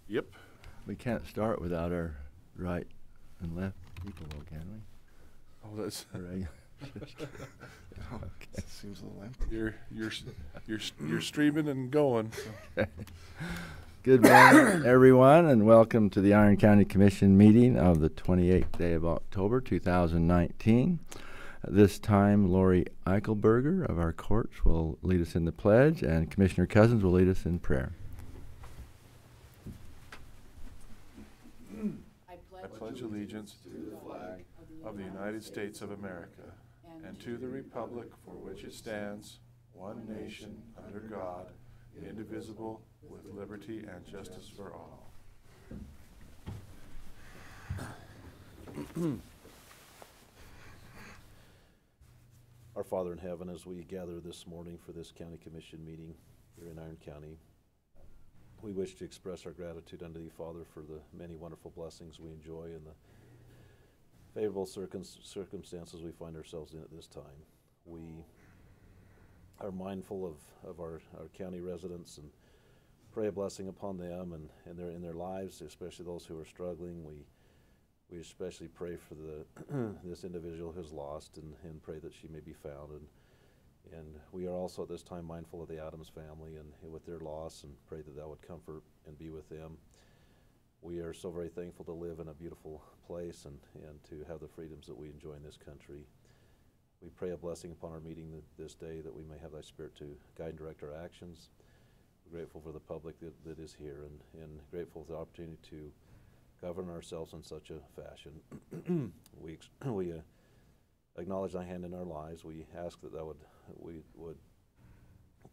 Yep. We can't start without our right and left people, though, can we? Oh, that's Right. It seems a little empty. You're streaming and going. So. Good morning, everyone, and welcome to the Iron County Commission meeting of the 28th day of October, 2019. At this time, Lori Eichelberger of our courts will lead us in the pledge, and Commissioner Cousins will lead us in prayer. I pledge allegiance to the flag of the United States of America and to the republic for which it stands, one nation, under God, indivisible, with liberty and justice for all. Our Father in heaven, as we gather this morning for this county commission meeting here in Iron County, we wish to express our gratitude unto thee, Father, for the many wonderful blessings we enjoy and the favorable circumstances we find ourselves in at this time. We are mindful of our county residents and pray a blessing upon them and in their lives, especially those who are struggling. We especially pray for this individual who's lost and pray that she may be found. And we are also at this time mindful of the Adams family and with their loss, and pray that that would comfort and be with them. We are so very thankful to live in a beautiful place and to have the freedoms that we enjoy in this country. We pray a blessing upon our meeting this day, that we may have thy Spirit to guide and direct our actions. We're grateful for the public that is here and grateful for the opportunity to govern ourselves in such a fashion. We acknowledge thy hand in our lives. We ask that we would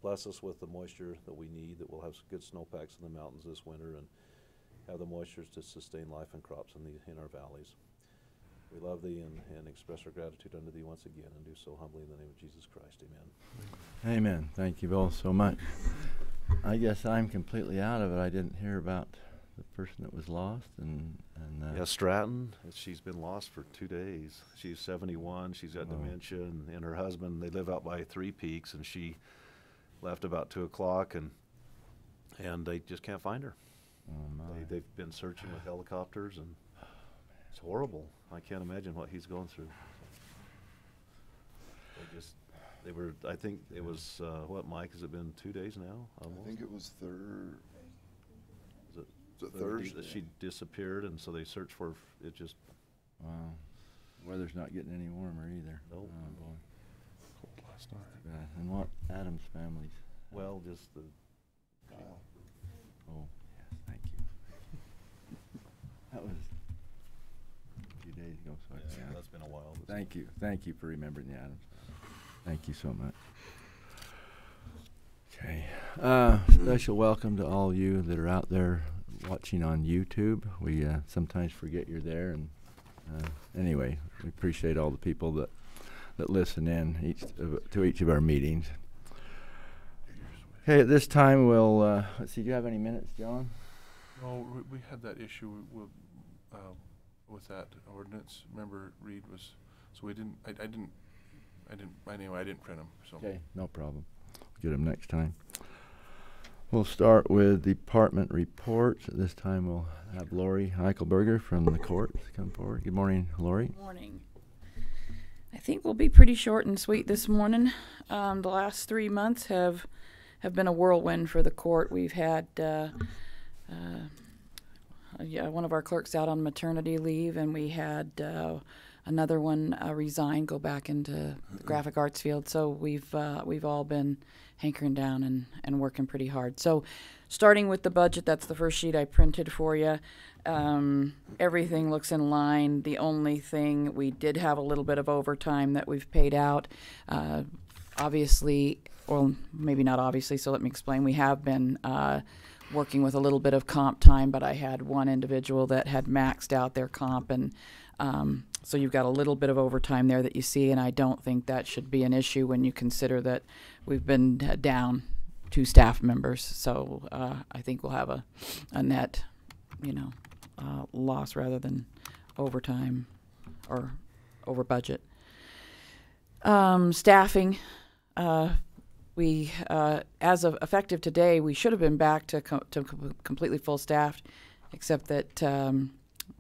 bless us with the moisture that we need, that we'll have good snowpacks in the mountains this winter and have the moistures to sustain life and crops in our valleys. We love thee and express our gratitude unto thee once again, and do so humbly in the name of Jesus Christ. Amen. Amen. Thank you both so much. I guess I'm completely out of it. I didn't hear about the person that was lost and Yeah, Stratton, she's been lost for 2 days. She's 71, she's got dementia, and her husband, they live out by Three Peaks, and she left about 2 o'clock, and they just can't find her. Oh my. They've been searching with helicopters, and it's horrible. I can't imagine what he's going through. I think it was, what, Mike, has it been 2 days now? Almost? I think it was third. Is it Thursday? that she disappeared, and so they searched for it. Just Wow. Weather's not getting any warmer either. Nope. Oh boy. Cold last night. Bad. And what Adams families? well, just the Oh, yes, thank you. That was a few days ago, so yeah. that's been a while. Thank you for remembering the Adams. Thank you so much. Okay. Special welcome to all you that are out there watching on YouTube. We sometimes forget you're there, and anyway, we appreciate all the people that listen in to each of our meetings. Okay, at this time we'll let's see. Do you have any minutes, John? No, we had that issue with that ordinance. Remember, Reed was, so we didn't. I didn't. Anyway, I didn't print them. So. Okay, no problem. We'll get them next time. We'll start with department reports. At this time, we'll have Lori Eichelberger from the courts come forward. Good morning, Lori. Good morning. I think we'll be pretty short and sweet this morning. The last 3 months have been a whirlwind for the court. We've had one of our clerks out on maternity leave, and we had another one resign, go back into the graphic arts field. So we've all been hankering down and working pretty hard. So starting with the budget, that's the first sheet I printed for you. Everything looks in line. The only thing, we did have a little bit of overtime that we've paid out. Obviously, well, maybe not obviously, so let me explain. We have been working with a little bit of comp time, but I had one individual that had maxed out their comp, and so you've got a little bit of overtime there that you see, and I don't think that should be an issue when you consider that we've been down 2 staff members. So I think we'll have a net, loss rather than overtime or over budget. Staffing, we, as of effective today, we should have been back to completely full staffed, except that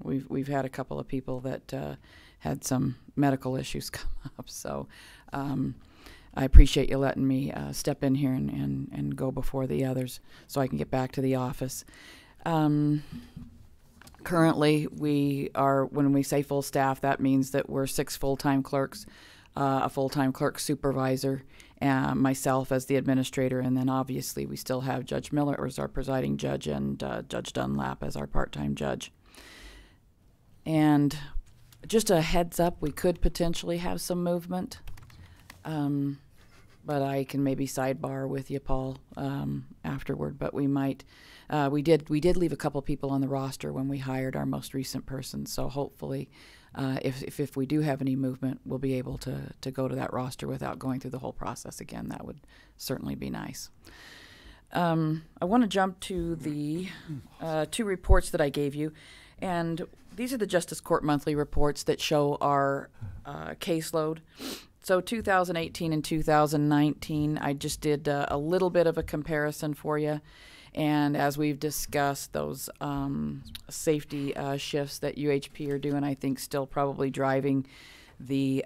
we've had a couple of people that had some medical issues come up. So I appreciate you letting me step in here and go before the others so I can get back to the office. Currently, we are, when we say full staff, that means that we're 6 full-time clerks, a full-time clerk supervisor, myself as the administrator, and then obviously we still have Judge Miller as our presiding judge and Judge Dunlap as our part-time judge. And just a heads up, we could potentially have some movement, but I can maybe sidebar with you, Paul, afterward. But we might. We did leave a couple people on the roster when we hired our most recent person. So hopefully, if we do have any movement, we'll be able to go to that roster without going through the whole process again. That would certainly be nice. I want to jump to the 2 reports that I gave you, and these are the Justice Court monthly reports that show our caseload. So 2018 and 2019, I just did a little bit of a comparison for you. And as we've discussed, those safety shifts that UHP are doing, I think still probably driving the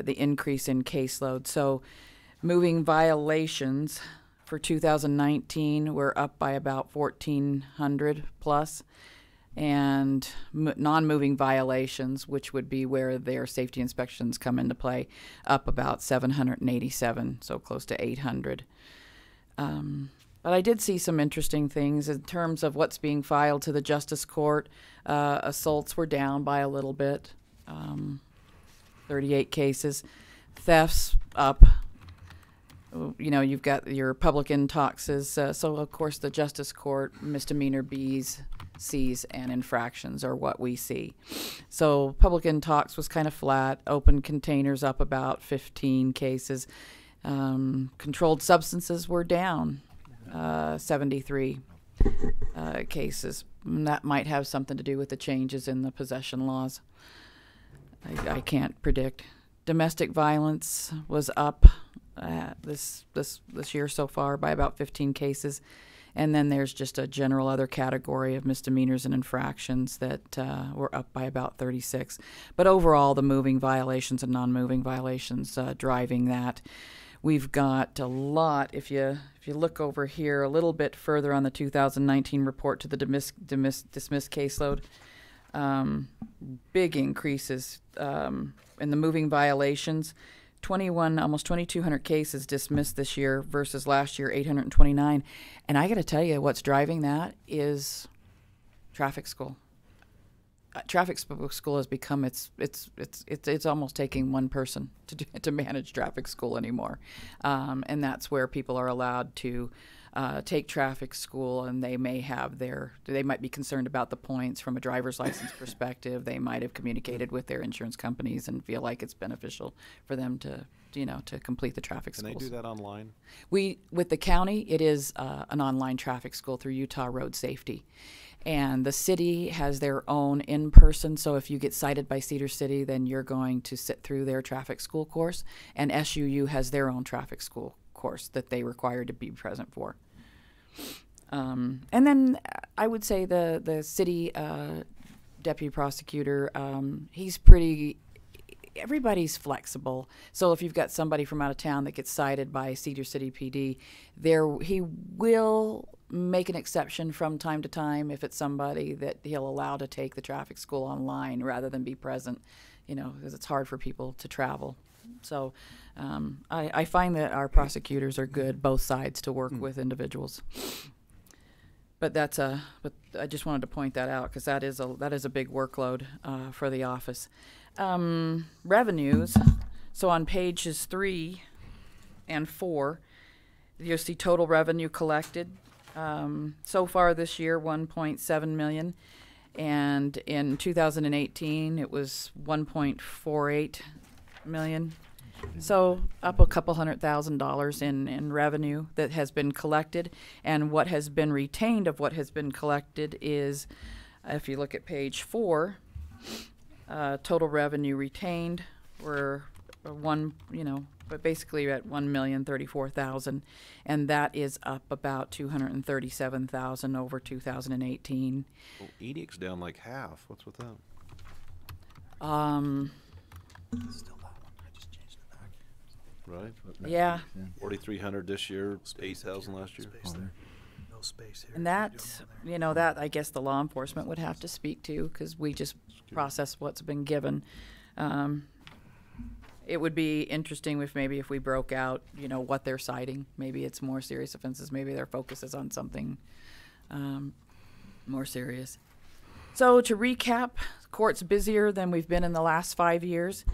increase in caseload. So moving violations for 2019 were up by about 1,400 plus. And non-moving violations, which would be where their safety inspections come into play, up about 787, so close to 800. But I did see some interesting things in terms of what's being filed to the Justice Court. Assaults were down by a little bit, 38 cases. Thefts up. You know, you've got your public intoxes. So, of course, the Justice Court, misdemeanor Bs, Cs, and infractions are what we see. So public intox was kind of flat. Open containers up about 15 cases. Controlled substances were down 73 cases. And that might have something to do with the changes in the possession laws. I can't predict. Domestic violence was up this year so far by about 15 cases. And then there's just a general other category of misdemeanors and infractions that were up by about 36. But overall, the moving violations and non-moving violations driving that. We've got a lot. If you look over here a little bit further on the 2019 report to the dismissed caseload, big increases in the moving violations. 21, almost 2,200 cases dismissed this year versus last year 829. And I got to tell you, what's driving that is traffic school. Traffic school has become it's almost taking one person to manage traffic school anymore, and that's where people are allowed to take traffic school, and they might be concerned about the points from a driver's license perspective. They might have communicated with their insurance companies and feel like it's beneficial for them to complete the traffic schools. Can they do that online? With the county, it is an online traffic school through Utah Road Safety. And the city has their own in-person, so if you get cited by Cedar City, then you're going to sit through their traffic school course. And SUU has their own traffic school course that they require to be present for. And then I would say the city deputy prosecutor, everybody's flexible. So if you've got somebody from out of town that gets cited by Cedar City PD, he will make an exception from time to time if it's somebody that he'll allow to take the traffic school online rather than be present, because it's hard for people to travel. So I find that our prosecutors are good, both sides, to work with individuals. But but I just wanted to point that out because that is a big workload for the office. Revenues. So on pages 3 and 4, you'll see total revenue collected. So far this year, $1.7 million, and in 2018 it was $1.48 million. So up a couple $100,000 in revenue that has been collected, and what has been retained of what has been collected is, if you look at page 4, total revenue retained were but basically at 1,034,000, and that is up about 237,000 over 2018. Well, Enix down like half. What's with that? Right? Yeah, 4,300 this year, 8,000 last year. No space here. and that, you know, that I guess the law enforcement would have to speak to, because we just process what's been given. It would be interesting if we broke out, you know, what they're citing. Maybe it's more serious offenses. Maybe their focus is on something more serious. So to recap, the court's busier than we've been in the last 5 years.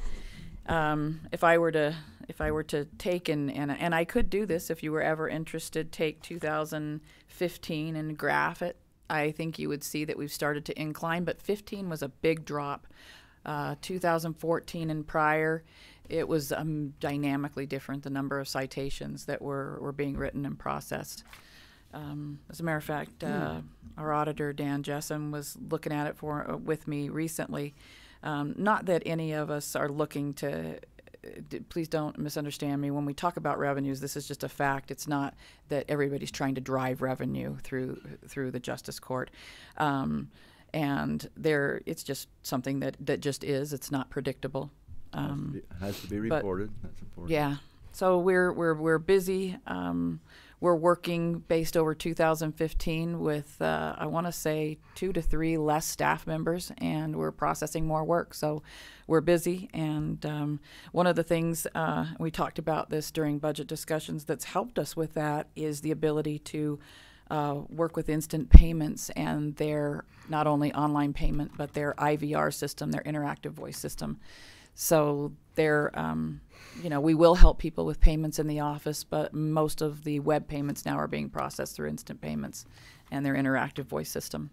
If I were to take and I could do this if you were ever interested, take 2015 and graph it, I think you would see that we've started to incline, but 15 was a big drop. 2014 and prior, it was dynamically different, the number of citations that were being written and processed. As a matter of fact, our auditor, Dan Jessam, was looking at it with me recently. Not that any of us are looking to, please don't misunderstand me. When we talk about revenues, this is just a fact. It's not that everybody's trying to drive revenue through the justice court. And it's just something that just is. It's not predictable. Has to be reported. That's important. Yeah. So we're busy. We're working based over 2015 with I want to say 2 to 3 less staff members, and we're processing more work. So we're busy. And one of the things we talked about this during budget discussions that's helped us with that is the ability to work with instant payments and their not only online payment but their IVR system, their interactive voice system. So they're, we will help people with payments in the office, but most of the web payments now are being processed through instant payments and their interactive voice system.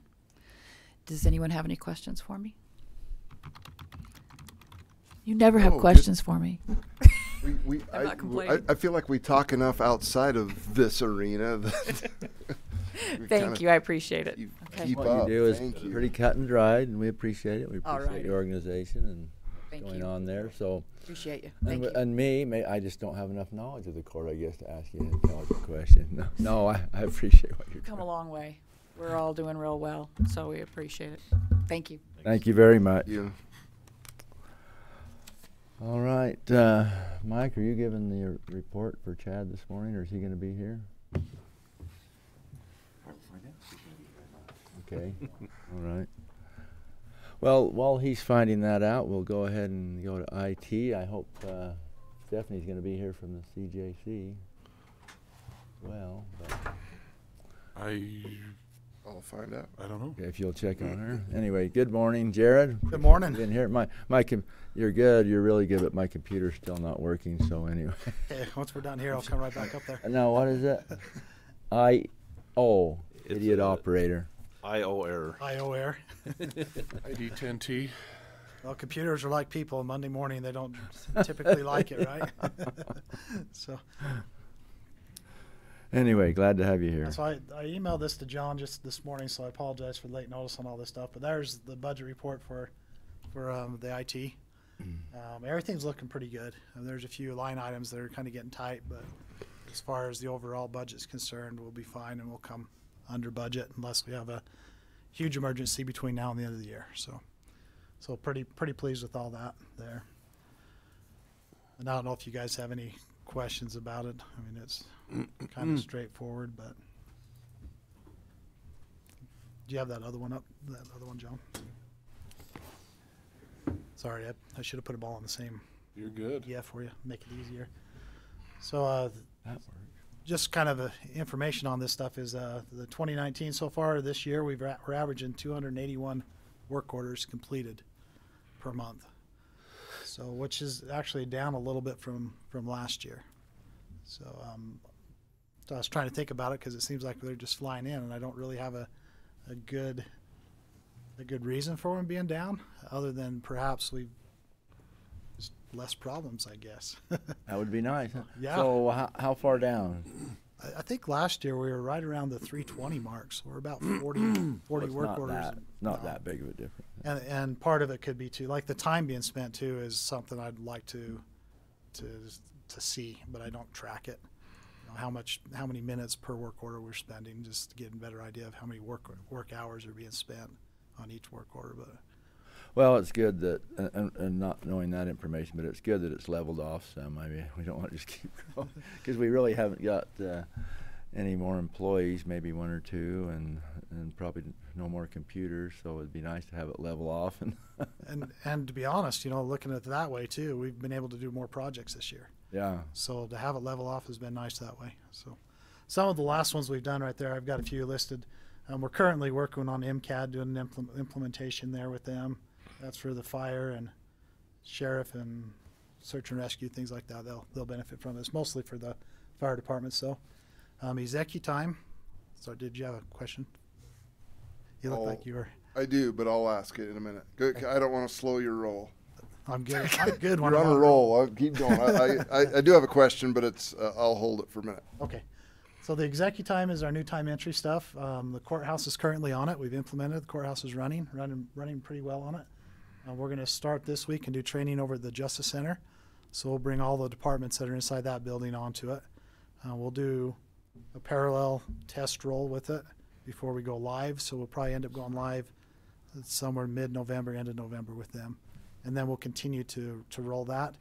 Does anyone have any questions for me? You never have questions for me. I'm not complaining. I feel like we talk enough outside of this arena. That Thank you. I appreciate it. Okay. keep What up. you do is Thank you. pretty cut and dried, and we appreciate it. We All appreciate right. your organization and Thank going you. on there. So, Appreciate you. Thank you. and me, I just don't have enough knowledge of the court, I guess, to ask you an intelligent question. No, I appreciate what you're Come doing. a long way. We're all doing real well, so we appreciate it. Thank you. Thank you very much. You. All right, Mike, are you giving the report for Chad this morning, or is he going to be here? Okay, all right. Well, while he's finding that out, we'll go ahead and go to IT. I hope Stephanie's going to be here from the CJC. Well, but I'll find out. I don't know. okay, if you'll check on her. Anyway, good morning, Jared. Good morning. Been here. You're good. You're really good, but my computer's still not working. So anyway. Okay, once we're done here, I'll come right back up there. Now, what is it? Idiot operator. I.O. error. IO Air. ID 10T. Well, computers are like people. Monday morning, they don't typically like it, right? So Anyway, glad to have you here. I emailed this to John just this morning, so I apologize for the late notice on all this stuff. But there's the budget report for the IT. Everything's looking pretty good. There's a few line items that are kind of getting tight, but as far as the overall budget's concerned, we'll be fine, and we'll come under budget unless we have a huge emergency between now and the end of the year. So pretty pleased with all that there. And I don't know if you guys have any questions about it. I mean, it's kind of straightforward, but do you have that other one up? That other one, John? Sorry, I should have put them all on the same You're good. for you, make it easier. So That works. just kind of information on this stuff is the 2019 so far this year we're averaging 281 work orders completed per month. So which is actually down a little bit from last year. So I was trying to think about it because it seems like they're just flying in, and I don't really have a good reason for them being down, other than perhaps we've just less problems, I guess. That would be nice. Huh? Yeah. So how far down? I think last year we were right around the 320 mark, so we're about 40 Well, it's work not orders. not that big of a difference. And part of it could be too, like the time being spent too is something I'd like to to see, but I don't track it. You know, how many minutes per work order we're spending, just to get a better idea of how many work hours are being spent on each work order. But Well, it's good that, and not knowing that information, but it's good that it's leveled off some. I mean, we don't want to just keep going because we really haven't got any more employees, maybe one or two, and probably no more computers. So it'd be nice to have it level off. and to be honest, you know, looking at it that way too, we've been able to do more projects this year. Yeah. So to have it level off has been nice that way. So some of the last ones we've done right there, I've got a few listed. We're currently working on MCAD, doing an implementation there with them. That's for the fire and sheriff and search and rescue, things like that. They'll benefit from it. It's mostly for the fire department. So ExecuTime. So did you have a question? You look like you were. I do, but I'll ask it in a minute. Good. I don't want to slow your roll. I'm good. I'm good. When You're I'm on a roll. I'll keep going. I do have a question, but it's I'll hold it for a minute. Okay. So the ExecuTime is our new time entry stuff. The courthouse is currently on it. We've implemented. The courthouse is running pretty well on it. We're going to start this week and do training over at the Justice Center. So we'll bring all the departments that are inside that building onto it. We'll do a parallel test roll with it before we go live. So we'll probably end up going live somewhere mid-November, end of November with them. And then we'll continue to roll that.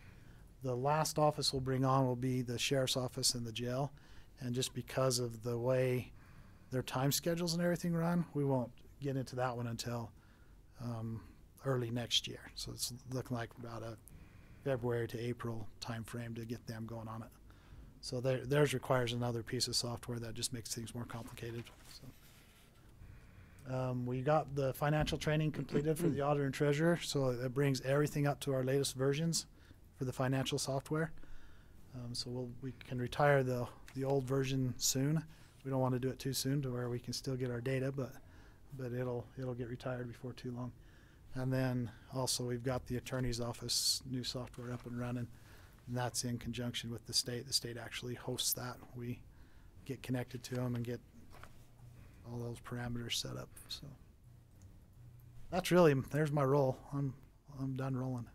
The last office we'll bring on will be the sheriff's office and the jail. And just because of the way their time schedules and everything run, we won't get into that one until early next year. So it's looking like about a February to April time frame to get them going on it. So theirs requires another piece of software that just makes things more complicated. So we got the financial training completed for the auditor and treasurer, so it brings everything up to our latest versions for the financial software. So we can retire the old version soon. We don't want to do it too soon to where we can still get our data, but it'll get retired before too long. And then also we've got the attorney's office new software up and running, and that's in conjunction with the state. The state actually hosts that. We get connected to them and get all those parameters set up. So that's really, there's my role. I'm done rolling.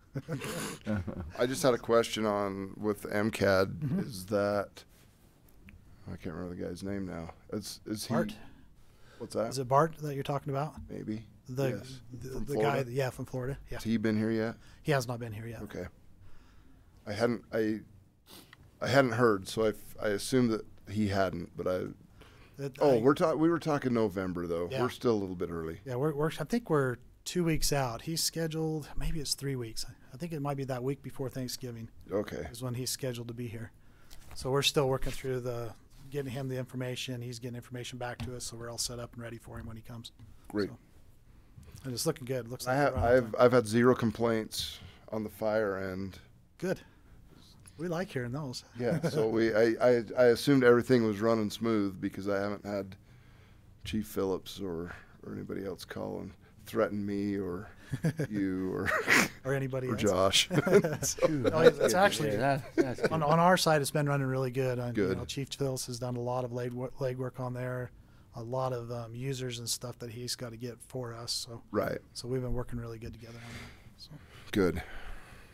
I just had a question on with MCAD. Is that I can't remember the guy's name now. Is he Bart? What's that? Is it Bart that you're talking about? Maybe. Yes. From The Florida? guy, yeah, from Florida. Yeah. Has he been here yet? He has not been here yet. Okay. I hadn't heard, so I assumed that he hadn't, but we were talking November though. Yeah. We're still a little bit early. Yeah, I think we're 2 weeks out. He's scheduled, maybe it's 3 weeks. I think it might be that week before Thanksgiving Okay. is when he's scheduled to be here. So we're still working through getting him the information. He's getting information back to us, so we're all set up and ready for him when he comes. Great. So, and it's looking good. Looks I like have I've had 0 complaints on the fire end. good. We like hearing those. Yeah, so I assumed everything was running smooth because I haven't had Chief Phillips or anybody else call and threaten me or you or anybody or else. Josh. No, it's actually that's good. on our side. It's been running really good. Good. You know, Chief Phillips has done a lot of legwork on there. A lot of users and stuff that he's got to get for us. Right. So we've been working really good together on that. So. Good.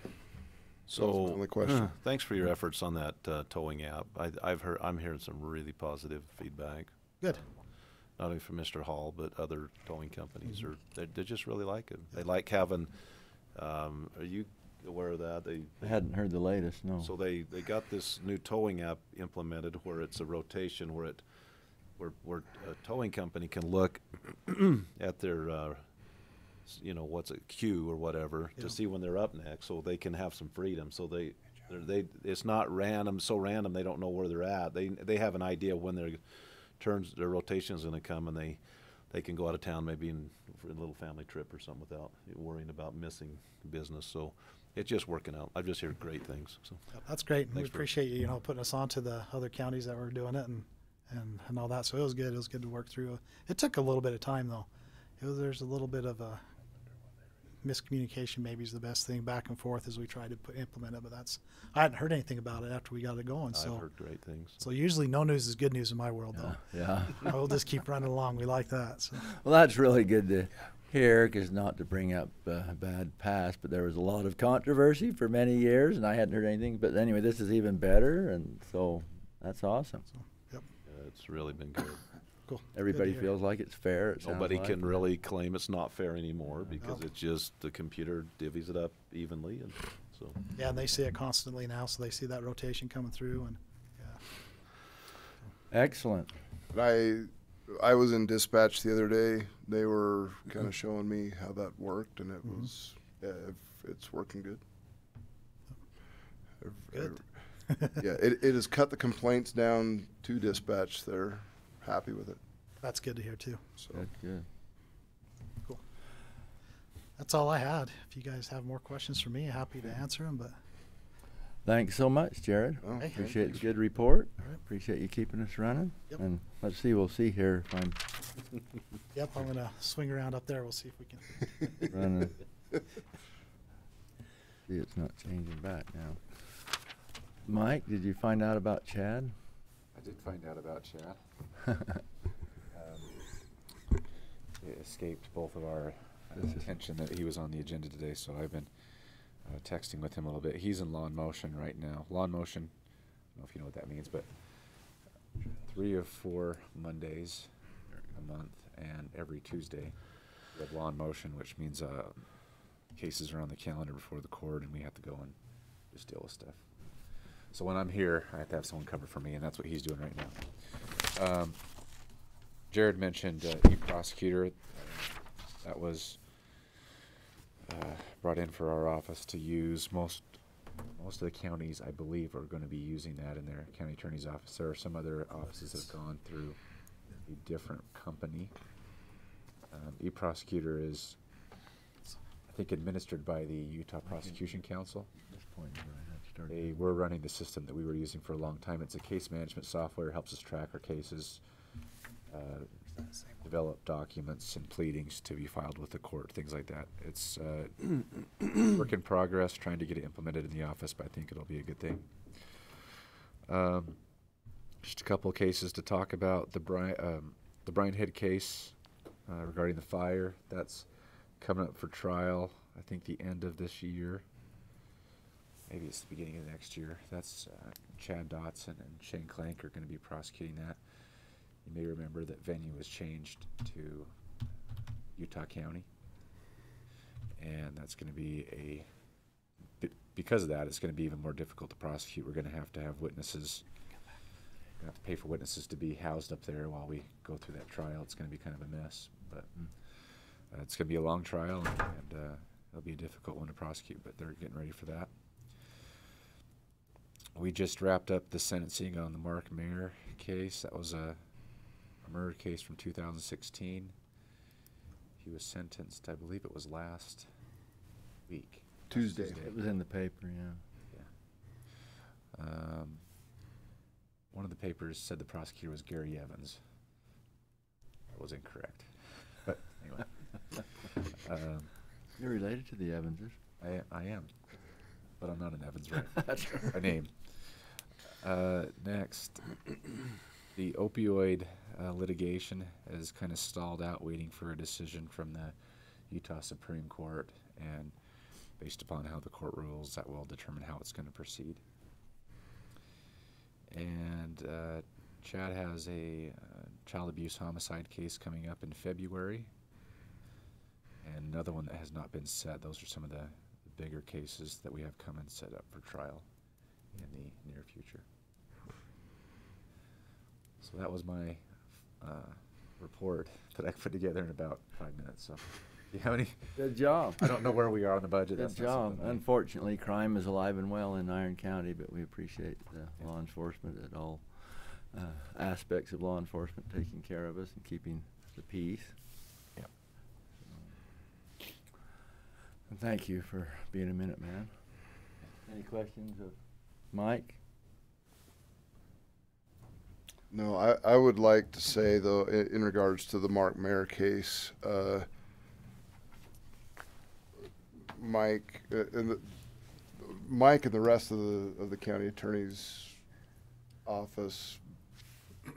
That's my So, only question. thanks for your efforts on that towing app. I'm hearing some really positive feedback, Good. not only from Mr. Hall, but other towing companies. They just really like it. They like having, are you aware of that? I hadn't heard the latest, no. So they got this new towing app implemented where it's a rotation where a towing company can look at their what's a queue or whatever Yeah. to see when they're up next, so they can have some freedom. So they it's not random, they don't know where they're at. They have an idea when their rotation is going to come, and they can go out of town maybe for a little family trip or something without worrying about missing business. So it's just working out. I've just heard great things. So That's great. We Thanks for- appreciate you, putting us on to the other counties that were doing it and all that. So it was good. It was good to work through. It took a little bit of time though. There's a little bit of a miscommunication maybe is the best thing back and forth as we tried to implement it, but I hadn't heard anything about it after we got it going. So I've heard great things. So usually no news is good news in my world Yeah. though. We'll just keep running along. We like that. So. Well, that's really good to here, because not to bring up bad past, but there was a lot of controversy for many years, and I hadn't heard anything. But anyway, this is even better, and so that's awesome. It's really been good. Cool. Everybody Good to hear. feels like it's fair. It sounds Nobody like. can really claim it's not fair anymore because No. it's just the computer divvies it up evenly, and so. Yeah, and they see it constantly now, so they see that rotation coming through, and yeah. Excellent. I was in dispatch the other day. They were kind of showing me how that worked, and it was it's working good. Good. Yeah, it has cut the complaints down to dispatch. They're happy with it. That's good to hear too. So Good, good. Cool. That's all I had. If you guys have more questions for me, happy to answer them. But Thanks so much, Jared. Oh, Hey. Appreciate the good report. All right. Appreciate you keeping us running. Yep. And let's see, we'll see here if I'm yep, I'm gonna swing around up there. We'll see if we can. running. See, it's not changing back now. Mike, did you find out about Chad? I did find out about Chad. It escaped both of our attention that he was on the agenda today, so I've been texting with him a little bit. He's in Law in Motion right now. Law in Motion, I don't know if you know what that means, but 3 or 4 Mondays a month and every Tuesday we have Law in Motion, which means cases are on the calendar before the court and we have to go and just deal with stuff. So when I'm here, I have to have someone cover for me, and that's what he's doing right now. Jared mentioned e-prosecutor. That was brought in for our office to use. Most of the counties, I believe, are going to be using that in their county attorney's office. There are some other offices that have gone through a different company. E-prosecutor is, I think, administered by the Utah Prosecution Council. This point is where I had started. They were running the system that we were using for a long time. It's a case management software, helps us track our cases, develop documents and pleadings to be filed with the court, things like that. It's work in progress, trying to get it implemented in the office, but I think it'll be a good thing. Just a couple of cases to talk about. The Brian Head case regarding the fire, that's coming up for trial, I think the end of this year. Maybe it's the beginning of next year. That's Chad Dotson and Shane Clank are going to be prosecuting that. You may remember that venue was changed to Utah County, and that's going to be because of that, it's going to be even more difficult to prosecute. We're going to have witnesses. We're going to have to pay for witnesses to be housed up there while we go through that trial. It's going to be kind of a mess, but it's going to be a long trial, and it'll be a difficult one to prosecute, but they're getting ready for that. We just wrapped up the sentencing on the Mark Mayer case. That was a murder case from 2016. He was sentenced, I believe it was last week. Tuesday. It was in the paper, yeah. One of the papers said the prosecutor was Gary Evans. That was incorrect. But anyway. You're related to the Evanses. I am. But I'm not an Evans, right? That's right. By name. Next, the opioid litigation is kind of stalled out, waiting for a decision from the Utah Supreme Court, and based upon how the court rules, that will determine how it's going to proceed. And Chad has a child abuse homicide case coming up in February, and another one that has not been set. Those are some of the bigger cases that we have coming set up for trial in the near future. So that was my report that I put together in about 5 minutes. So, do you have any? Good job. I don't know where we are on the budget. Good That's not job. something I- Unfortunately, crime is alive and well in Iron County, but we appreciate the law enforcement at all aspects of law enforcement taking care of us and keeping the peace. Yep. And thank you for being a Minuteman. Any questions of Mike? No, I would like to say, though, in regards to the Mark Mayer case, Mike and the rest of the county attorney's office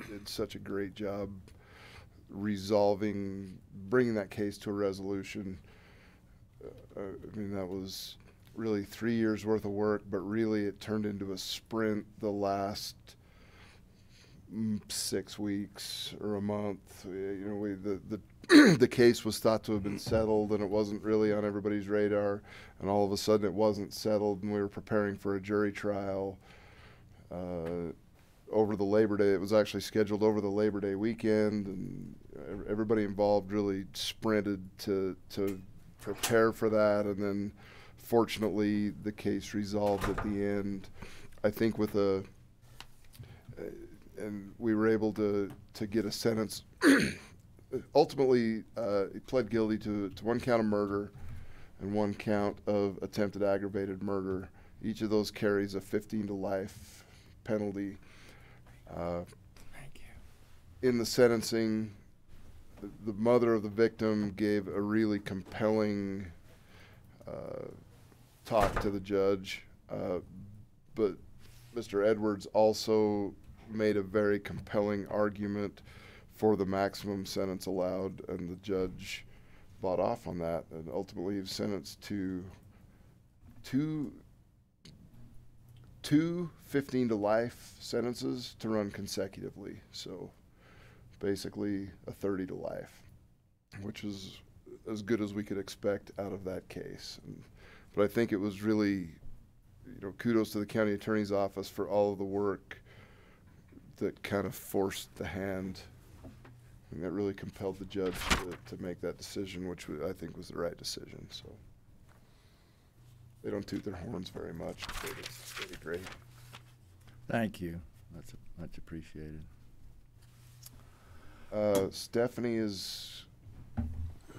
did such a great job bringing that case to a resolution. I mean, that was really 3 years worth of work, but really it turned into a sprint the last 6 weeks or a month. You know, the case was thought to have been settled, and it wasn't really on everybody's radar. And all of a sudden, it wasn't settled, and we were preparing for a jury trial over the Labor Day. It was actually scheduled over the Labor Day weekend, and everybody involved really sprinted to prepare for that. And then, fortunately, the case resolved at the end. I think with and we were able to get a sentence. Ultimately, he pled guilty to 1 count of murder and 1 count of attempted aggravated murder. Each of those carries a 15 to life penalty. Thank you. In the sentencing, the mother of the victim gave a really compelling talk to the judge, but Mr. Edwards also made a very compelling argument for the maximum sentence allowed, and the judge bought off on that, and ultimately he was sentenced to two 15 to life sentences to run consecutively. So basically a 30 to life, which is as good as we could expect out of that case. But I think it was really, kudos to the county attorney's office for all of the work that kind of forced the hand, and that really compelled the judge to make that decision, which I think was the right decision. So they don't toot their horns very much. They did great. Thank you. That's much appreciated. Stephanie is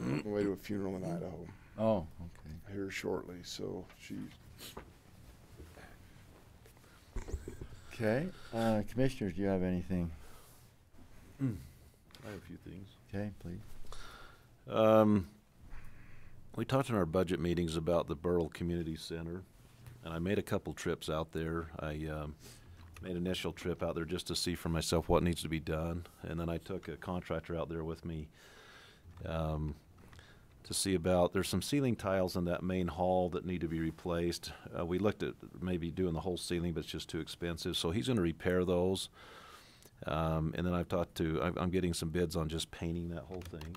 on the way to a funeral in Idaho Oh, okay. here shortly, so she. Okay. Commissioners, do you have anything? I have a few things. Okay, please. We talked in our budget meetings about the Burrell Community Center, and I made a couple trips out there. I made an initial trip out there just to see for myself what needs to be done, and then I took a contractor out there with me to see about, there's some ceiling tiles in that main hall that need to be replaced. We looked at maybe doing the whole ceiling, but it's just too expensive, so he's going to repair those. And then I'm getting some bids on just painting that whole thing.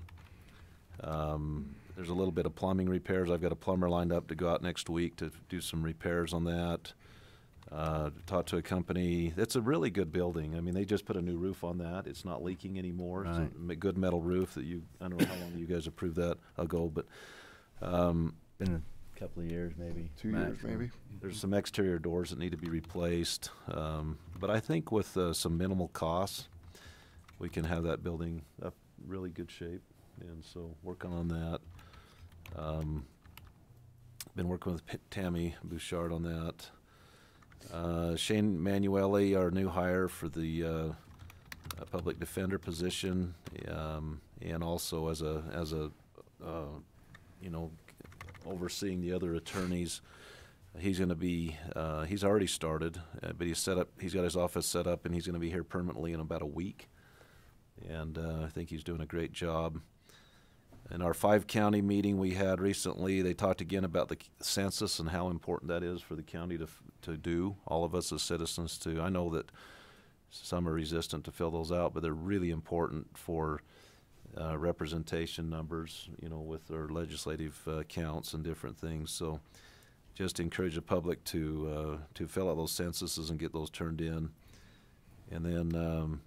There's a little bit of plumbing repairs. I've got a plumber lined up to go out next week to do some repairs on that. Talked to a company. It's a really good building. I mean, they just put a new roof on that. It's not leaking anymore. Right. It's a good metal roof that I don't know how long you guys approved that ago, but Been a couple of years, maybe. 2 years, maximum. maybe. there's some exterior doors that need to be replaced. But I think with some minimal costs, we can have that building up really good shape. And so working on that. Been working with Tammy Bouchard on that. Shane Manueli, our new hire for the public defender position, and also as a overseeing the other attorneys. He's going to be he's already started, but he's got his office set up, and he's going to be here permanently in about a week. And I think he's doing a great job. In our 5-county meeting we had recently, they talked again about the census and how important that is for the county to do, all of us as citizens to. I know that some are resistant to fill those out, but they're really important for representation numbers, with our legislative counts and different things. So just encourage the public to fill out those censuses and get those turned in. And then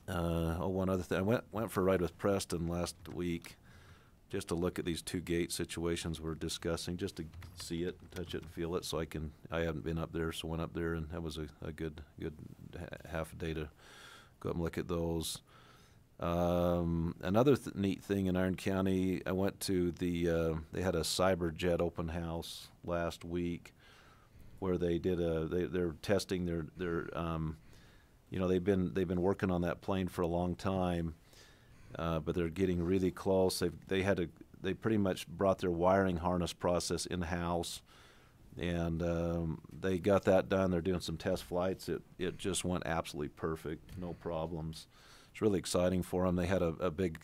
one other thing, I went for a ride with Preston last week just to look at these 2 gate situations we're discussing, just to see it, touch it, and feel it. So I haven't been up there, so went up there, and that was a good half a day to go up and look at those. Another neat thing in Iron County, I went to they had a CyberJet open house last week where they did they're testing their they've been working on that plane for a long time, but they're getting really close. They pretty much brought their wiring harness process in-house, and they got that done. They're doing some test flights. It just went absolutely perfect, no problems. it's really exciting for them. They had a big,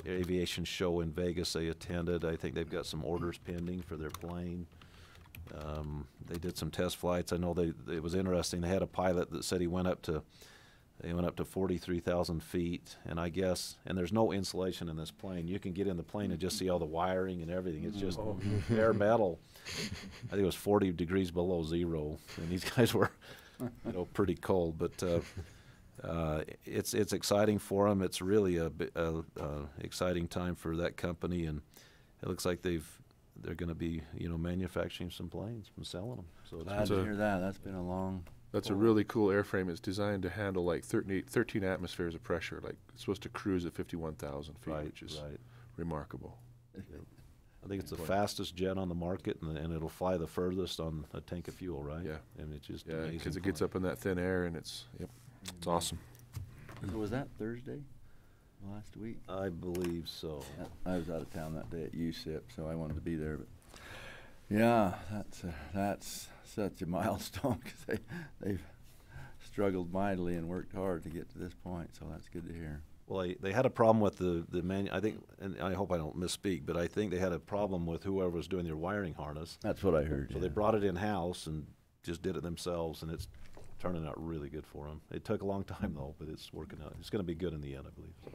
aviation show in Vegas they attended. I think they've got some orders pending for their plane. They did some test flights. I know it was interesting. They had a pilot that said he went up to 43,000 feet, and I guess, and there's no insulation in this plane. You can get in the plane and just see all the wiring and everything. It's just bare metal. I think it was 40 degrees below zero, and these guys were, pretty cold. But it's exciting for them. It's really a exciting time for that company, and it looks like they're going to be, manufacturing some planes and selling them. So Glad to hear that. That's been a long. That's a really cool airframe. It's designed to handle like 13 atmospheres of pressure. Like it's supposed to cruise at 51,000 feet, which is remarkable. I think it's the fastest jet on the market, and it'll fly the furthest on a tank of fuel, right? Yeah. And it's just Yeah, amazing. because it gets up in that thin air, and it's awesome. So was that Thursday last week? I believe so. I was out of town that day at USIP, so I wanted to be there. But yeah, that's such a milestone because they've struggled mightily and worked hard to get to this point. So that's good to hear. Well, they had a problem with I think, and I hope I don't misspeak, but I think they had a problem with whoever was doing their wiring harness. That's what I heard. So they brought it in-house and just did it themselves, and it's turning out really good for them. It took a long time, though, but it's working out. It's going to be good in the end, I believe. So.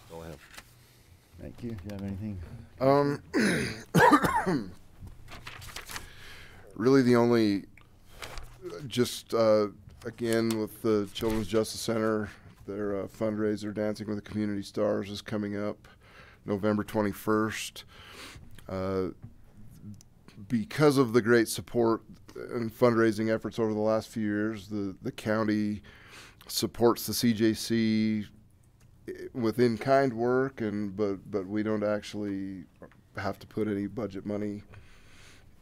That's all I have. Thank you. Do you have anything? Really the only, just again with the Children's Justice Center, their fundraiser, Dancing with the Community Stars, is coming up November 21st. Because of the great support and fundraising efforts over the last few years, the county supports the CJC with in-kind work, but we don't actually have to put any budget money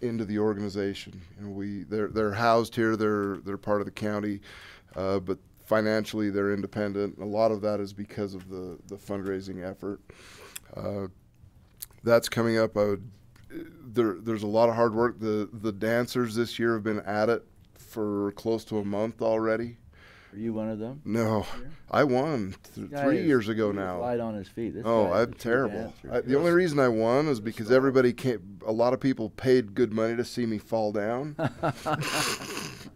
into the organization. They're housed here. They're part of the county, but financially they're independent. A lot of that is because of the fundraising effort. That's coming up. There's a lot of hard work. The dancers this year have been at it for close to a month already. Are you one of them? No, I won 3 years ago now. Light on his feet. I'm terrible. The only reason I won is because a lot of people paid good money to see me fall down.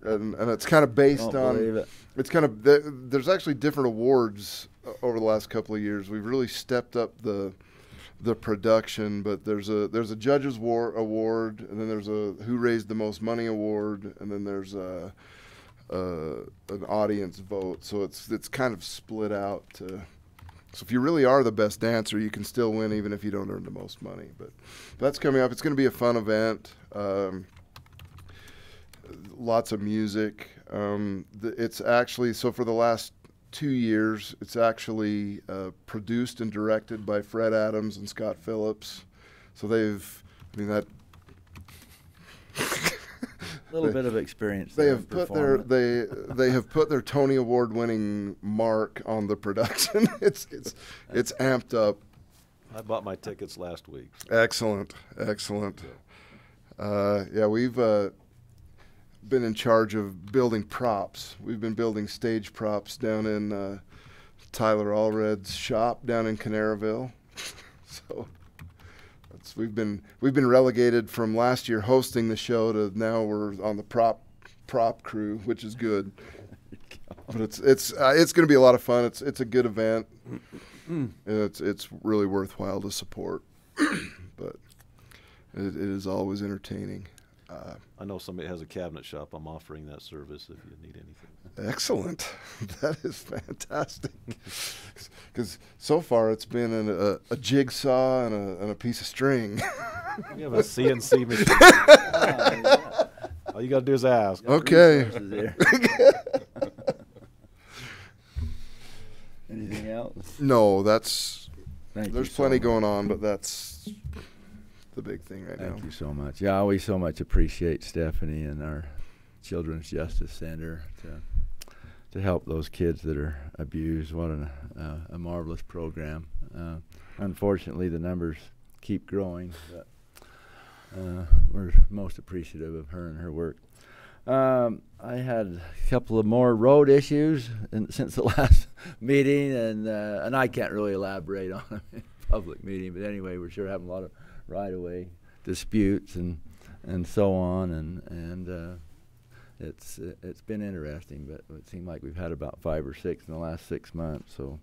and it's kind of based on, it's kind of, there's actually different awards over the last couple of years. We've really stepped up the production, but there's a judges award, and then there's a who raised the most money award, and then there's an audience vote. So it's kind of split out. So if you really are the best dancer, you can still win even if you don't earn the most money. But that's coming up. It's going to be a fun event. Lots of music. It's actually, so for the last 2 years, it's actually produced and directed by Fred Adams and Scott Phillips. So that a little bit of experience. They have put their Tony Award winning mark on the production. It's amped up. I bought my tickets last week. Excellent. We've been in charge of building props. We've been building stage props down in Tyler Allred's shop down in Canaryville. So we've been relegated from last year hosting the show to now we're on the prop crew, which is good. But it's going to be a lot of fun. It's a good event. It's really worthwhile to support. But it is always entertaining. I know somebody has a cabinet shop. I'm offering that service if you need anything. Excellent. That is fantastic. Because so far it's been a jigsaw and a piece of string. We have a CNC machine. All you got to do is ask. Okay. Anything else? No, there's there's plenty going on, but that's the big thing right now. Thank you so much. Yeah, we so much appreciate Stephanie and our Children's Justice Center to help those kids that are abused. What a marvelous program. Unfortunately, the numbers keep growing, but we're most appreciative of her and her work. I had a couple of more road issues since the last meeting, and I can't really elaborate on them in a public meeting. But anyway, we're sure having a lot of right-of-way disputes and so on, and it's been interesting. But it seemed like we've had about 5 or 6 in the last 6 months. So,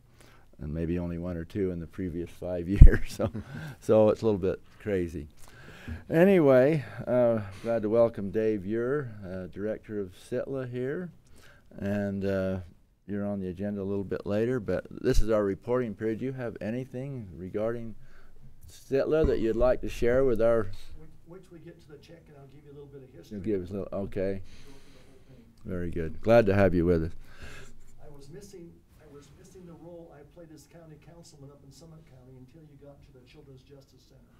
and maybe only 1 or 2 in the previous 5 years. So it's a little bit crazy. Anyway, glad to welcome Dave Ure, Director of SITLA here, and you're on the agenda a little bit later, but this is our reporting period. Do you have anything regarding SITLA that you'd like to share with our... Wait till we get to the check and I'll give you a little bit of history. You'll give us a little, okay. Go through the whole thing. Very good. Glad to have you with us. I was missing the role I played as county councilman up in Summit County until you got to the Children's Justice Center.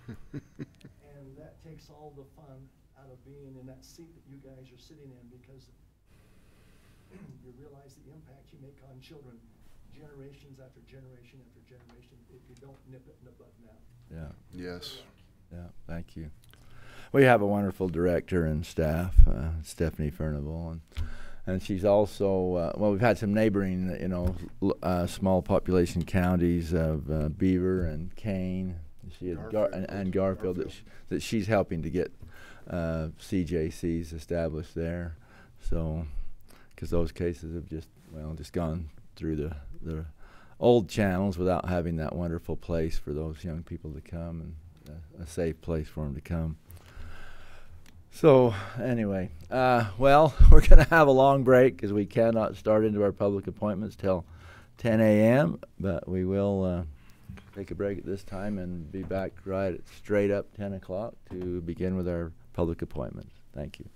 And that takes all the fun out of being in that seat that you guys are sitting in, because you realize the impact you make on children generations after generation after generation if you don't nip it in the bud now. Yeah. Yes. Yeah, thank you. We have a wonderful director and staff, Stephanie Furnival, and she's also, well, we've had some neighboring, small population counties of Beaver and Kane. She had and Garfield that she's helping to get CJCs established there. So, because those cases have just gone through the old channels without having that wonderful place for those young people to come, and a safe place for them to come. So anyway, well, we're going to have a long break because we cannot start into our public appointments till 10 a.m., but we will take a break at this time and be back right at straight up 10 o'clock to begin with our public appointments. Thank you.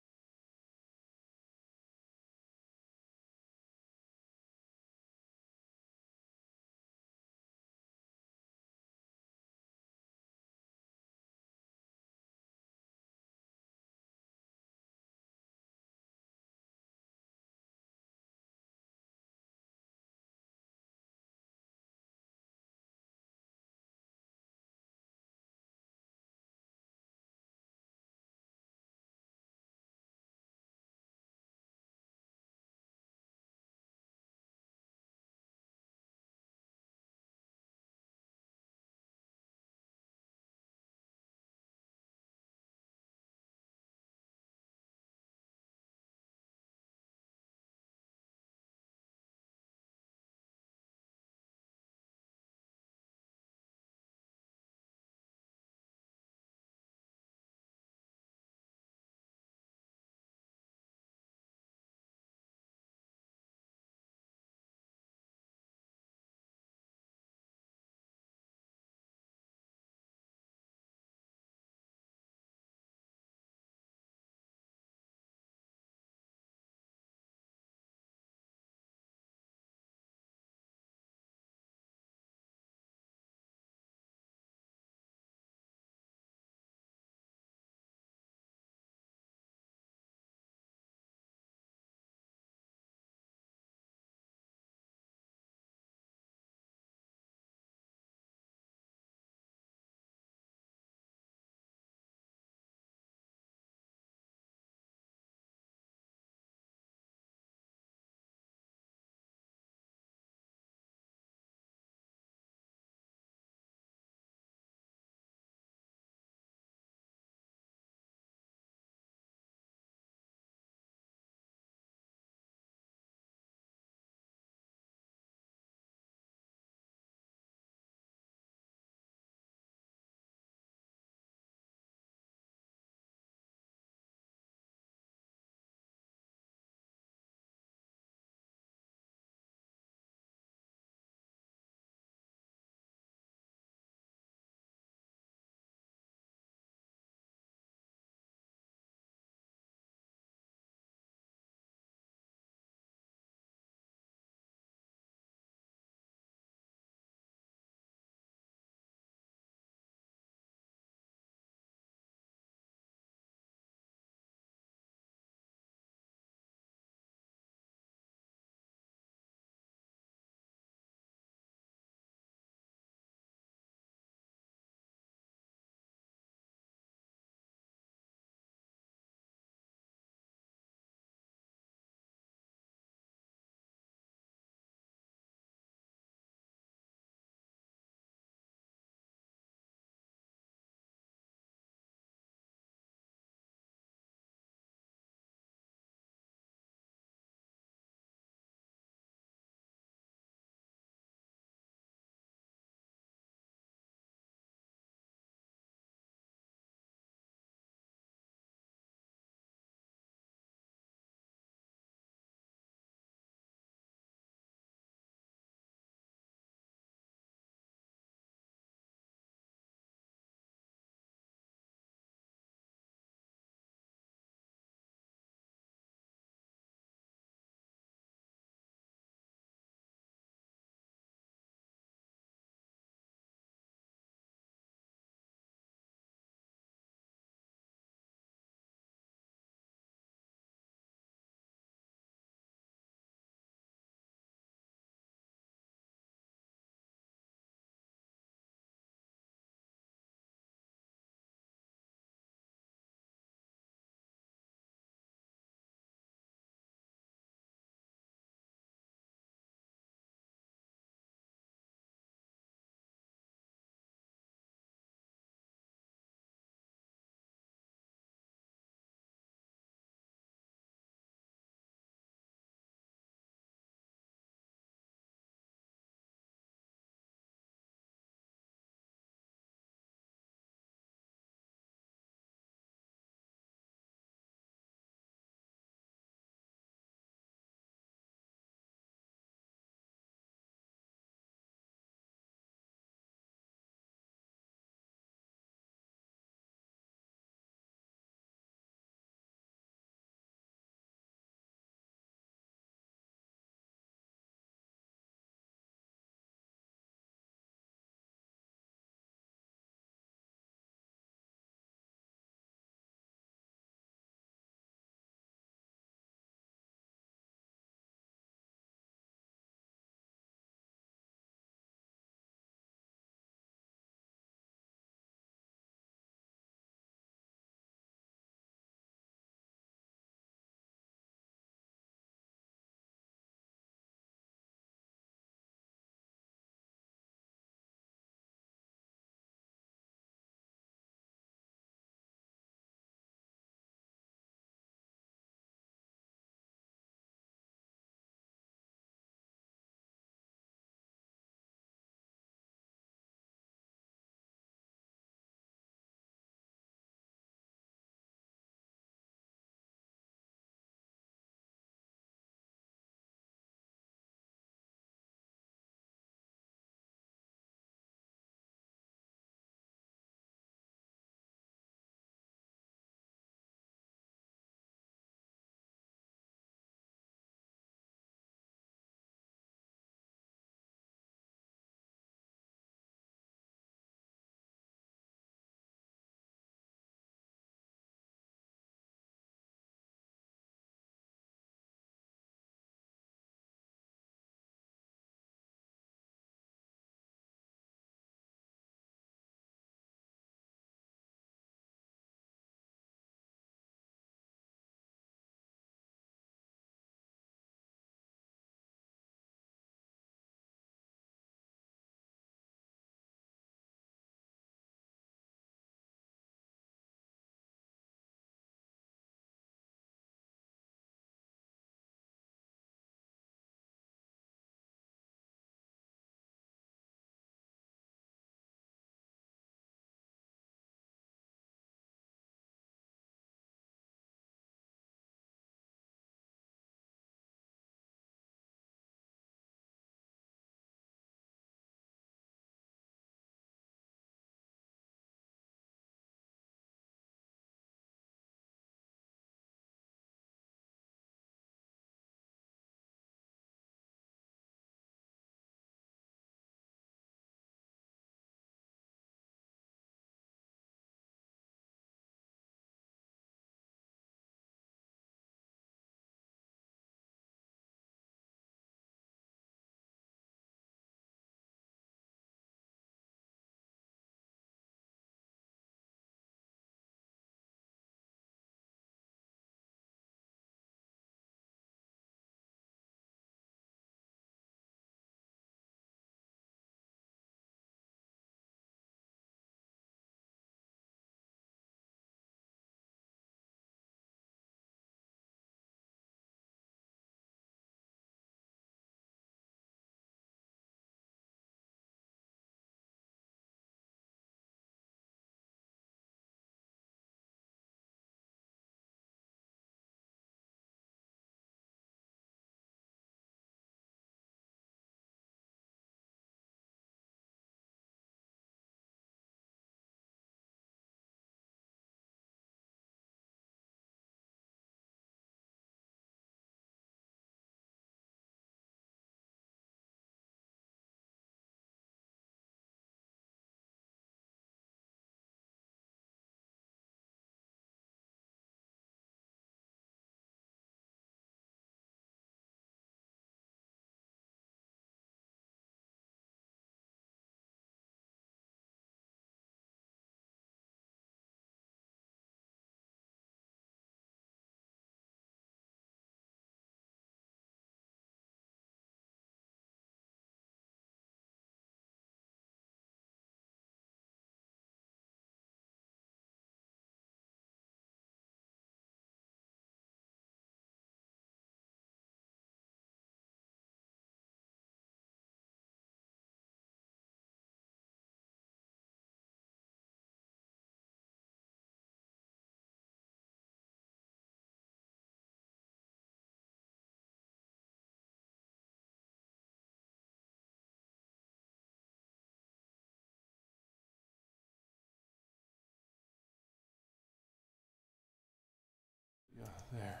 There.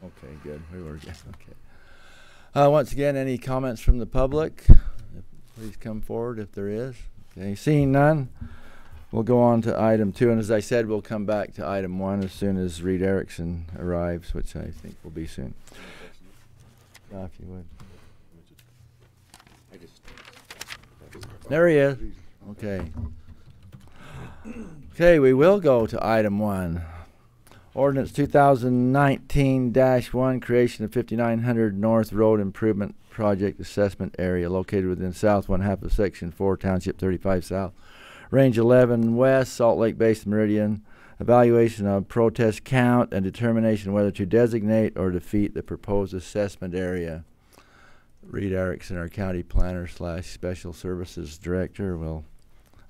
Okay, good. We were good. Okay. Once again, any comments from the public? Please come forward if there is. Okay, seeing none, we'll go on to item 2. And as I said, we'll come back to item 1 as soon as Reed Erickson arrives, which I think will be soon. If you would. There he is. Okay. Okay, we will go to item 1. Ordinance 2019-1, creation of 5900 North Road Improvement Project Assessment Area located within south one half of Section 4, Township 35 South, Range 11 West, Salt Lake Basin Meridian. Evaluation of protest count and determination whether to designate or defeat the proposed assessment area. Reed Erickson, our county planner / special services director, will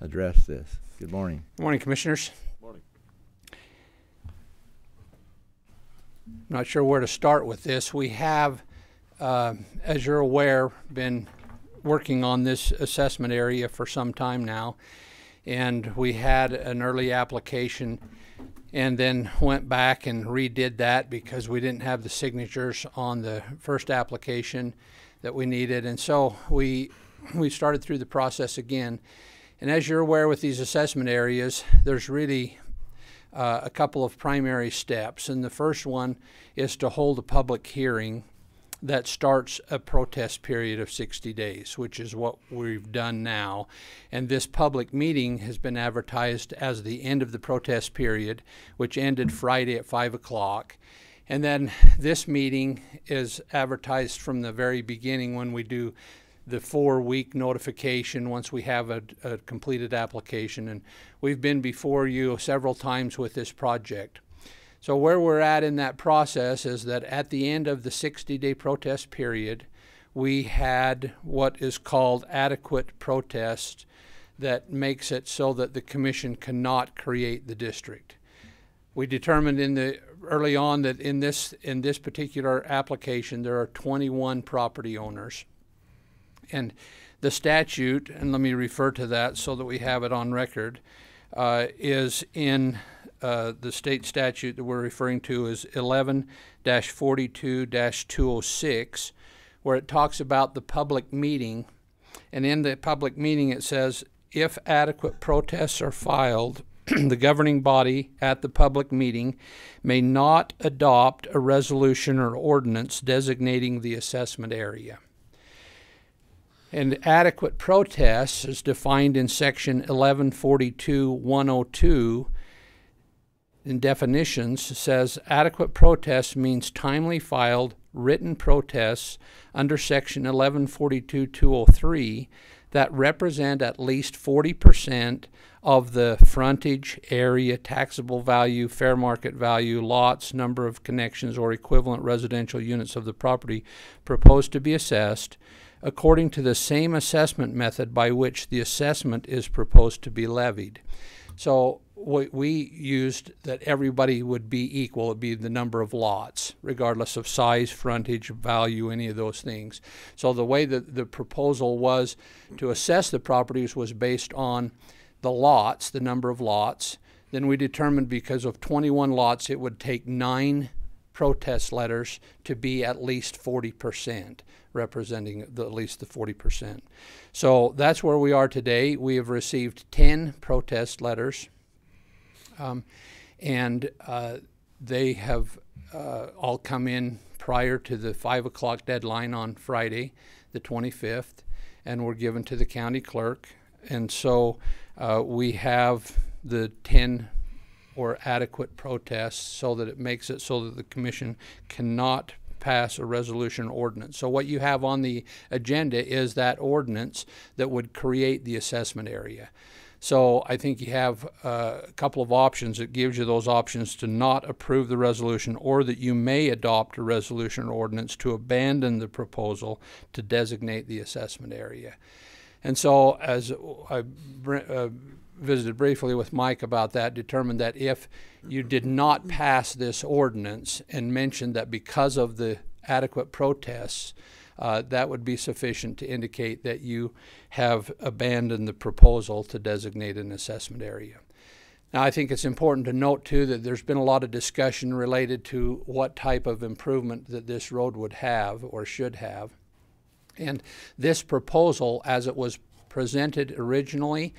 address this. Good morning. Good morning, Commissioners. Morning. Not sure where to start with this. We have, as you're aware, been working on this assessment area for some time now, and we had an early application and then went back and redid that because we didn't have the signatures on the first application that we needed, and so we started through the process again. And as you're aware with these assessment areas, there's really a couple of primary steps, and the first one is to hold a public hearing that starts a protest period of 60 days, which is what we've done now. And this public meeting has been advertised as the end of the protest period, which ended Friday at 5 o'clock. And then this meeting is advertised from the very beginning when we do the 4-week notification once we have a completed application. And we've been before you several times with this project. So where we're at in that process is that at the end of the 60-day protest period, we had what is called adequate protest that makes it so that the commission cannot create the district. We determined early on that in this particular application there are 21 property owners. And the statute, and let me refer to that so that we have it on record, is in the state statute that we're referring to is 11-42-206, where it talks about the public meeting. And in the public meeting it says, if adequate protests are filed, the governing body at the public meeting may not adopt a resolution or ordinance designating the assessment area. And adequate protests is defined in section 1142-102 in definitions. Says adequate protest means timely filed written protests under section 1142-203 that represent at least 40% of the frontage, area, taxable value, fair market value, lots, number of connections, or equivalent residential units of the property proposed to be assessed according to the same assessment method by which the assessment is proposed to be levied. So we used that everybody would be equal. It would be the number of lots, regardless of size, frontage, value, any of those things. So the way that the proposal was to assess the properties was based on the lots, the number of lots. Then we determined because of 21 lots, it would take 9 protest letters to be at least 40%, representing at least the 40%. So that's where we are today. We have received 10 protest letters, and they have all come in prior to the 5 o'clock deadline on Friday, the 25th, and were given to the county clerk. And so we have the 10 or adequate protests so that it makes it so that the commission cannot pass a resolution ordinance. So what you have on the agenda is that ordinance that would create the assessment area. So I think you have a couple of options. It gives you those options to not approve the resolution, or that you may adopt a resolution or ordinance to abandon the proposal to designate the assessment area. And so as I visited briefly with Mike about that, determined that if you did not pass this ordinance and mentioned that because of the adequate protests, that would be sufficient to indicate that you have abandoned the proposal to designate an assessment area. Now, I think it's important to note, too, that there's been a lot of discussion related to what type of improvement that this road would have or should have. And this proposal, as it was presented originally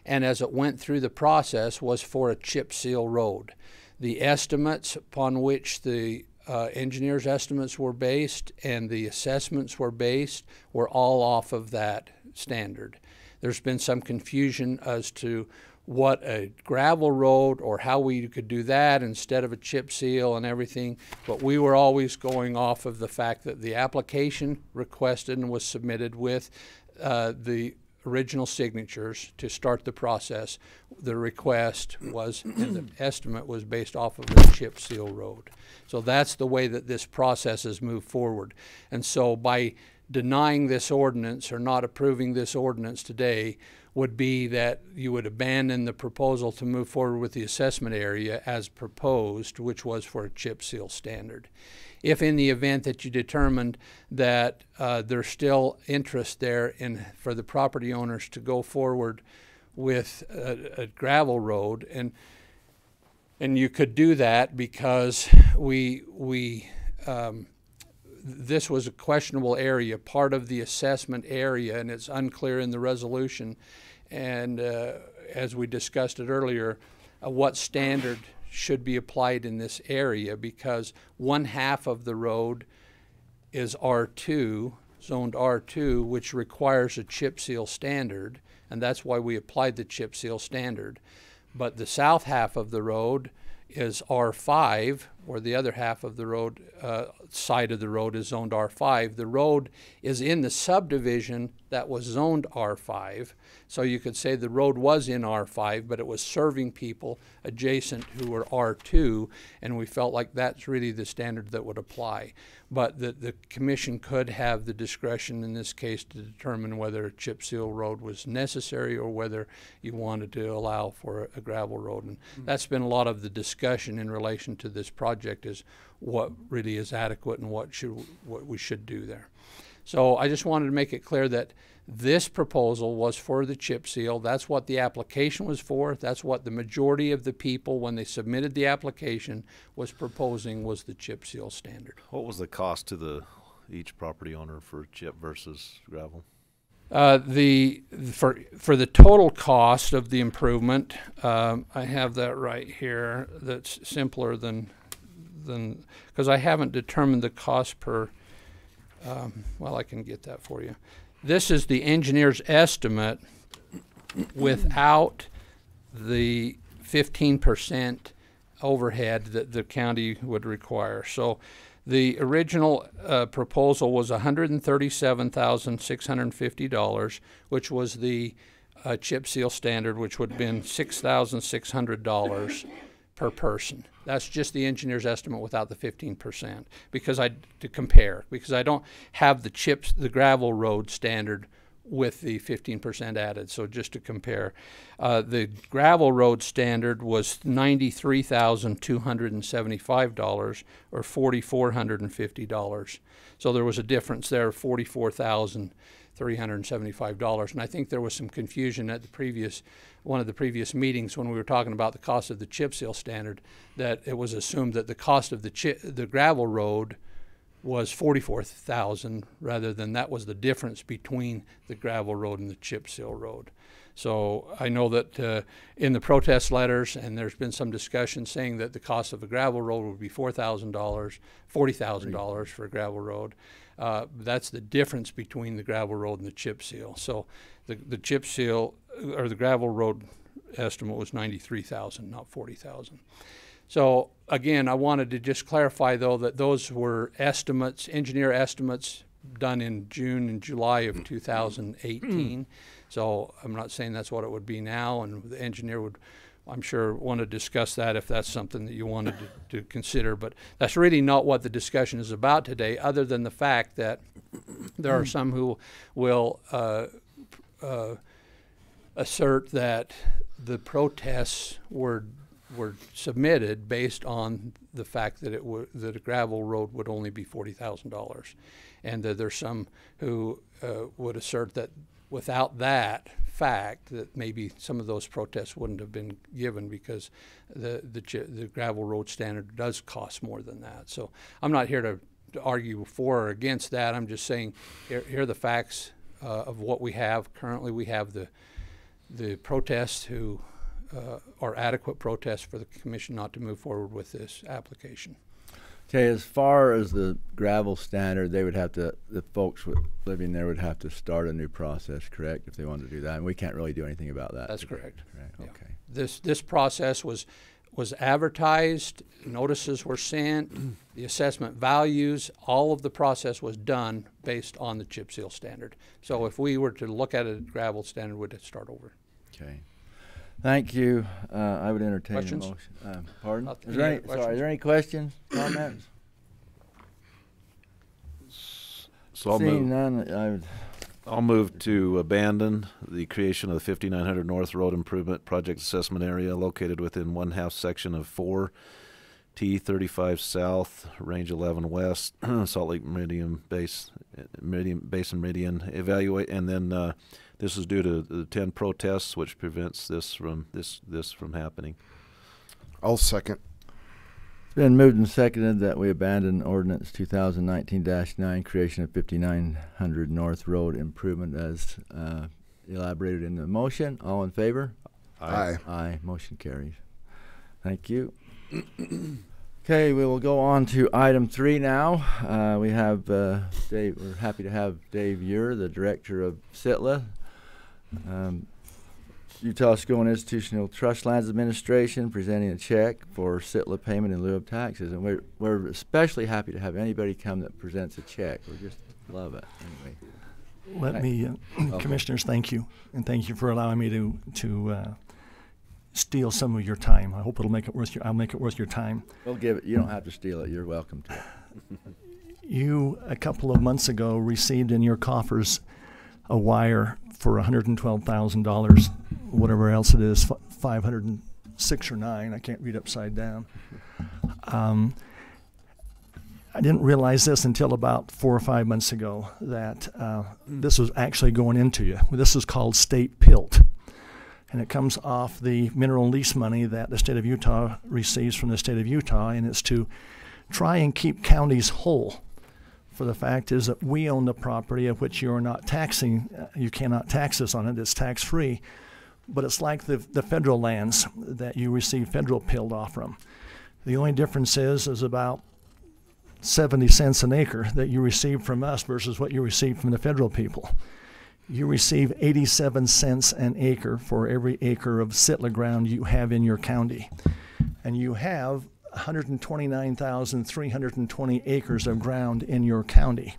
and as it went through the process, was for a chip seal road. The estimates upon which the engineers' estimates were based and the assessments were based were all off of that standard. There's been some confusion as to what a gravel road or how we could do that instead of a chip seal and everything, but we were always going off of the fact that the application requested and was submitted with the original signatures to start the process. The request was, and the estimate was based off of the chip seal road. So that's the way that this process has moved forward. And so by denying this ordinance or not approving this ordinance today would be that you would abandon the proposal to move forward with the assessment area as proposed, which was for a chip seal standard. If in the event that you determined that there's still interest there for the property owners to go forward with a gravel road, and you could do that because this was a questionable area, part of the assessment area, and it's unclear in the resolution. And as we discussed it earlier, what standard should be applied in this area, because 1/2 of the road is R2, zoned R2, which requires a chip seal standard, and that's why we applied the chip seal standard. But the south half of the road is R5, or the other half of the road, side of the road is zoned R5. The road is in the subdivision that was zoned R5. So you could say the road was in R5, but it was serving people adjacent who were R2, and we felt like that's really the standard that would apply. But the commission could have the discretion in this case to determine whether a chip seal road was necessary or whether you wanted to allow for a gravel road. And that's been a lot of the discussion in relation to this project, is what really is adequate and what we should do there. So I just wanted to make it clear that this proposal was for the chip seal. That's what the application was for. That's what the majority of the people, when they submitted the application, was proposing, was the chip seal standard. What was the cost to each property owner for chip versus gravel? For the total cost of the improvement, I have that right here. That's simpler than because I haven't determined the cost per. Well, I can get that for you. This is the engineer's estimate without the 15% overhead that the county would require. So the original proposal was $137,650, which was the chip seal standard, which would have been $6,600 per person. That's just the engineer's estimate without the 15%, because to compare, because I don't have the gravel road standard with the 15% added. So just to compare, the gravel road standard was $93,275 or $4,450. So there was a difference there of $44,375. And I think there was some confusion at one of the previous meetings when we were talking about the cost of the chip seal standard, that it was assumed that the cost of the gravel road was $44,000 rather than that was the difference between the gravel road and the chip seal road. So I know that in the protest letters, and there's been some discussion saying that the cost of a gravel road would be $40,000 for a gravel road. That's the difference between the gravel road and the chip seal. So the chip seal or the gravel road estimate was $93,000, not $40,000. So again, I wanted to just clarify though that those were estimates, engineer estimates done in June and July of 2018. So I'm not saying that's what it would be now, and the engineer would, I'm sure, want to discuss that if that's something that you wanted to consider. But that's really not what the discussion is about today, other than the fact that there are some who will assert that the protests were submitted based on the fact that that a gravel road would only be $40,000, and that there's some who would assert that without that fact that maybe some of those protests wouldn't have been given because the gravel road standard does cost more than that. So I'm not here to argue for or against that. I'm just saying here are the facts of what we have. Currently we have the protests who are adequate protests for the commission not to move forward with this application. Okay, as far as the gravel standard, they would have to, the folks living there would have to start a new process, correct, if they wanted to do that? And we can't really do anything about that. That's correct. Yeah. Okay. This process was advertised, notices were sent, the assessment values, all of the process was done based on the chip seal standard. So if we were to look at a gravel standard, we'd start over. Okay. Thank you. I would entertain Questions? a motion. Pardon? Not Is there any any, questions? sorry, are there any questions, comments? So I'll Seeing move. none, I'll move to abandon the creation of the 5900 North Road Improvement Project Assessment Area located within 1/2 section of 4 T35 South, Range 11 West, Salt Lake Basin Meridian. Evaluate, and then this is due to the 10 protests, which prevents this from happening. I'll second. it's been moved and seconded that we abandon ordinance 2019-9, creation of 5900 North Road Improvement as elaborated in the motion. All in favor? Aye. Aye. Motion carries. Thank you. Okay, we will go on to item 3 now. We have Dave. We're happy to have Dave Ure, the director of SITLA, Utah School and Institutional Trust Lands Administration, presenting a check for SITLA payment in lieu of taxes. And we're especially happy to have anybody come that presents a check. We just love it. Anyway. Let me, Commissioners, thank you, and thank you for allowing me to steal some of your time. I hope it'll make it worth I'll make it worth your time. We'll give it. You don't have to steal it. You're welcome to it. You, a couple of months ago, received in your coffers a wire for $112,000, whatever else it is, 506 or 9. I can't read upside down. I didn't realize this until about 4 or 5 months ago that this was actually going into you. This is called state PILT. And it comes off the mineral lease money that the state of Utah receives from the state of Utah, and it's to try and keep counties whole. For the fact is that we own the property of which you are not taxing. You cannot tax us on it. It's tax-free. But it's like the federal lands that you receive federal PILT off from. The only difference is about 70 cents an acre that you receive from us versus what you receive from the federal people. You receive 87 cents an acre for every acre of SITLA ground you have in your county. And you have 129,320 acres of ground in your county.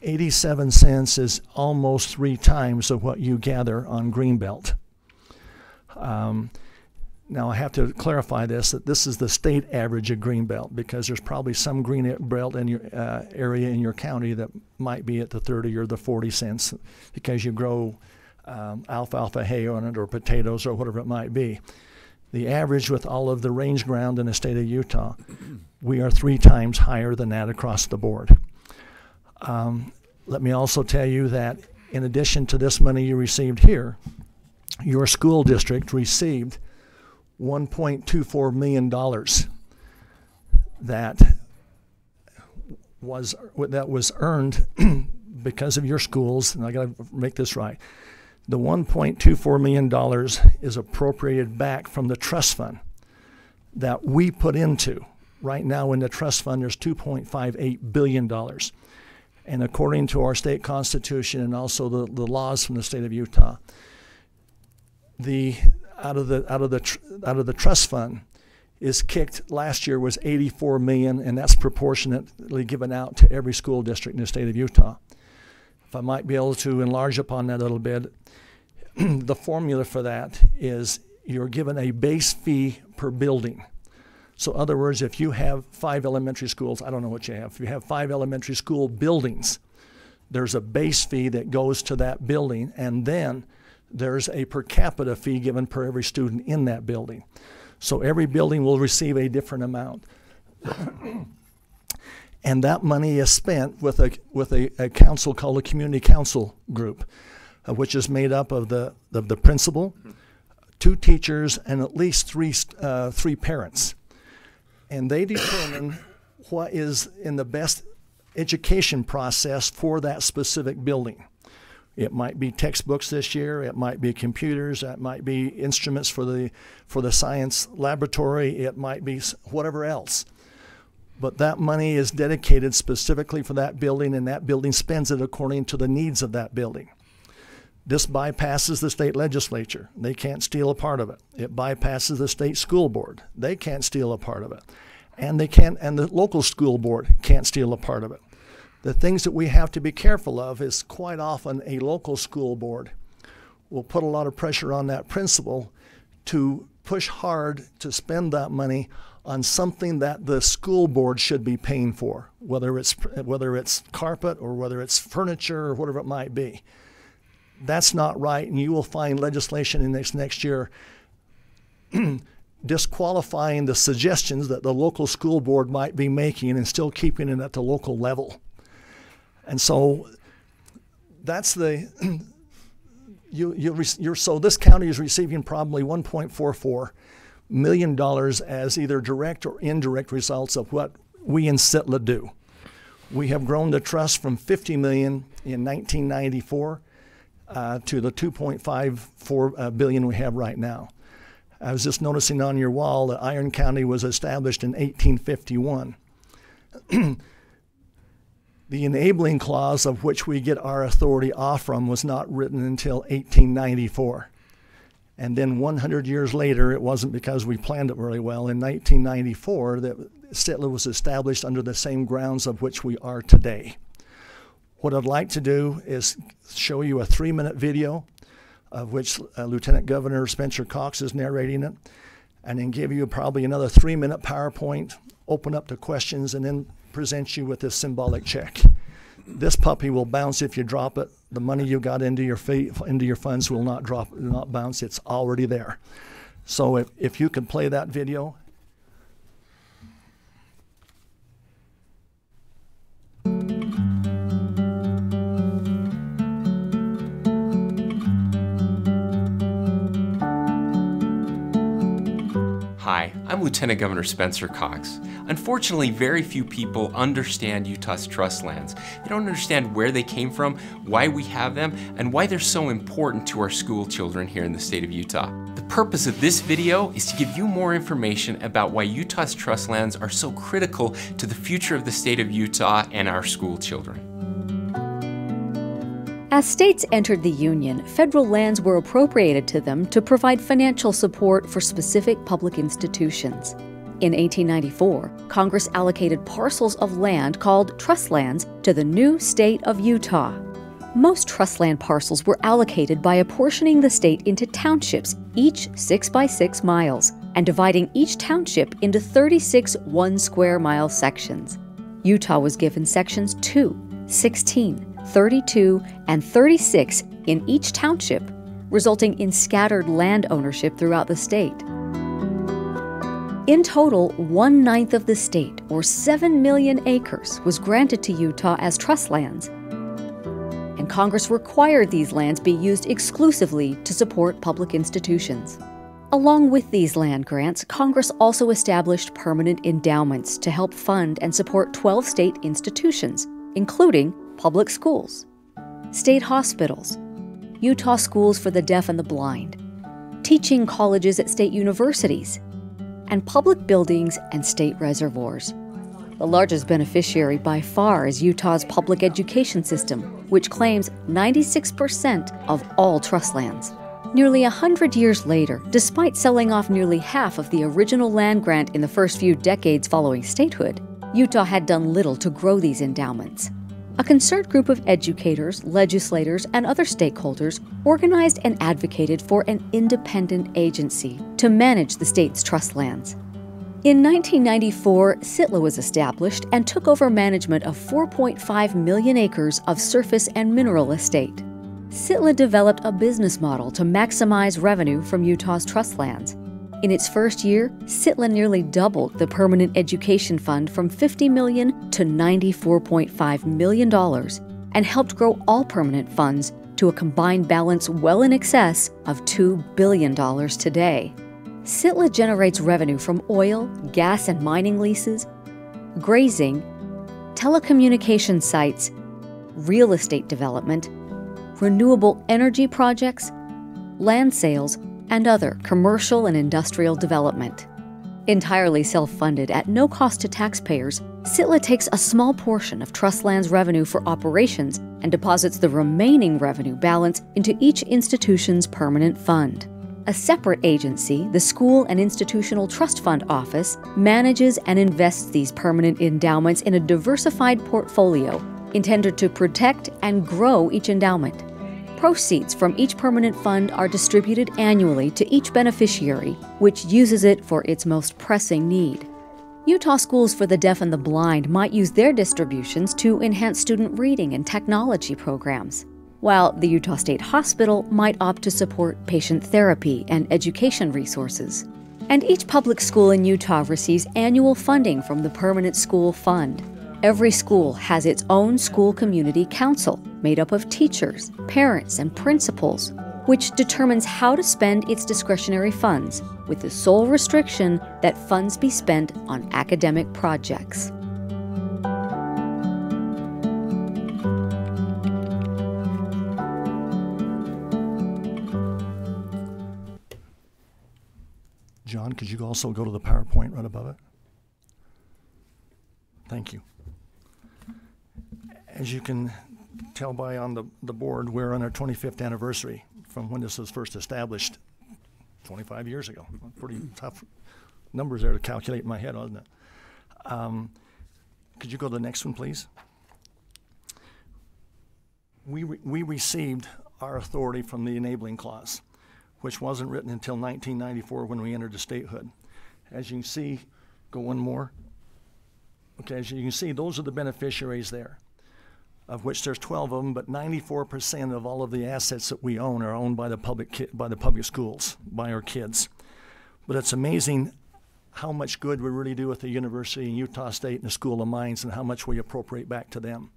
87 cents is almost 3 times of what you gather on Greenbelt. Now I have to clarify this, that this is the state average of Greenbelt, because there's probably some Greenbelt in your area in your county that might be at the 30 or the 40 cents because you grow alfalfa hay on it or potatoes or whatever it might be. The average with all of the range ground in the state of Utah, we are 3 times higher than that across the board. Let me also tell you that in addition to this money you received here, your school district received $1.24 million that was earned because of your schools, and I got to make this right. The $1.24 million is appropriated back from the trust fund that we put into. Right now in the trust fund, there's $2.58 billion. And according to our state constitution and also the laws from the state of Utah, out of the trust fund is kicked, last year was $84 million, and that's proportionately given out to every school district in the state of Utah. If I might be able to enlarge upon that a little bit, the formula for that is you're given a base fee per building. So in other words, if you have 5 elementary schools, I don't know what you have, if you have 5 elementary school buildings, there's a base fee that goes to that building, and then there's a per capita fee given per every student in that building. So every building will receive a different amount. And that money is spent with a council called a community council group. which is made up of the principal, 2 teachers, and at least three parents. And they determine what is in the best education process for that specific building. It might be textbooks this year, it might be computers, it might be instruments for the science laboratory, it might be whatever else. But that money is dedicated specifically for that building, and that building spends it according to the needs of that building. This bypasses the state legislature. They can't steal a part of it. It bypasses the state school board. They can't steal a part of it. And the local school board can't steal a part of it. The things that we have to be careful of is quite often a local school board will put a lot of pressure on that principal to push hard to spend that money on something that the school board should be paying for, whether it's carpet or whether it's furniture or whatever it might be. That's not right, and you will find legislation in this next year disqualifying the suggestions that the local school board might be making and still keeping it at the local level. And so that's so this county is receiving probably $1.44 million as either direct or indirect results of what we in SITLA do. We have grown the trust from $50 million in 1994 to the $2.54 billion we have right now. I was just noticing on your wall that Iron County was established in 1851. The enabling clause of which we get our authority off from was not written until 1894. And then 100 years later, it wasn't because we planned it very well, in 1994 that SITLA was established under the same grounds of which we are today. What I'd like to do is show you a 3-minute video of which Lieutenant Governor Spencer Cox is narrating it, and then give you probably another 3-minute PowerPoint, open up to questions, and then present you with this symbolic check. This puppy will bounce if you drop it. The money you got into your funds will not bounce. It's already there. So if you could play that video. Hi, I'm Lieutenant Governor Spencer Cox. Unfortunately, very few people understand Utah's trust lands. They don't understand where they came from, why we have them, and why they're so important to our school children here in the state of Utah. The purpose of this video is to give you more information about why Utah's trust lands are so critical to the future of the state of Utah and our school children. As states entered the Union, federal lands were appropriated to them to provide financial support for specific public institutions. In 1894, Congress allocated parcels of land called trust lands to the new state of Utah. Most trust land parcels were allocated by apportioning the state into townships, each 6 by 6 miles, and dividing each township into 36 1-square-mile sections. Utah was given sections 2, 16, 32, and 36 in each township, resulting in scattered land ownership throughout the state. In total, 1/9 of the state, or 7 million acres, was granted to Utah as trust lands, and Congress required these lands be used exclusively to support public institutions. Along with these land grants, Congress also established permanent endowments to help fund and support 12 state institutions, including public schools, state hospitals, Utah schools for the deaf and the blind, teaching colleges at state universities, and public buildings and state reservoirs. The largest beneficiary by far is Utah's public education system, which claims 96% of all trust lands. Nearly 100 years later, despite selling off nearly half of the original land grant in the first few decades following statehood, Utah had done little to grow these endowments. A concerned group of educators, legislators, and other stakeholders organized and advocated for an independent agency to manage the state's trust lands. In 1994, SITLA was established and took over management of 4.5 million acres of surface and mineral estate. SITLA developed a business model to maximize revenue from Utah's trust lands. In its first year, SITLA nearly doubled the Permanent Education Fund from $50 million to $94.5 million and helped grow all permanent funds to a combined balance well in excess of $2 billion today. Sitla generates revenue from oil, gas and mining leases, grazing, telecommunication sites, real estate development, renewable energy projects, land sales, and other commercial and industrial development. Entirely self-funded at no cost to taxpayers, Sitla takes a small portion of Trustland's revenue for operations and deposits the remaining revenue balance into each institution's permanent fund. A separate agency, the School and Institutional Trust Fund Office, manages and invests these permanent endowments in a diversified portfolio intended to protect and grow each endowment. Proceeds from each permanent fund are distributed annually to each beneficiary, which uses it for its most pressing need. Utah Schools for the Deaf and the Blind might use their distributions to enhance student reading and technology programs, while the Utah State Hospital might opt to support patient therapy and education resources. And each public school in Utah receives annual funding from the Permanent School Fund. Every school has its own school community council made up of teachers, parents, and principals, which determines how to spend its discretionary funds, with the sole restriction that funds be spent on academic projects. John, could you also go to the PowerPoint right above it? Thank you. As you can tell by on the board, we're on our 25th anniversary from when this was first established 25 years ago. Pretty tough numbers there to calculate in my head, wasn't it? Could you go to the next one, please? We received our authority from the Enabling Clause, which wasn't written until 1994 when we entered the statehood. As you can see, go one more. Okay, as you can see, those are the beneficiaries there, of which there's 12 of them, but 94% of all of the assets that we own are owned by the public schools, by our kids. But it's amazing how much good we really do with the university in Utah State and the School of Mines and how much we appropriate back to them.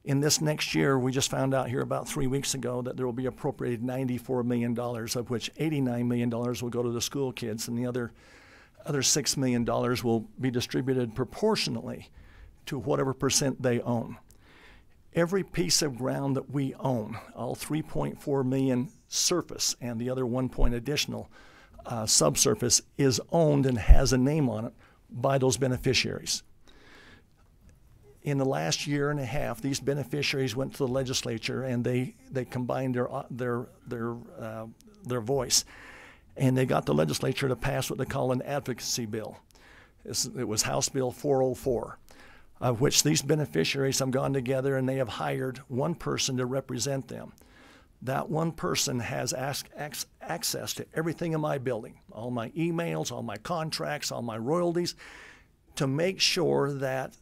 In this next year, we just found out here about 3 weeks ago that there will be appropriated $94 million, of which $89 million will go to the school kids, and the other $6 million will be distributed proportionally to whatever percent they own. Every piece of ground that we own, all 3.4 million surface and the other 1 point additional subsurface, is owned and has a name on it by those beneficiaries. In the last year and a half, these beneficiaries went to the legislature and they combined their voice, and they got the legislature to pass what they call an advocacy bill. It was House Bill 404. Of which these beneficiaries have gone together and they have hired one person to represent them. That one person has access to everything in my building, all my emails, all my contracts, all my royalties, to make sure that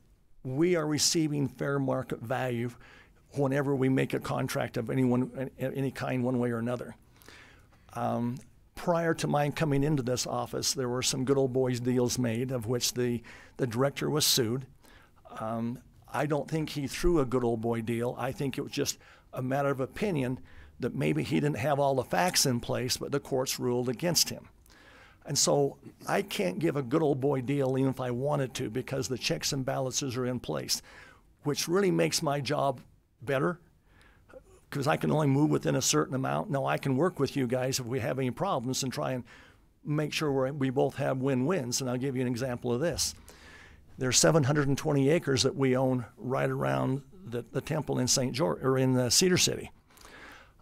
we are receiving fair market value whenever we make a contract of any kind, one way or another. Prior to mine coming into this office, there were some good old boys deals made, of which the director was sued. I don't think he threw a good old boy deal. I think it was just a matter of opinion that maybe he didn't have all the facts in place, but the courts ruled against him. And so I can't give a good old boy deal even if I wanted to, because the checks and balances are in place, which really makes my job better, because I can only move within a certain amount. Now I can work with you guys if we have any problems and try and make sure we both have win-wins. And I'll give you an example of this. There's 720 acres that we own right around the temple in St. George, or in Cedar City,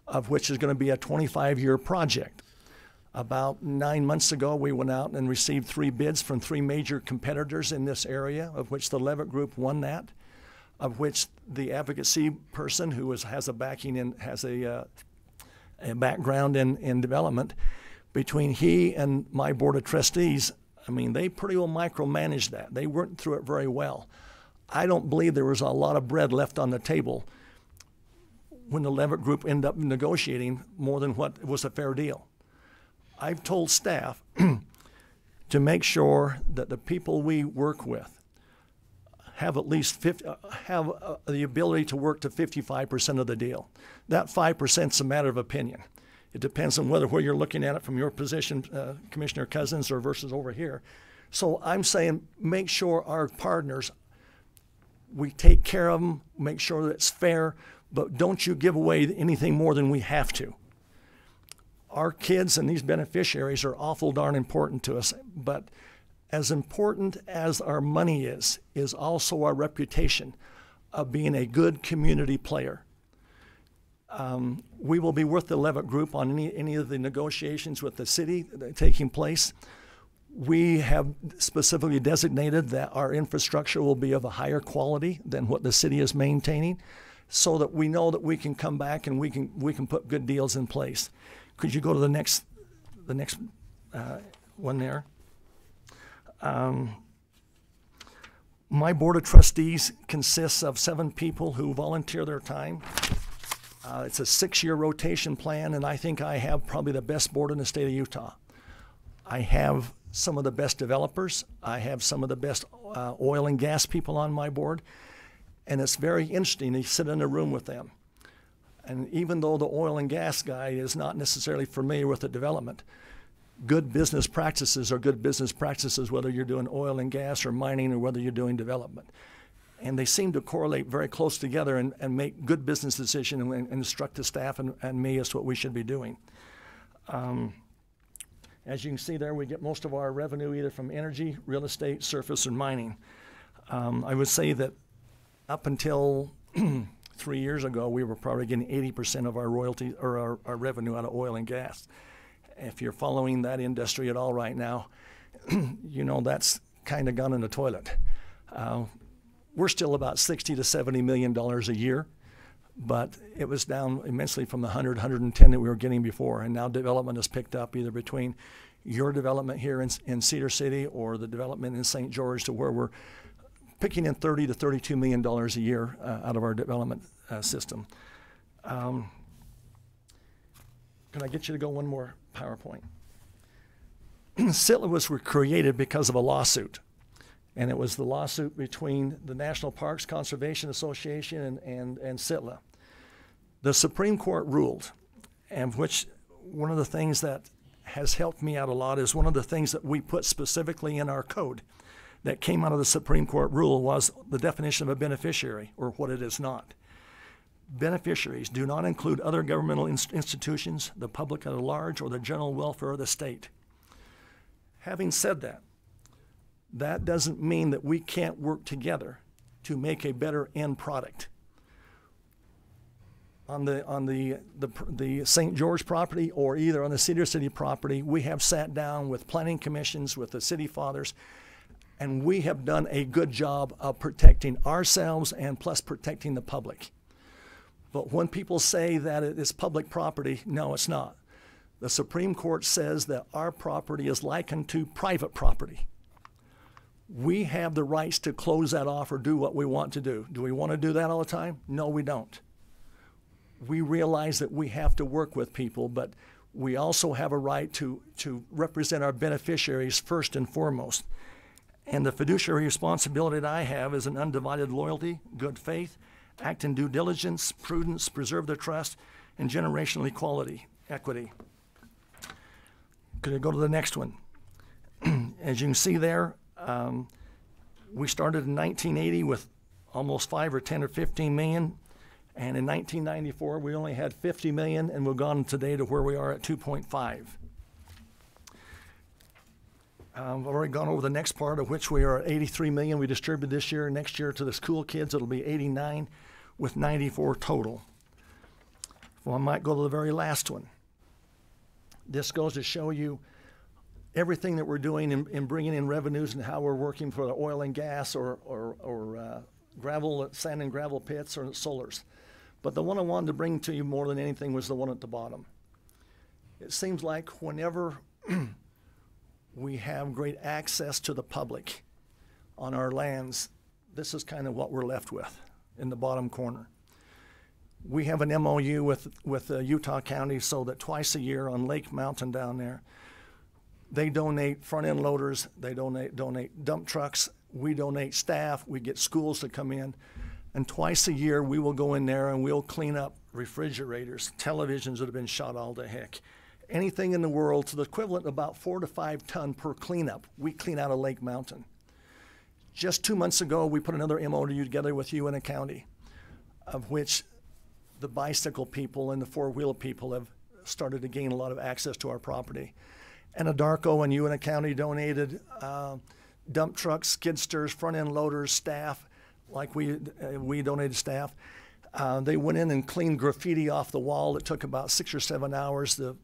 of which is going to be a 25-year project. About 9 months ago, we went out and received 3 bids from 3 major competitors in this area, of which the Levitt Group won that, of which the advocacy person who has a background in development, between he and my board of trustees, I mean, they pretty well micromanaged that. They worked through it very well. I don't believe there was a lot of bread left on the table when the Levitt Group ended up negotiating more than what was a fair deal. I've told staff to make sure that the people we work with have at least the ability to work to 55% of the deal. That 5% is a matter of opinion. It depends on where you're looking at it from your position, Commissioner Cousins, or versus over here. So I'm saying make sure our partners, we take care of them, make sure that it's fair, but don't you give away anything more than we have to. Our kids and these beneficiaries are awful darn important to us, but as important as our money is also our reputation of being a good community player. We will be with the Levitt Group on any of the negotiations with the city taking place. We have specifically designated that our infrastructure will be of a higher quality than what the city is maintaining, so that we know that we can come back and we can put good deals in place. Could you go to the next one there? My board of trustees consists of 7 people who volunteer their time. It's a 6-year rotation plan, and I think I have probably the best board in the state of Utah. I have some of the best developers. I have some of the best oil and gas people on my board, and it's very interesting to sit in a room with them. And even though the oil and gas guy is not necessarily familiar with the development, good business practices are good business practices, whether you're doing oil and gas or mining or whether you're doing development. And they seem to correlate very close together and make good business decisions and instruct the staff and me as to what we should be doing. As you can see there, we get most of our revenue either from energy, real estate, surface, and mining. I would say that up until 3 years ago, we were probably getting 80% of our royalty or our revenue out of oil and gas. If you're following that industry at all right now, you know that's kind of gone in the toilet. We're still about $60 to $70 million a year, but it was down immensely from the 110 that we were getting before, and now development has picked up either between your development here in Cedar City or the development in St. George, to where we're picking in $30 to $32 million a year out of our development system. Can I get you to go one more PowerPoint? SITLA was created because of a lawsuit, and it was the lawsuit between the National Parks Conservation Association and SITLA. The Supreme Court ruled, and which one of the things that has helped me out a lot is one of the things that we put specifically in our code that came out of the Supreme Court rule was the definition of a beneficiary, or what it is not. Beneficiaries do not include other governmental institutions, the public at large, or the general welfare of the state. Having said that, that doesn't mean that we can't work together to make a better end product. On the St. George property or either on the Cedar City property, we have sat down with planning commissions, with the city fathers, and we have done a good job of protecting ourselves and plus protecting the public. But when people say that it is public property, no, it's not. The Supreme Court says that our property is likened to private property. We have the rights to close that off or do what we want to do. Do we want to do that all the time? No, we don't. We realize that we have to work with people, but we also have a right to represent our beneficiaries first and foremost. And the fiduciary responsibility that I have is an undivided loyalty, good faith, act in due diligence, prudence, preserve the trust, and generational equity. Could I go to the next one? As you can see there, we started in 1980 with almost 5 or 10 or 15 million. And in 1994, we only had 50 million, and we've gone today to where we are at 2.5. I've already gone over the next part, of which we are at 83 million we distributed this year. Next year to the school kids, it'll be 89 with 94 total. Well, I might go to the very last one. This goes to show you everything that we're doing in bringing in revenues and how we're working for the oil and gas or gravel, sand and gravel pits or solars. But the one I wanted to bring to you more than anything was the one at the bottom. It seems like whenever we have great access to the public on our lands, this is kind of what we're left with in the bottom corner. We have an MOU with Utah County so that twice a year on Lake Mountain down there, they donate front-end loaders, they donate dump trucks, we donate staff, we get schools to come in, and twice a year we will go in there and we'll clean up refrigerators, televisions that have been shot all to heck. Anything in the world to the equivalent of about 4 to 5 ton per cleanup, we clean out of Lake Mountain. Just 2 months ago, we put another MOU together with UNT County, of which the bicycle people and the four-wheel people have started to gain a lot of access to our property. Anadarko and UNT County donated dump trucks, skid steers, front-end loaders, staff, like we donated staff. They went in and cleaned graffiti off the wall. It took about 6 or 7 hours to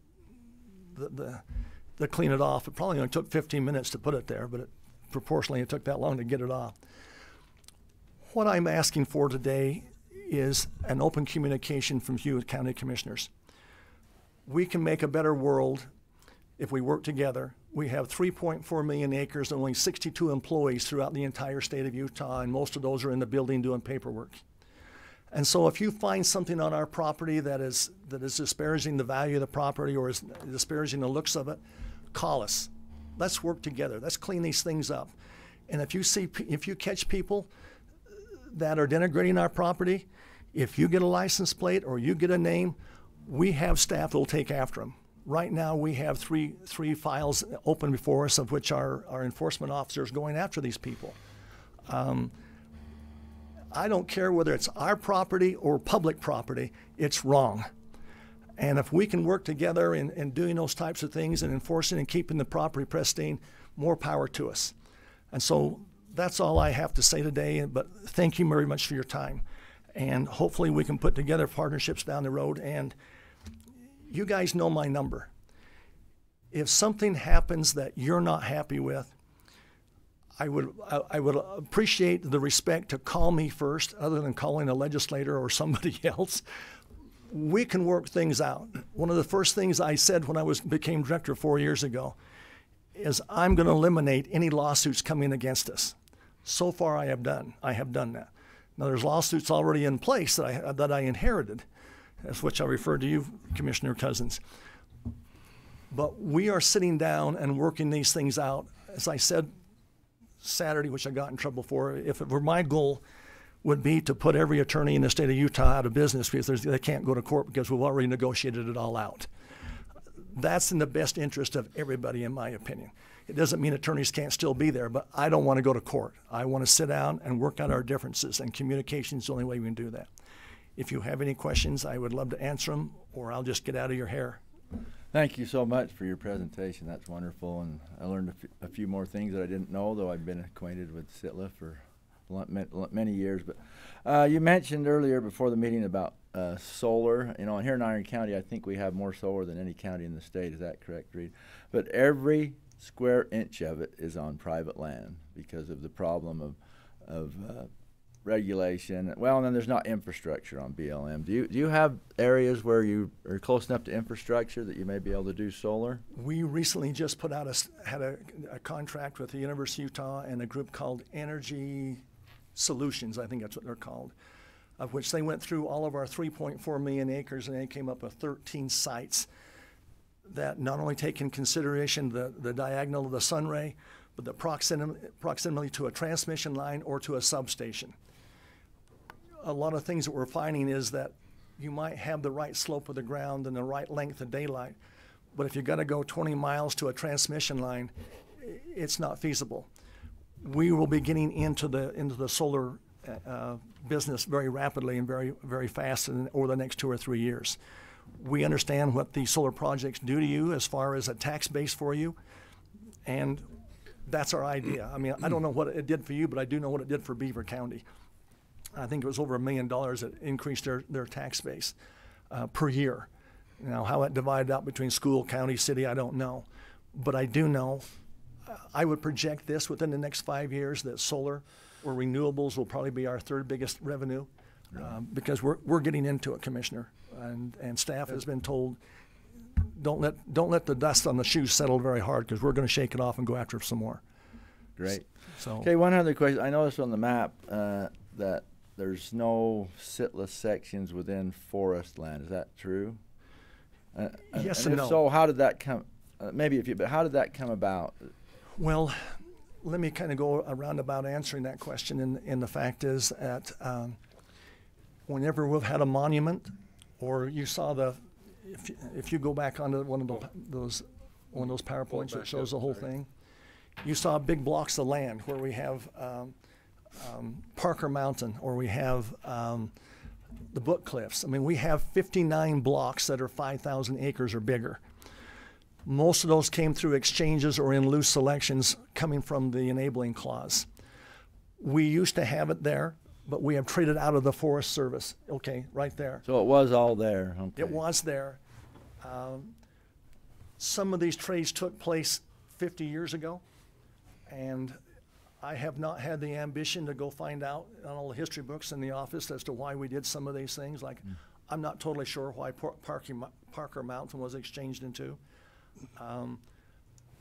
clean it off. It probably only took 15 minutes to put it there, but proportionally it took that long to get it off. What I'm asking for today is an open communication from you as county commissioners. We can make a better world if we work together. We have 3.4 million acres and only 62 employees throughout the entire state of Utah, and most of those are in the building doing paperwork. And so if you find something on our property that is disparaging the value of the property or is disparaging the looks of it, call us. Let's work together. Let's clean these things up. And if you catch people that are denigrating our property, if you get a license plate or you get a name, we have staff that will take after them. Right now, we have three files open before us, of which our enforcement officers going after these people. I don't care whether it's our property or public property, it's wrong. And if we can work together in doing those types of things and enforcing and keeping the property pristine, more power to us. And so that's all I have to say today, but thank you very much for your time. And hopefully we can put together partnerships down the road. And you guys know my number. If something happens that you're not happy with, I would appreciate the respect to call me first, other than calling a legislator or somebody else. We can work things out. One of the first things I said when I became director 4 years ago is I'm going to eliminate any lawsuits coming against us. So far I have done that. Now there's lawsuits already in place that I inherited, as which I referred to you, Commissioner Cousins. But we are sitting down and working these things out. As I said Saturday, which I got in trouble for, if it were my goal, would be to put every attorney in the state of Utah out of business because they can't go to court because we've already negotiated it all out. That's in the best interest of everybody, in my opinion. It doesn't mean attorneys can't still be there, but I don't want to go to court. I want to sit down and work out our differences, and communication is the only way we can do that. If you have any questions, I would love to answer them, or I'll just get out of your hair. Thank you so much for your presentation. That's wonderful, and I learned a few more things that I didn't know, though I've been acquainted with SITLA for many years. But you mentioned earlier before the meeting about solar. You know, and here in Iron County, I think we have more solar than any county in the state. Is that correct, Reed? But every square inch of it is on private land because of the problem of regulation. Well, and then there's not infrastructure on BLM. Do you have areas where you are close enough to infrastructure that you may be able to do solar? We recently just put out had a contract with the University of Utah and a group called Energy Solutions, I think that's what they're called, of which they went through all of our 3.4 million acres and they came up with 13 sites that not only take in consideration the diagonal of the sun ray, but the proximity to a transmission line or to a substation. A lot of things that we're finding is that you might have the right slope of the ground and the right length of daylight, but if you've got to go 20 miles to a transmission line, it's not feasible. We will be getting into the solar business very rapidly and very, very fast over the next 2 or 3 years. We understand what these solar projects do to you as far as a tax base for you, and that's our idea. I mean, I don't know what it did for you, but I do know what it did for Beaver County. I think it was over $1 million that increased their tax base per year. Now, how it divided out between school, county, city, I don't know. But I do know, I would project this within the next 5 years that solar or renewables will probably be our third biggest revenue because we're getting into it, Commissioner. And staff has been told, don't let the dust on the shoes settle very hard because we're going to shake it off and go after some more. Great. So, okay, one other question. I noticed on the map that there's no SITLA sections within forest land. Is that true? Yes and and if no. So how did that come? But how did that come about? Well, let me kind of go around about answering that question. And the fact is that whenever we've had a monument, or you saw if you go back onto one of those PowerPoints that shows the whole thing, you saw big blocks of land where we have Parker Mountain, or we have the Book Cliffs. I mean, we have 59 blocks that are 5,000 acres or bigger. Most of those came through exchanges or in loose selections coming from the enabling clause. We used to have it there, but we have traded out of the Forest Service. Okay, right there. So it was all there. Okay. It was there. Some of these trades took place 50 years ago, and I have not had the ambition to go find out on all the history books in the office as to why we did some of these things. Like, I'm not totally sure why Parker Mountain was exchanged into.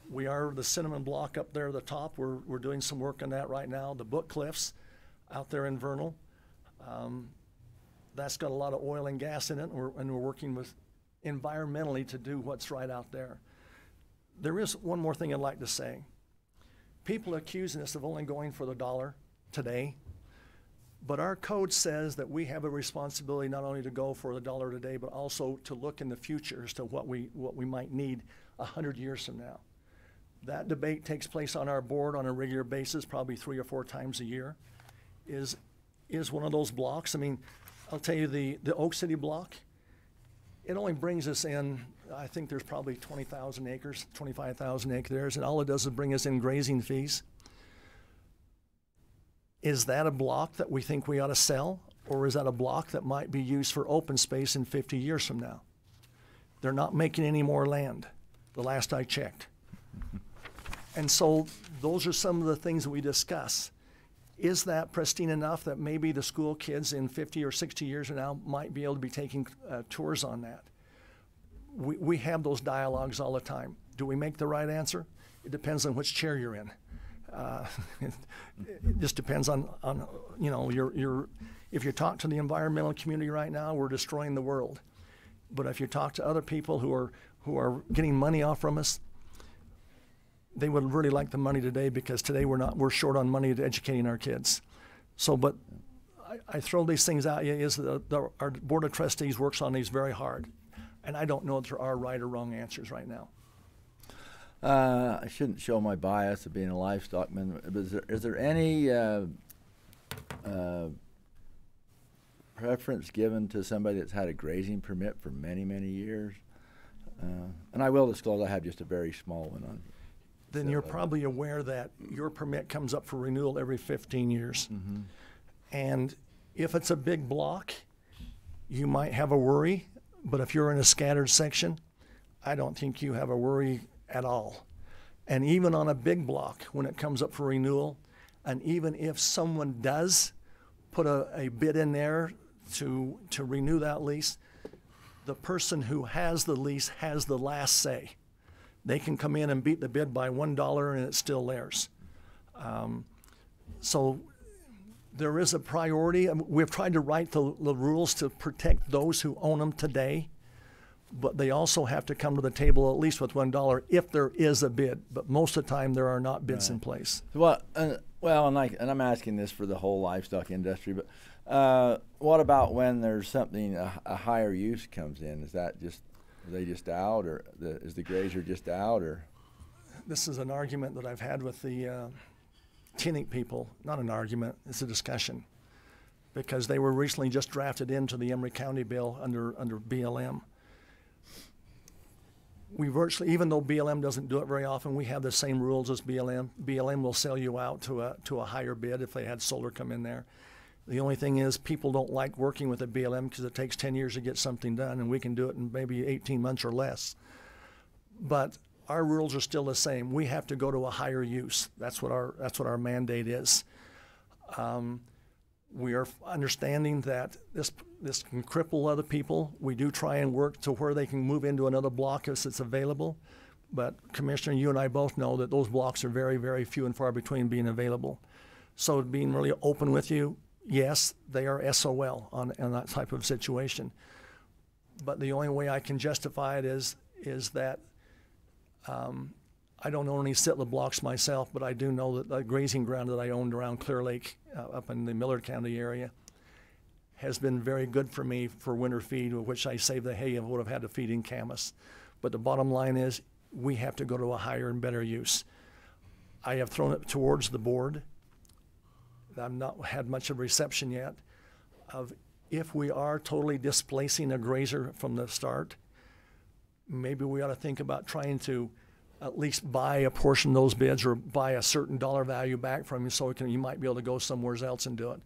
We are the Cinnamon Block up there at the top. We're doing some work on that right now. The Book Cliffs out there in Vernal. That's got a lot of oil and gas in it, and we're working with environmentally to do what's right out there. There is one more thing I'd like to say. People accusing us of only going for the dollar today, but our code says that we have a responsibility not only to go for the dollar today, but also to look in the future as to what we might need 100 years from now. That debate takes place on our board on a regular basis, probably 3 or 4 times a year. Is one of those blocks. I mean, I'll tell you, the Oak City block, it only brings us in, I think there's probably 20,000 acres, 25,000 acres, and all it does is bring us in grazing fees. Is that a block that we think we ought to sell, or is that a block that might be used for open space in 50 years from now? They're not making any more land, the last I checked. And so those are some of the things that we discuss. Is that pristine enough that maybe the school kids in 50 or 60 years from now might be able to be taking tours on that? We have those dialogues all the time. Do we make the right answer? It depends on which chair you're in. It just depends on you know, if you talk to the environmental community right now, we're destroying the world. But if you talk to other people who are getting money off from us, they would really like the money today, because today we're short on money to educating our kids. So, but I throw these things out. Our board of trustees works on these very hard, and I don't know if there are right or wrong answers right now. I shouldn't show my bias of being a livestock man, but is there any preference given to somebody that's had a grazing permit for many, many years? And I will disclose I have just a very small one on. Then you're probably aware that your permit comes up for renewal every 15 years. Mm-hmm. And if it's a big block, you might have a worry, but if you're in a scattered section, I don't think you have a worry at all. And even on a big block, when it comes up for renewal, and even if someone does put a bid in there to renew that lease, the person who has the lease has the last say. They can come in and beat the bid by $1 and it's still theirs. So there is a priority. We've tried to write the rules to protect those who own them today, but they also have to come to the table at least with $1 if there is a bid. But most of the time there are not bids in place. Well, and I'm asking this for the whole livestock industry, but what about when there's something, a higher use comes in? Is that just, are they just out, or is the grazer just out, or? This is an argument that I've had with the Tinnick people. Not an argument, it's a discussion. Because they were recently just drafted into the Emery County bill under BLM. We virtually, even though BLM doesn't do it very often, we have the same rules as BLM. BLM will sell you out to a higher bid if they had solar come in there. The only thing is, people don't like working with a BLM because it takes 10 years to get something done, and we can do it in maybe 18 months or less. But our rules are still the same. We have to go to a higher use. That's what our mandate is. We are understanding that this can cripple other people. We do try and work to where they can move into another block if it's available. But Commissioner, you and I both know that those blocks are very, very few and far between being available. So being really open with you, yes, they are SOL on that type of situation. But the only way I can justify it is that I don't own any sitla blocks myself, but I do know that the grazing ground that I owned around Clear Lake up in the Millard County area has been very good for me for winter feed, with which I save the hay and would have had to feed in Camas. But the bottom line is we have to go to a higher and better use. I have thrown it towards the board. I've not had much of a reception yet of if we are totally displacing a grazer from the start, maybe we ought to think about trying to at least buy a portion of those bids or buy a certain dollar value back from you so you might be able to go somewhere else and do it.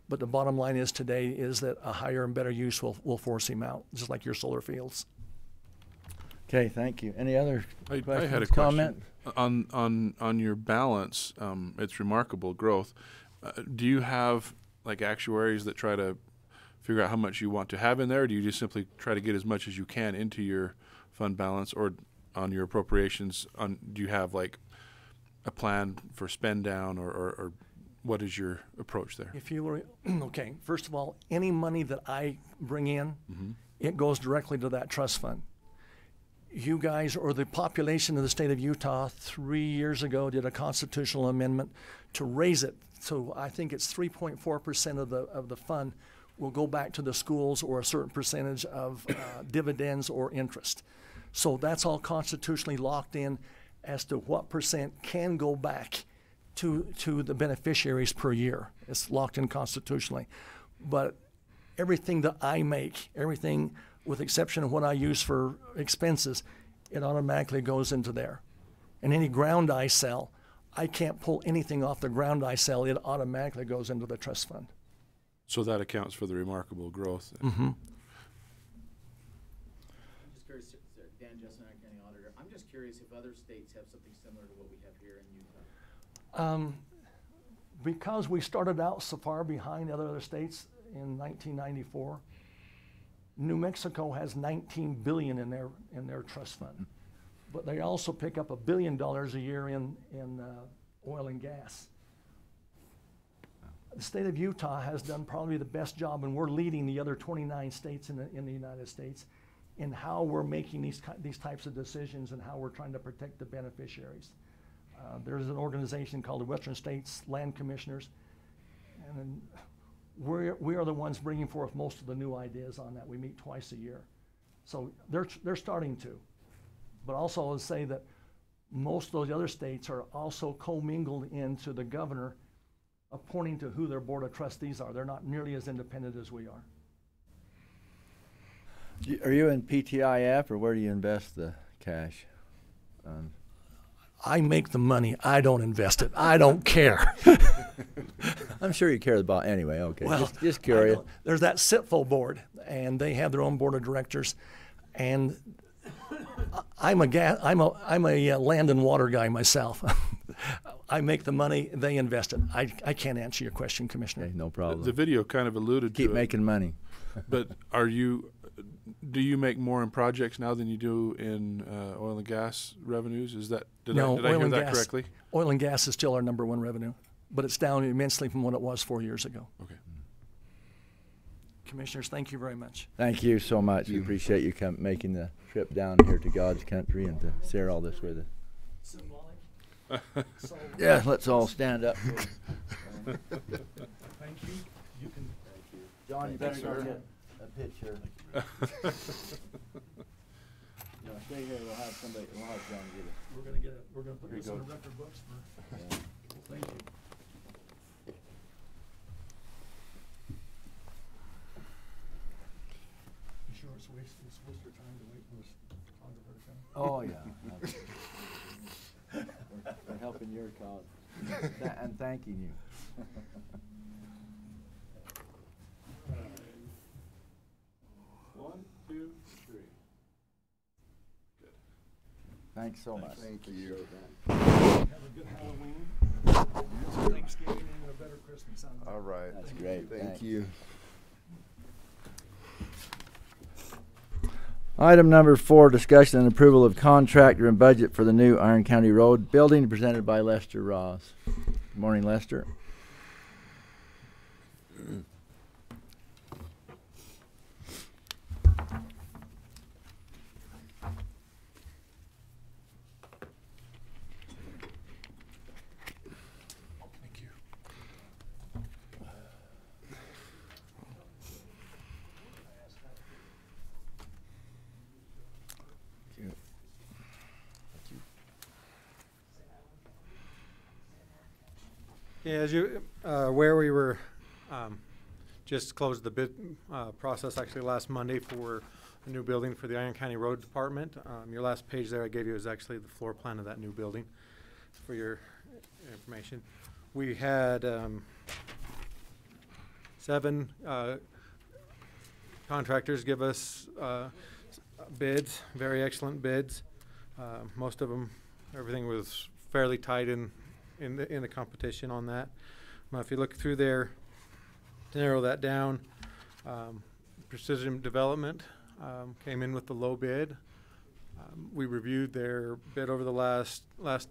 But the bottom line is today is that a higher and better use will force him out, just like your solar fields. Okay, thank you. Any other I questions, had a comment? question on your balance. It's remarkable growth. Do you have like actuaries that try to figure out how much you want to have in there, or do you just simply try to get as much as you can into your fund balance, or on your appropriations? Do you have like a plan for spend down, or what is your approach there? If you were, okay, first of all, any money that I bring in, it goes directly to that trust fund. You guys, or the population of the state of Utah 3 years ago, did a constitutional amendment to raise it. So I think it's 3.4% of the fund will go back to the schools, or a certain percentage of dividends or interest. So that's all constitutionally locked in as to what percent can go back to the beneficiaries per year. It's locked in constitutionally. But everything that I make, everything with exception of what I use for expenses, it automatically goes into there. And any ground I sell, I can't pull anything off the ground I sell. It automatically goes into the trust fund. So that accounts for the remarkable growth. Mm-hmm. I'm just curious, Dan Justin, Iron County Auditor. I'm just curious if other states have something similar to what we have here in Utah. Because we started out so far behind other states in 1994, New Mexico has $19 billion in their trust fund, but they also pick up $1 billion a year in oil and gas. The state of Utah has done probably the best job, and we're leading the other 29 states in the United States in how we're making these types of decisions and how we're trying to protect the beneficiaries. There's an organization called the Western States Land Commissioners, and we are the ones bringing forth most of the new ideas on that. We meet twice a year. So they're starting to. But also I'll say that most of those other states are also commingled into the governor appointing to who their board of trustees are. They're not nearly as independent as we are. Are you in PTIF, or where do you invest the cash? I make the money. I don't invest it. I don't care. I'm sure you care about anyway. Okay, well, just curious. There's that CITFO board, and they have their own board of directors, and I'm a land and water guy myself. I make the money, they invest it. I can't answer your question, Commissioner. Okay, no problem. The video kind of alluded to it. Keep making money. But do you make more in projects now than you do in oil and gas revenues? Is that did I hear that correctly? Oil and gas is still our #1 revenue, but it's down immensely from what it was 4 years ago. Okay. Commissioners, thank you very much. Thank you so much. We appreciate you making the trip down here to God's country and to share all this with us. Symbolic. Yeah, let's all stand up. Thank you. You can. Thank you. John, you better go get a picture. Stay here. We'll have somebody. We'll have John get it. We're gonna put this in the record books for. Yeah. Thank you. You sure it's wasted your time to wait for this photographer to come? Oh yeah. We're helping your cause and thanking you. One, two, three. Good. Thanks so much. Thank you. Have a good Halloween, Thanksgiving, and a better Christmas. All right. That's great. Thank you. Item number 4, discussion and approval of contractor and budget for the new Iron County Road building, presented by Lester Ross. Good morning, Lester. Yeah, as you where we were just closed the bid process actually last Monday for a new building for the Iron County Road Department. Your last page there I gave you is actually the floor plan of that new building for your information. We had 7 contractors give us bids, very excellent bids. Most of them, everything was fairly tight in the competition on that. Now, if you look through there, to narrow that down, Precision Development came in with the low bid. We reviewed their bid over the last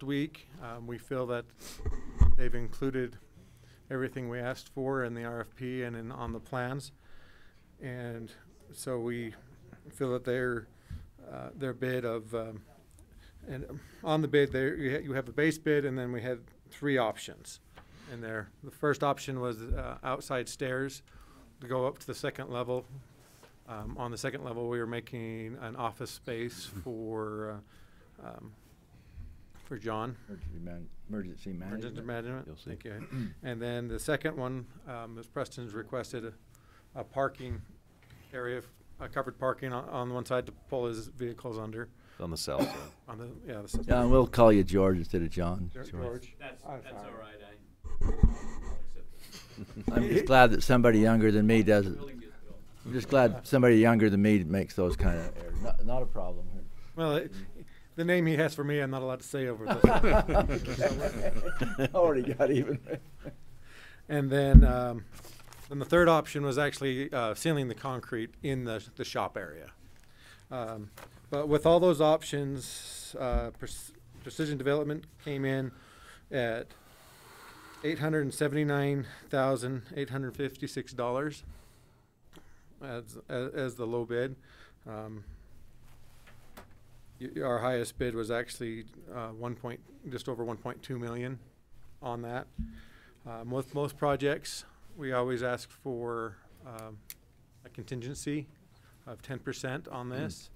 week. We feel that they've included everything we asked for in the RFP and on the plans, and so we feel that their bid of and on the bid there you have the base bid, and then we had 3 options in there. The first option was outside stairs to go up to the 2nd level. On the 2nd level, we were making an office space for John. Emergency management. Thank you. And then the second one, Ms. Preston's requested a parking area, a covered parking on one side to pull his vehicles under. On the south side. On the the south. John, we'll call you George instead of John. George. That's all right. I'm just glad that somebody younger than me does it. I'm just glad somebody younger than me makes those kind of errors. Not a problem. Well, the name he has for me, I'm not allowed to say over this. Already got even. And then the third option was actually sealing the concrete in the shop area. But with all those options, Precision Development came in at $879,856 as the low bid. Our highest bid was actually just over 1.2 million on that. With most projects, we always ask for a contingency of 10% on this,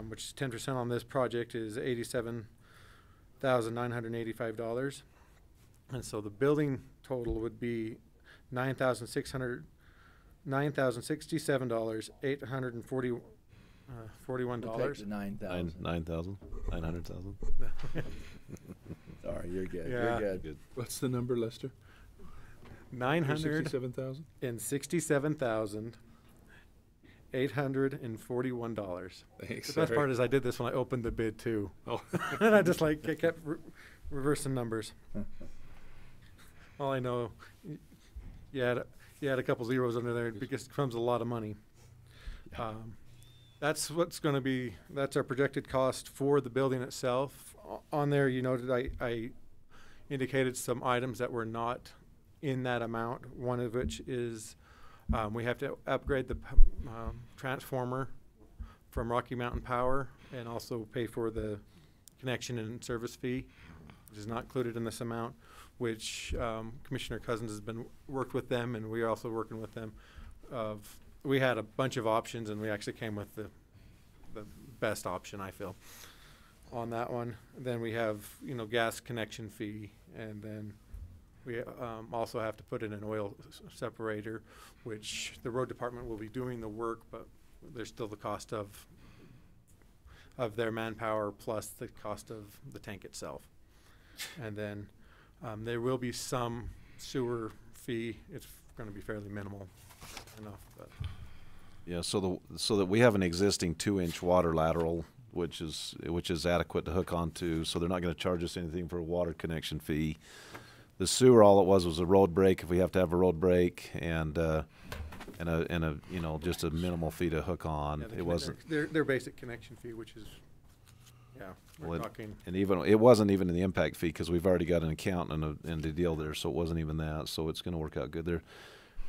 which 10% on this project is $87,985. And so the building total would be $9,067, $841. We'll take the 9,000. 9,000. Sorry, you're good. Yeah. You're good. What's the number, Lester? $967,841. Thanks. The best part is I did this when I opened the bid too. Oh. And I just kept reversing numbers. All I know, you had a couple zeros under there because it becomes a lot of money. That's what's going to be. That's our projected cost for the building itself. On there, you noted I indicated some items that were not in that amount. One of which is we have to upgrade the transformer from Rocky Mountain Power, and also pay for the connection and service fee, which is not included in this amount. Which Commissioner Cousins has worked with them, and we are also working with them. We had a bunch of options, and we actually came with the best option, I feel, on that one. Then we have gas connection fee, and then we also have to put in an oil separator, which the road department will be doing the work, but there's still the cost of their manpower plus the cost of the tank itself. And then there will be some sewer fee. It's going to be fairly minimal enough. But. Yeah, so that we have an existing 2-inch water lateral, which is adequate to hook onto. So they're not going to charge us anything for a water connection fee. The sewer, all it was a road break if we have to have a road break, and a just a minimal fee to hook on. Yeah, it wasn't their basic connection fee, which is. Yeah, we're talking. And even it wasn't even in the impact fee because we've already got an account and a deal there, so it wasn't even that. So it's going to work out good there.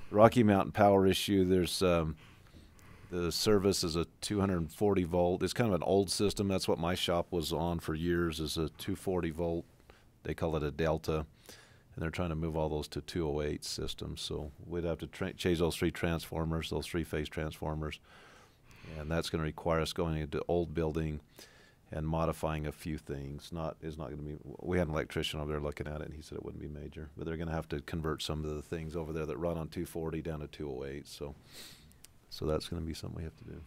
Rocky Mountain Power issue. There's the service is a 240 volt. It's kind of an old system. That's what my shop was on for years. Is a 240 volt. They call it a Delta, and they're trying to move all those to 208 systems. So we'd have to change those 3 transformers, those 3-phase transformers, and that's going to require us going into old building. and modifying a few things. It's not going to be. We had an electrician over there looking at it, and he said it wouldn't be major, but they're going to have to convert some of the things over there that run on 240 down to 208. So that's going to be something we have to do.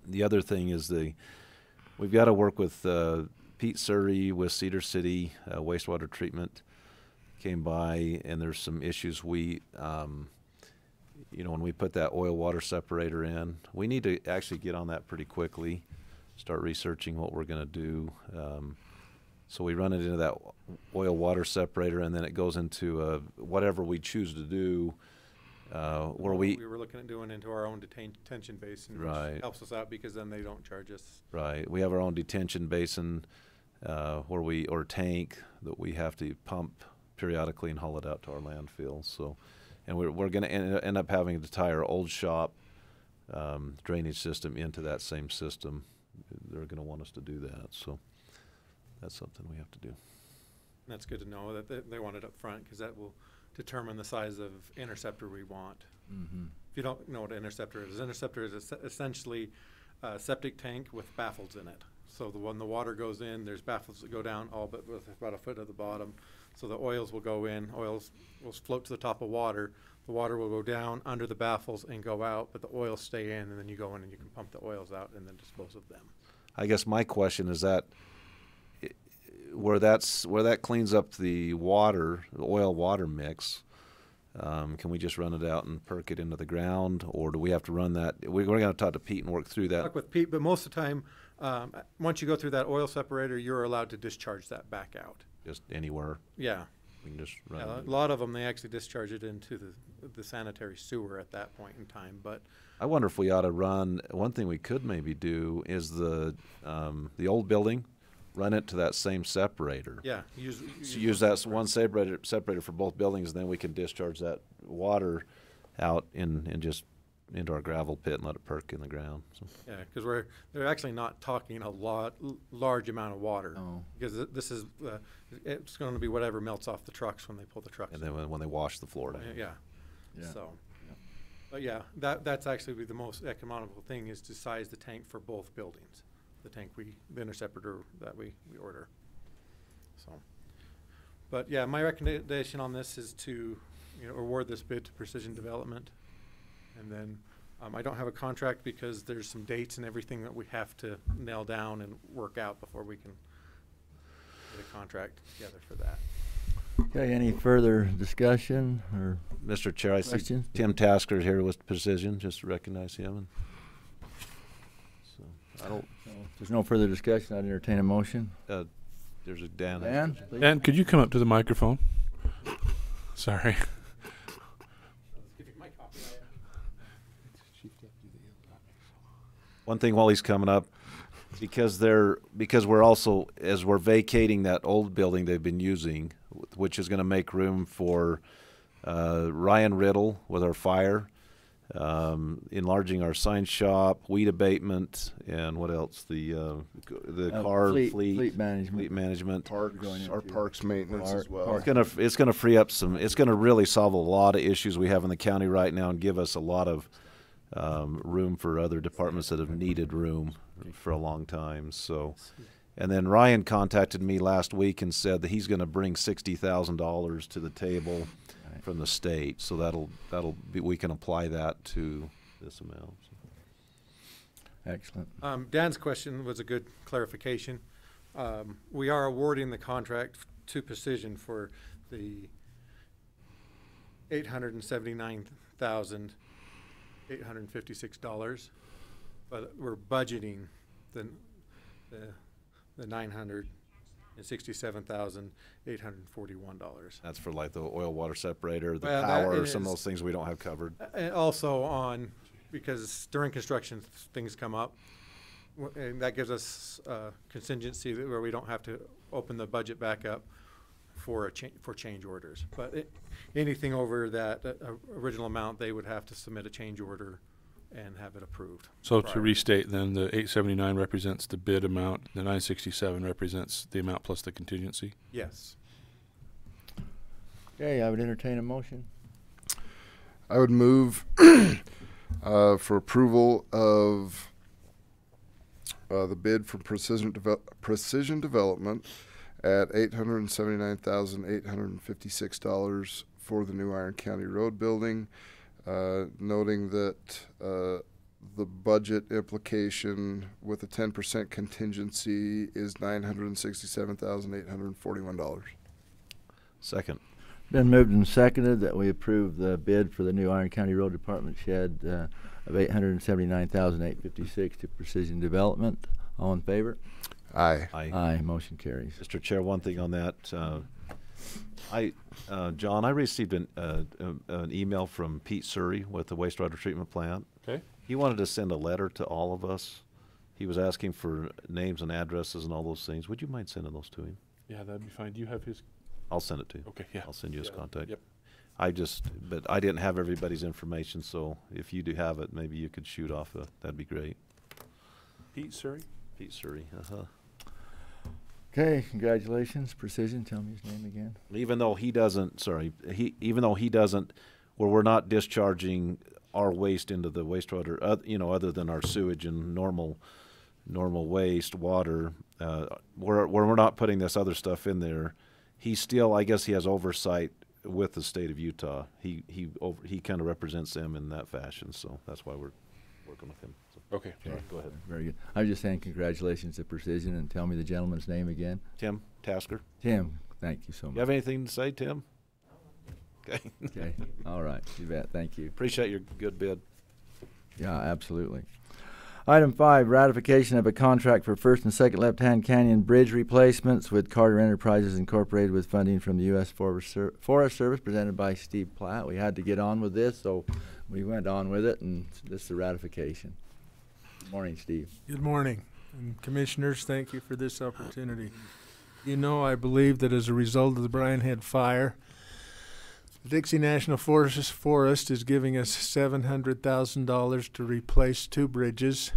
The other thing is we've got to work with Pete Surrey with Cedar City wastewater treatment. Came by, and there's some issues. We, when we put that oil water separator in, we need to actually get on that pretty quickly. Start researching what we're going to do. So we run it into that oil water separator, and then it goes into whatever we choose to do. Where we were looking at doing into our own detention basin, right, which helps us out because then they don't charge us. Right. We have our own detention basin or tank that we have to pump periodically and haul it out to our landfill. So, and we're going to end up having to tie our old shop drainage system into that same system. They're going to want us to do that. So that's something we have to do. And that's good to know that they want it up front, because that will determine the size of interceptor we want. Mm-hmm. If you don't know what an interceptor is essentially a septic tank with baffles in it. So when the water goes in, there's baffles that go down, all but with about a foot at the bottom. So the oils will go in, oils will float to the top of water. The water will go down under the baffles and go out, but the oils stay in, and then you go in and you can pump the oils out and then dispose of them. I guess my question is that where that cleans up the water, the oil water mix, can we just run it out and perk it into the ground, or do we have to run that? We're going to talk to Pete and work through that. Talk with Pete, but most of the time, once you go through that oil separator, you're allowed to discharge that back out. Just anywhere. Yeah. We can just run Yeah, it. a lot of them, they actually discharge it into the sanitary sewer at that point in time. But I wonder if we ought to run. One thing we could maybe do is the old building, run it to that same separator. yeah, Use that one separator for both buildings, and then we can discharge that water out and just into our gravel pit and let it perk in the ground. So. Yeah, because they're actually not talking a large amount of water. Oh. Because this is it's going to be whatever melts off the trucks when they pull the trucks. And then when they wash the floor down. Yeah. Yeah. So, but yeah, that's actually the most economical thing, is to size the tank for both buildings. The interceptor that we order. So, but yeah, my recommendation on this is to award this bid to Precision Development. And then I don't have a contract because there's some dates and everything that we have to nail down and work out before we can get a contract together for that. Okay, any further discussion or Mr. Chair, I see questions? Tim Tasker here with Precision. Just recognize him. And so I don't. If there's no further discussion, I'd entertain a motion. There's a Dan. Dan, please. Dan, could you come up to the microphone? Sorry. One thing while he's coming up, because we're also, as we're vacating that old building they've been using, which is going to make room for Ryan Riddle with our fire, enlarging our sign shop, weed abatement, and what else? The car fleet management. Our parks maintenance as well. It's gonna free up some. It's gonna really solve a lot of issues we have in the county right now and give us a lot of room for other departments that have needed room for a long time. So, and then Ryan contacted me last week and said that he's going to bring $60,000 to the table from the state. So that'll be, we can apply that to this amount. So. Excellent. Dan's question was a good clarification. We are awarding the contract to Precision for the $879,856, but we're budgeting the $967,841. That's for like the oil water separator, the Well, power, that some of is- those things we don't have covered. And also because during construction things come up, and that gives us contingency where we don't have to open the budget back up for change orders. But anything over that original amount, they would have to submit a change order and have it approved. So to restate then, the 879 represents the bid amount, the 967 represents the amount plus the contingency? Yes. Okay, I would entertain a motion. I would move for approval of the bid from Precision Development at $879,856 for the new Iron County Road building, noting that the budget implication with a 10% contingency is $967,841. Second. Been moved and seconded that we approve the bid for the new Iron County Road Department shed of $879,856 to Precision Development. All in favor? Aye. Aye. Motion carries. Mr. Chair, one thing on that. John, I received an email from Pete Surrey with the wastewater treatment plant. Okay. He wanted to send a letter to all of us. He was asking for names and addresses and all those things. Would you mind sending those to him? Yeah, that'd be fine. Do you have his? I'll send it to you. Okay, yeah. I'll send you his contact. Yep. But I didn't have everybody's information, so if you do have it, maybe you could shoot off that'd be great. Pete Surrey? Pete Surrey, Okay, congratulations, Precision. Tell me his name again. Even though he doesn't, where we're not discharging our waste into the wastewater, other than our sewage and normal waste water, where we're not putting this other stuff in there, he still, I guess he has oversight with the state of Utah. He kind of represents them in that fashion, so that's why we're working with him. So. Okay. All right, go ahead. Very good. I was just saying congratulations to Precision, and tell me the gentleman's name again. Tim Tasker. Tim, thank you so much. You have anything to say, Tim? Okay. Okay. All right. You bet. Thank you. Appreciate your good bid. Yeah, absolutely. Item 5, ratification of a contract for first and second left-hand canyon bridge replacements with Carter Enterprises Incorporated with funding from the U.S. Forest Service presented by Steve Platt. We had to get on with this, so we went on with it, and this is the ratification. Good morning, Steve. Good morning. And Commissioners, thank you for this opportunity. You know, I believe that as a result of the Brian Head fire, the Dixie National Forest is giving us $700,000 to replace 2 bridges,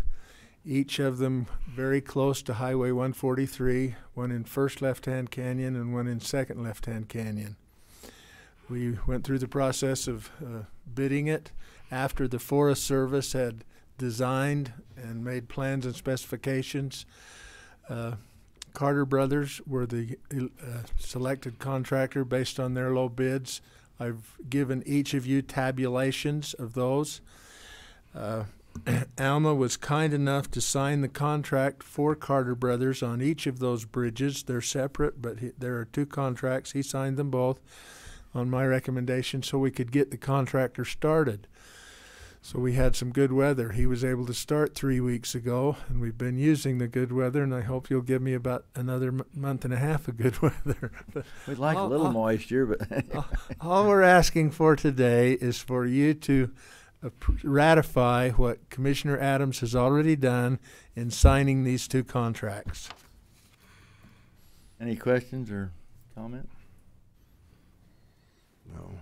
each of them very close to Highway 143, one in first left-hand canyon and one in second left-hand canyon. We went through the process of bidding it after the Forest Service had designed and made plans and specifications. Carter Brothers were the selected contractor based on their low bids. I've given each of you tabulations of those. Alma was kind enough to sign the contract for Carter Brothers on each of those bridges. They're separate, but there are 2 contracts. He signed them both on my recommendation so we could get the contractor started. So we had some good weather. He was able to start 3 weeks ago, and we've been using the good weather, and I hope you'll give me about another month and a half of good weather. We'd like a little moisture, but all we're asking for today is for you to ratify what Commissioner Adams has already done in signing these 2 contracts. Any questions or comment? No.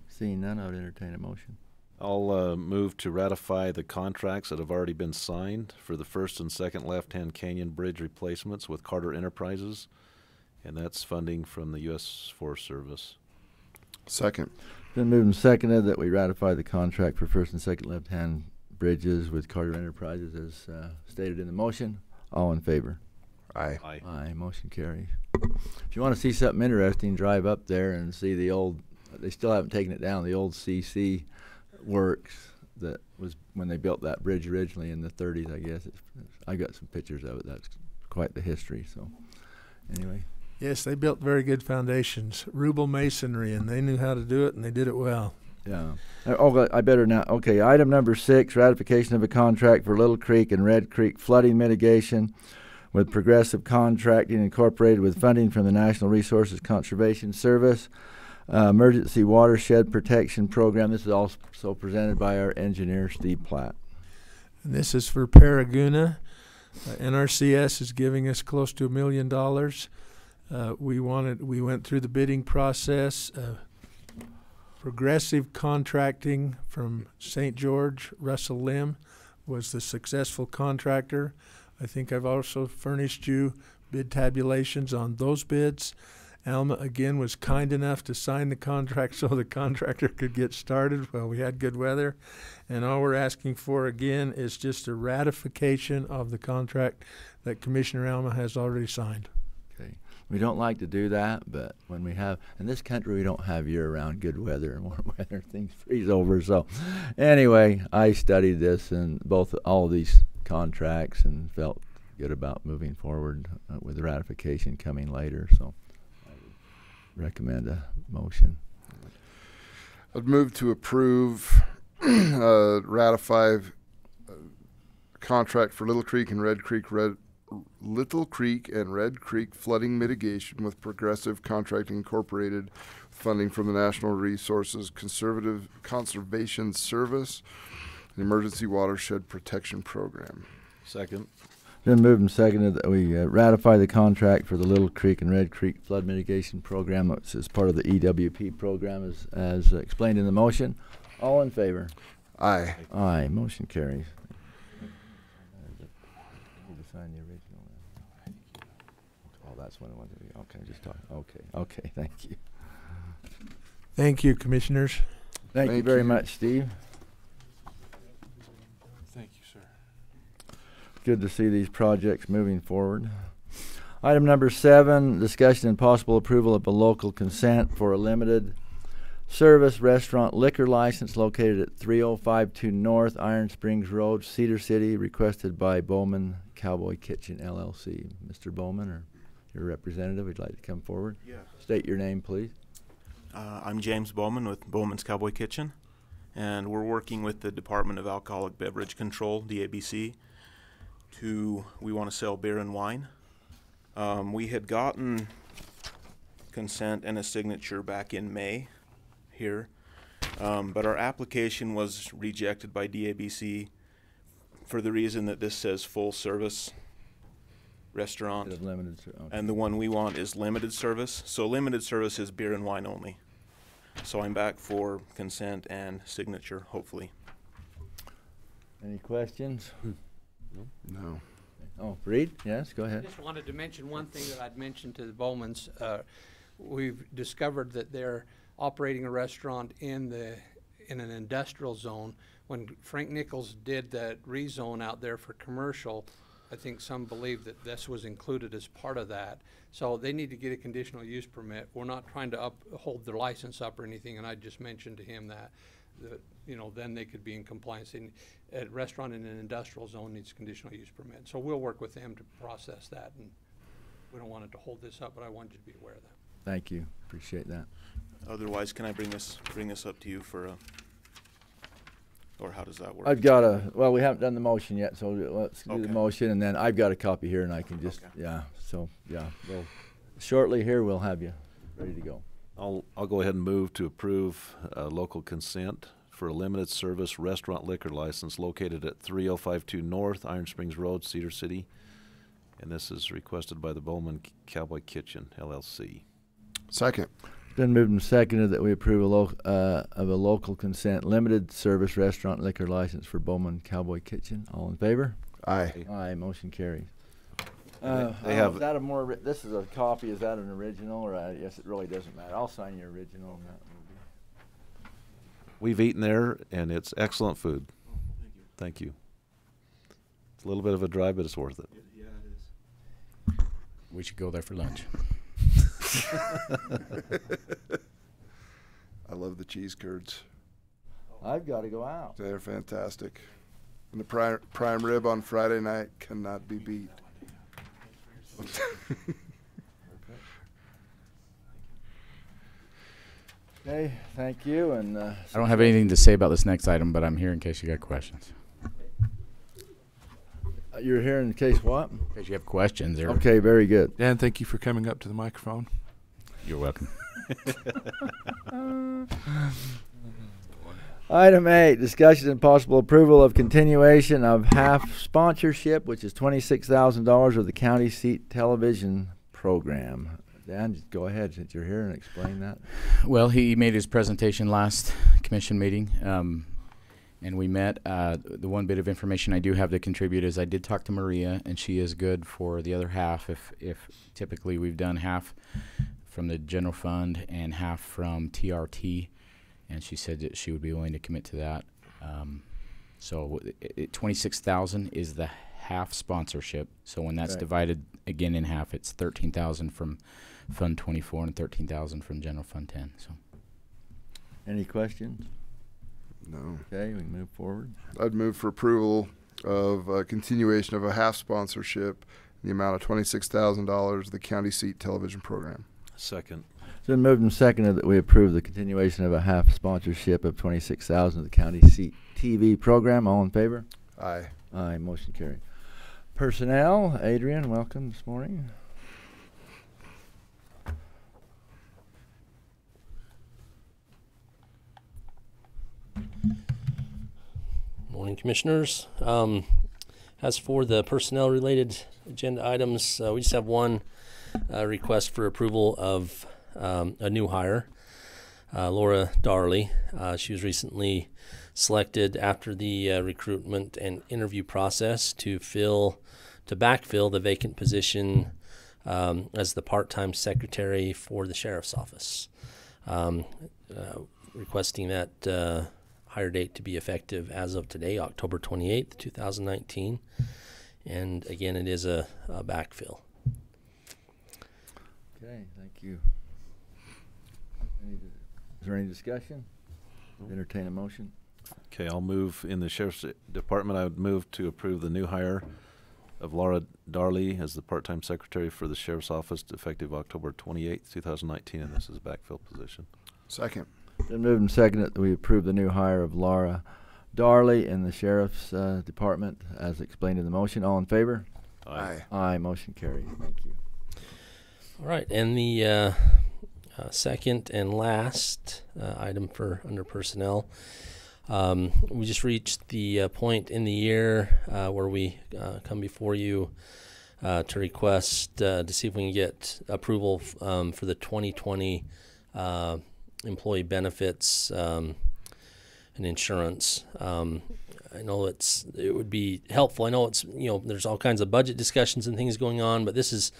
Seeing none, I would entertain a motion. I'll move to ratify the contracts that have already been signed for the first and second left-hand canyon bridge replacements with Carter Enterprises, and that's funding from the U.S. Forest Service. Second. Been moved and seconded that we ratify the contract for first and second left-hand bridges with Carter Enterprises as stated in the motion. All in favor? Aye. Aye. Aye. Motion carries. If you want to see something interesting, drive up there and see the old, they still haven't taken it down, the old CC works that was when they built that bridge originally in the 30s, I guess. I got some pictures of it. That's quite the history. So anyway. Yes, they built very good foundations, Rubel masonry, and they knew how to do it, and they did it well. Yeah. Oh, I better now. Okay, item number 6, ratification of a contract for Little Creek and Red Creek flooding mitigation with Progressive Contracting Incorporated with funding from the National Resources Conservation Service. Emergency Watershed Protection Program. This is also presented by our engineer, Steve Platt. And this is for Paraguna. NRCS is giving us close to $1 million. We went through the bidding process. Progressive Contracting from St. George, Russell Lim, was the successful contractor. I think I've also furnished you bid tabulations on those bids. Alma again was kind enough to sign the contract so the contractor could get started. Well, we had good weather, and all we're asking for again is just a ratification of the contract that Commissioner Alma has already signed. Okay. We don't like to do that, but when we have, in this country, we don't have year-round good weather and warm weather. Things freeze over. So anyway, I studied this and all of these contracts and felt good about moving forward with the ratification coming later. So I would recommend a motion. I'd move to approve, ratify contract for Little Creek and Red Creek flooding mitigation with Progressive Contracting Incorporated, funding from the National Resources Conservation Service, the Emergency Watershed Protection Program. Second. Been moved and seconded that we ratify the contract for the Little Creek and Red Creek flood mitigation program. That's as part of the EWP program as explained in the motion. All in favor? Aye. Aye. Motion carries. Sign the original. Oh, that's one of the ones. Okay, just talk. Okay. Thank you. Thank you, Commissioners. Thank you very much, Steve. Thank you, sir. Good to see these projects moving forward. Item number 7, discussion and possible approval of a local consent for a limited service restaurant liquor license located at 3052 North Iron Springs Road, Cedar City, requested by Bowman Cowboy Kitchen, LLC. Mr. Bowman, or your representative, would you like to come forward? Yeah. State your name, please. I'm James Bowman with Bowman's Cowboy Kitchen, and we're working with the Department of Alcoholic Beverage Control, DABC, we want to sell beer and wine. We had gotten consent and a signature back in May here, but our application was rejected by DABC for the reason that this says full service restaurant, and the one we want is limited service. So limited service is beer and wine only. So I'm back for consent and signature, hopefully. Any questions? No. Oh, Reed? Yes, go I ahead. just wanted to mention one thing that I'd mentioned to the Bowmans. We've discovered that they're operating a restaurant in an industrial zone. When Frank Nichols did that rezone out there for commercial, I think some believe that this was included as part of that. So they need to get a conditional use permit. We're not trying to hold their license up or anything, and I just mentioned to him that then they could be in compliance. And a restaurant in an industrial zone needs a conditional use permit. So we'll work with them to process that, and we don't want it to hold this up, but I wanted you to be aware of that. Thank you. Appreciate that. Otherwise, can I bring this up to you for a, or how does that work? I've got well, we haven't done the motion yet, so let's do the motion, and then I've got a copy here, and I can just, we'll shortly here we'll have you ready to go. I'll go ahead and move to approve local consent for a limited service restaurant liquor license located at 3052 North Iron Springs Road, Cedar City, and this is requested by the Bowman Cowboy Kitchen, LLC. Second. It's been moved and seconded that we approve of a local consent limited service restaurant liquor license for Bowman Cowboy Kitchen. All in favor? Aye. Aye. Motion carries. They have. Is that a more? This is a copy. Is that an original? Or yes, it really doesn't matter. I'll sign your original. We've eaten there, and it's excellent food. Thank you. It's a little bit of a drive, but it's worth it. Yeah, it is. We should go there for lunch. I love the cheese curds. I've got to go out. They're fantastic. And the prime rib on Friday night cannot be beat. Okay, thank you. And I don't have anything to say about this next item, but I'm here in case you got questions. You're here in case what? In case you have questions. Okay, very good. Dan, thank you for coming up to the microphone. You're welcome. Item 8, discussion and possible approval of continuation of half sponsorship, which is $26,000 of the county seat television program. Dan, just go ahead since you're here and explain that. Well, he made his presentation last commission meeting, and we met. The one bit of information I do have to contribute is I did talk to Maria, and she is good for the other half. If typically we've done half from the general fund and half from TRT, and she said that she would be willing to commit to that. So 26,000 is the half sponsorship. So when that's Right. divided again in half, it's 13,000 from Fund 24 and 13,000 from General Fund 10. So. Any questions? No. Okay, we can move forward. I'd move for approval of a continuation of a half sponsorship in the amount of $26,000 the county seat television program. Second. It's been moved and seconded that we approve the continuation of a half sponsorship of $26,000 of the county seat TV program. All in favor? Aye. Aye, motion carried. Personnel, Adrian, welcome this morning. Morning, Commissioners. As for the personnel-related agenda items, we just have one request for approval of a new hire, Laura Darley. She was recently selected after the recruitment and interview process to backfill the vacant position as the part-time secretary for the sheriff's office, requesting that hire date to be effective as of today, October 28th, 2019. And again, it is a backfill. Okay, thank you. Is there any discussion? Entertain a motion. Okay, I'll move in the Sheriff's Department. I would move to approve the new hire of Laura Darley as the part-time secretary for the Sheriff's Office effective October 28th, 2019, and this is a backfill position. Second. Been moved and seconded that we approve the new hire of Laura Darley in the Sheriff's Department as explained in the motion. All in favor? Aye. Aye, motion carries. Thank you. All right, and the second and last item for under personnel. We just reached the point in the year where we come before you to request to see if we can get approval for the 2020 employee benefits and insurance. I know it would be helpful. I know there's all kinds of budget discussions and things going on, but this is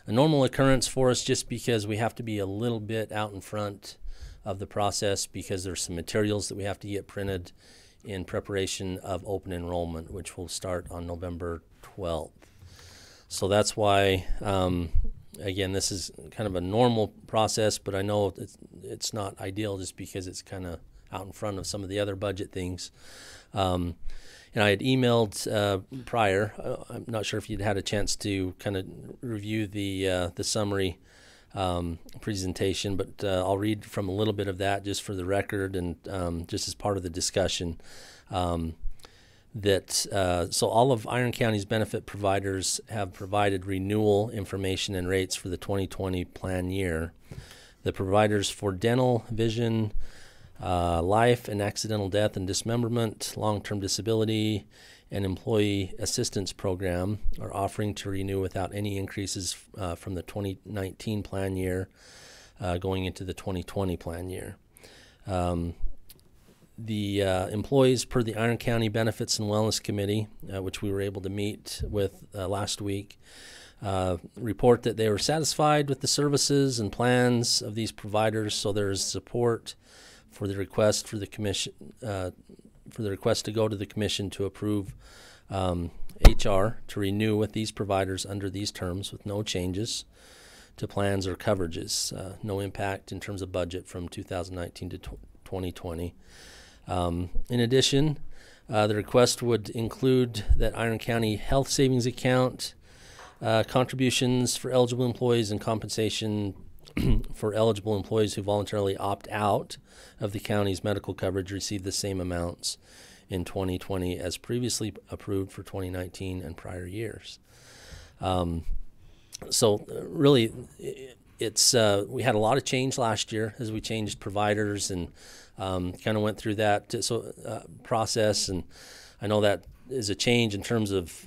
a normal occurrence for us just because we have to be a little bit out in front of the process because there's some materials that we have to get printed in preparation of open enrollment, which will start on November 12th. So that's why, again, this is kind of a normal process, but I know it's not ideal just because it's kind of out in front of some of the other budget things. And I had emailed prior. I'm not sure if you'd had a chance to kind of review the summary presentation, but I'll read from a little bit of that just for the record and just as part of the discussion. So all of Iron County's benefit providers have provided renewal information and rates for the 2020 plan year. The providers for dental, vision, life and accidental death and dismemberment, long-term disability, and employee assistance program are offering to renew without any increases from the 2019 plan year going into the 2020 plan year. The employees per the Iron County Benefits and Wellness Committee, which we were able to meet with last week, report that they were satisfied with the services and plans of these providers, so there is support for the request for the commission for the request to go to the commission to approve HR to renew with these providers under these terms with no changes to plans or coverages, no impact in terms of budget from 2019 to 2020. In addition, the request would include that Iron County Health Savings Account contributions for eligible employees and compensation for eligible employees who voluntarily opt out of the county's medical coverage receive the same amounts in 2020 as previously approved for 2019 and prior years. So really, it's we had a lot of change last year as we changed providers and kind of went through that process, and I know that is a change in terms of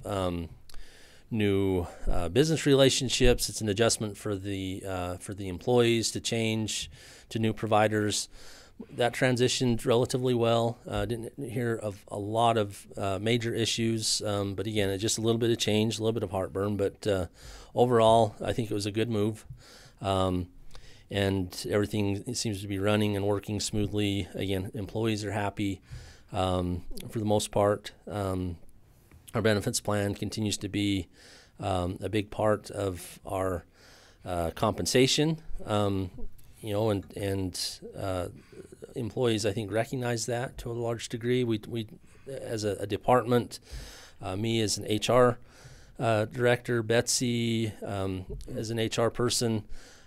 new business relationships. It's an adjustment for the employees to change to new providers. That transitioned relatively well. Didn't hear of a lot of major issues, but again, it's just a little bit of change, a little bit of heartburn. But overall, I think it was a good move. and everything seems to be running and working smoothly. Again, employees are happy for the most part. Our benefits plan continues to be a big part of our compensation, and employees, I think, recognize that to a large degree. We as a department, me as an HR director, Betsy as an HR person,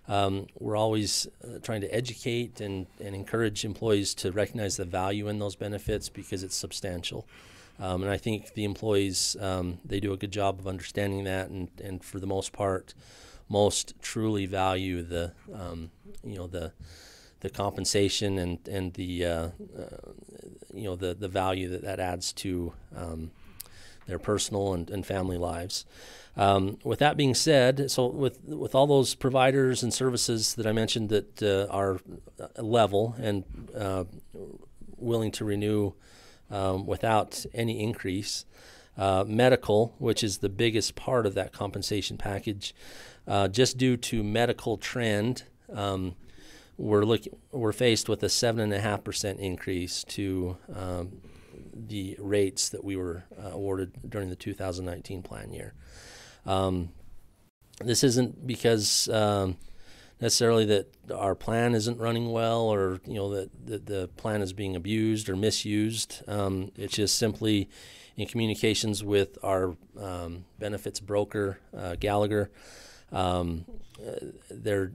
we're always trying to educate and encourage employees to recognize the value in those benefits because it's substantial. And I think the employees, they do a good job of understanding that, and for the most part, most truly value the compensation and the the value that adds to their personal and family lives. With that being said, so with all those providers and services that I mentioned that are level and willing to renew without any increase, medical, which is the biggest part of that compensation package, just due to medical trend, we're faced with a 7.5% increase to the rates that we were awarded during the 2019 plan year. This isn't because necessarily that our plan isn't running well, or that the plan is being abused or misused. It's just simply in communications with our benefits broker, Gallagher. They're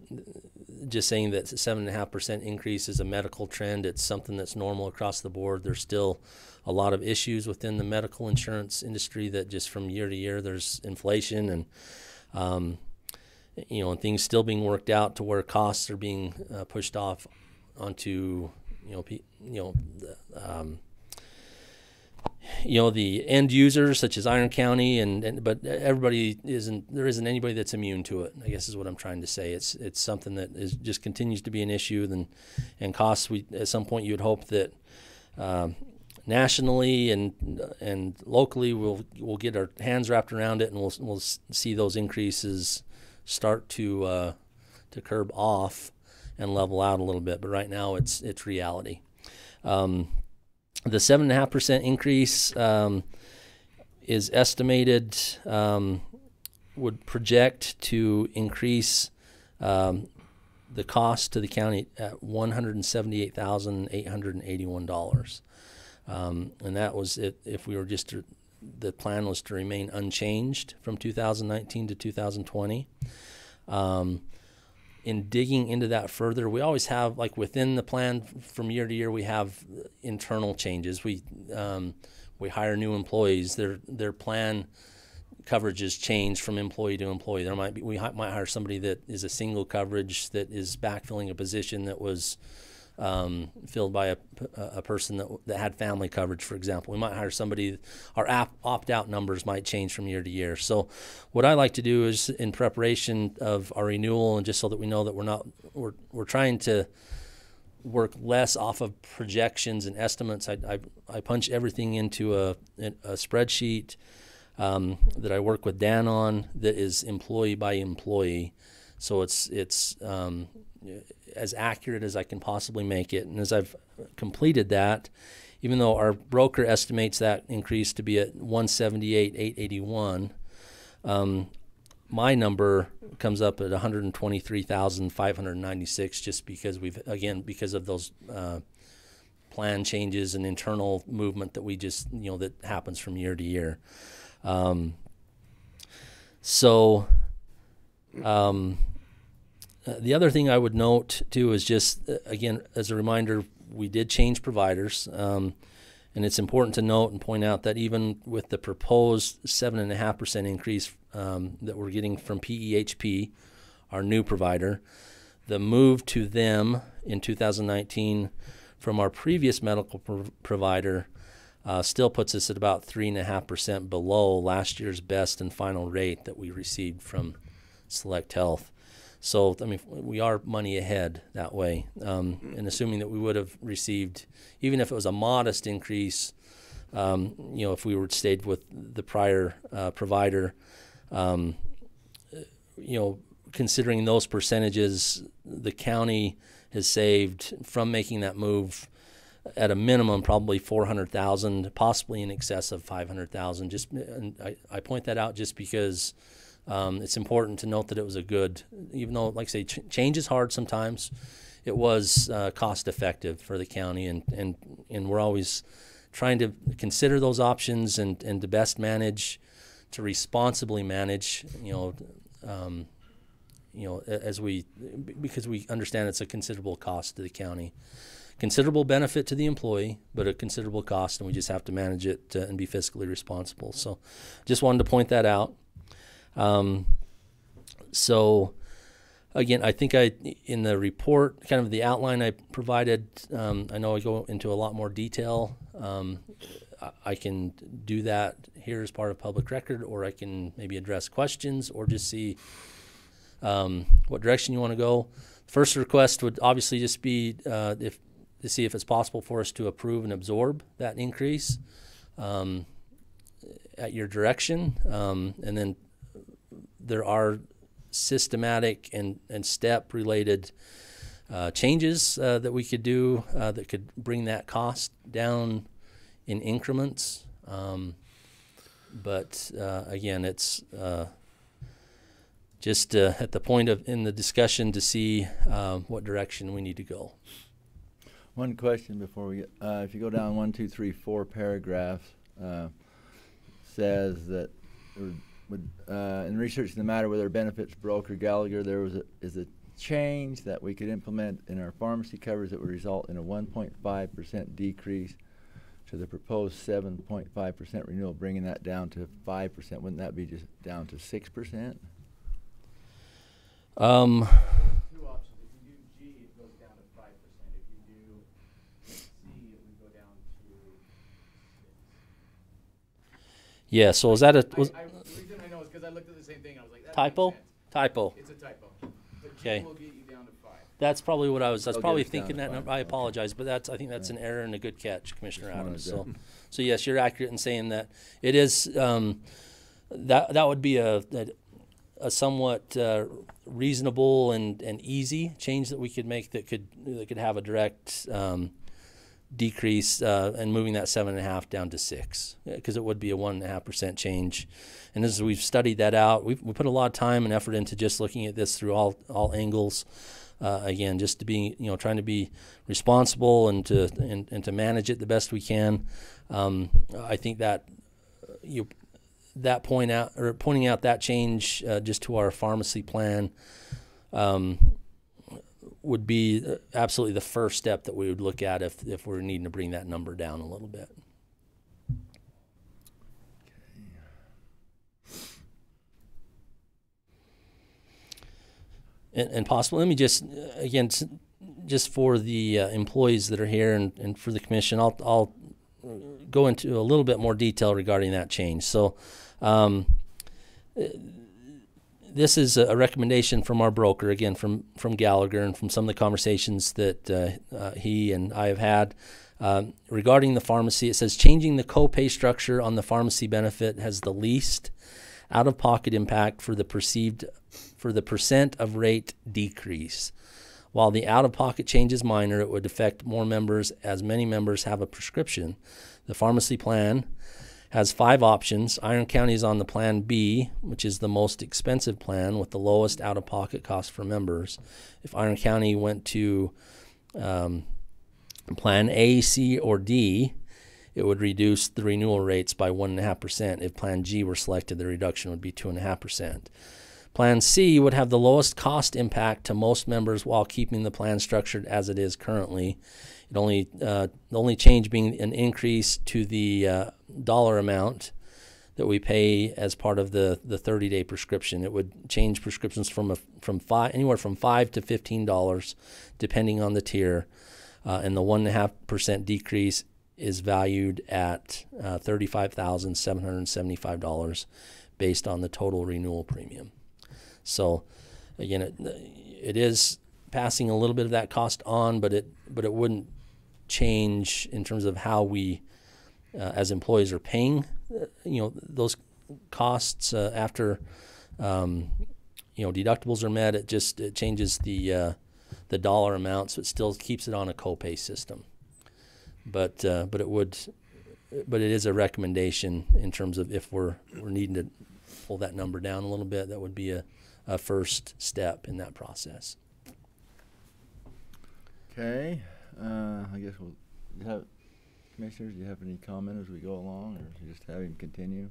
just saying that 7.5% increase is a medical trend. It's something that's normal across the board. There's still a lot of issues within the medical insurance industry that just from year to year there's inflation and and things still being worked out to where costs are being pushed off onto the end users such as Iron County, but everybody there isn't anybody that's immune to it, I guess is what I'm trying to say. It's something that just continues to be an issue, and costs. At some point you would hope that nationally and locally we'll get our hands wrapped around it, and we'll see those increases start to curb off and level out a little bit. But right now it's reality. The 7.5% increase is estimated, would project to increase the cost to the county at $178,881. And that was it if we were the plan was to remain unchanged from 2019 to 2020. In digging into that further, we always have, like within the plan from year to year, we have internal changes. We hire new employees. Their plan coverages change from employee to employee. We might hire somebody that is a single coverage that is backfilling a position that was filled by a person that had family coverage, for example. We might hire somebody. Our opt-out numbers might change from year to year. So what I like to do is, in preparation of our renewal, and just so that we know that we're trying to work less off of projections and estimates, I punch everything into a spreadsheet that I work with Dan on, that is employee by employee. So it's as accurate as I can possibly make it. And as I've completed that, even though our broker estimates that increase to be at $178,881, my number comes up at $123,596, just because because of those plan changes and internal movement that we just that happens from year to year. The other thing I would note too is just, again, as a reminder, we did change providers, and it's important to note and point out that even with the proposed 7.5% increase that we're getting from PEHP, our new provider, the move to them in 2019 from our previous medical provider still puts us at about 3.5% below last year's best and final rate that we received from Select Health. So, I mean, we are money ahead that way. And assuming that we would have received, even if it was a modest increase, if we were stayed with the prior provider, considering those percentages, the county has saved from making that move at a minimum probably $400,000, possibly in excess of $500,000. Just, and I point that out just because it's important to note that it was a good, even though, like I say, change is hard sometimes. It was cost effective for the county, and we're always trying to consider those options and to best manage, to responsibly manage, because we understand it's a considerable cost to the county, considerable benefit to the employee, but a considerable cost, and we just have to manage it and be fiscally responsible. So just wanted to point that out. So again, I think in the report, kind of the outline I provided, I know I go into a lot more detail. I can do that here as part of public record, or I can maybe address questions or just see what direction you want to go. First request would obviously just be to see if it's possible for us to approve and absorb that increase at your direction. And then there are systematic and step related changes that we could do that could bring that cost down in increments. But again, it's just at the point in the discussion to see what direction we need to go. One question before we get, if you go down 1, 2, 3, 4 paragraphs, says that in researching the matter whether benefits broker Gallagher, there is a change that we could implement in our pharmacy coverage that would result in a 1.5% decrease to the proposed 7.5% renewal, bringing that down to 5%. Wouldn't that be just down to 6%? Two options. If you do G, it goes down to 5%. If you do C, it would go down to 6%. Yeah. So is that a the reason I know is because I looked at the same thing. I was like, that typo? makes sense. Typo. It's a typo. But G Okay. will get you down to 5. That's probably what I was I'll probably get it down thinking to that 5. number. I apologize, but I think that's an error and a good catch, Commissioner Just Adams. wanted So yes, you're accurate in saying that it is. That would be a somewhat reasonable and easy change that we could make that could have a direct decrease and moving that 7.5 down to 6, because it would be a 1.5% change. And as we've studied that out, we put a lot of time and effort into just looking at this through all angles. Again, just to be trying to be responsible and to manage it the best we can. I think that pointing out that change just to our pharmacy plan would be absolutely the first step that we would look at if we're needing to bring that number down a little bit. And possibly, let me just again, just for the employees that are here and for the commission, I'll go into a little bit more detail regarding that change. So this is a recommendation from our broker, again, from Gallagher, and from some of the conversations that he and I have had regarding the pharmacy. It says changing the copay structure on the pharmacy benefit has the least out-of-pocket impact for the percent of rate decrease. While the out-of-pocket change is minor, it would affect more members as many members have a prescription. The pharmacy plan has 5 options. Iron County is on the Plan B, which is the most expensive plan with the lowest out-of-pocket cost for members. If Iron County went to Plan A, C, or D, it would reduce the renewal rates by 1.5%. If Plan G were selected, the reduction would be 2.5%. Plan C would have the lowest cost impact to most members while keeping the plan structured as it is currently. The only change being an increase to the dollar amount that we pay as part of the 30-day prescription. It would change prescriptions from anywhere from $5 to $15, depending on the tier, and the 1.5% decrease is valued at $35,775 based on the total renewal premium. So, again, it is passing a little bit of that cost on, but it wouldn't change in terms of how we, as employees, are paying, those costs after, deductibles are met. It changes the the dollar amount, so it still keeps it on a copay system. But it is a recommendation in terms of if we're needing to pull that number down a little bit, that would be a first step in that process. Okay, I guess commissioners, do you have any comment as we go along, or just have him continue?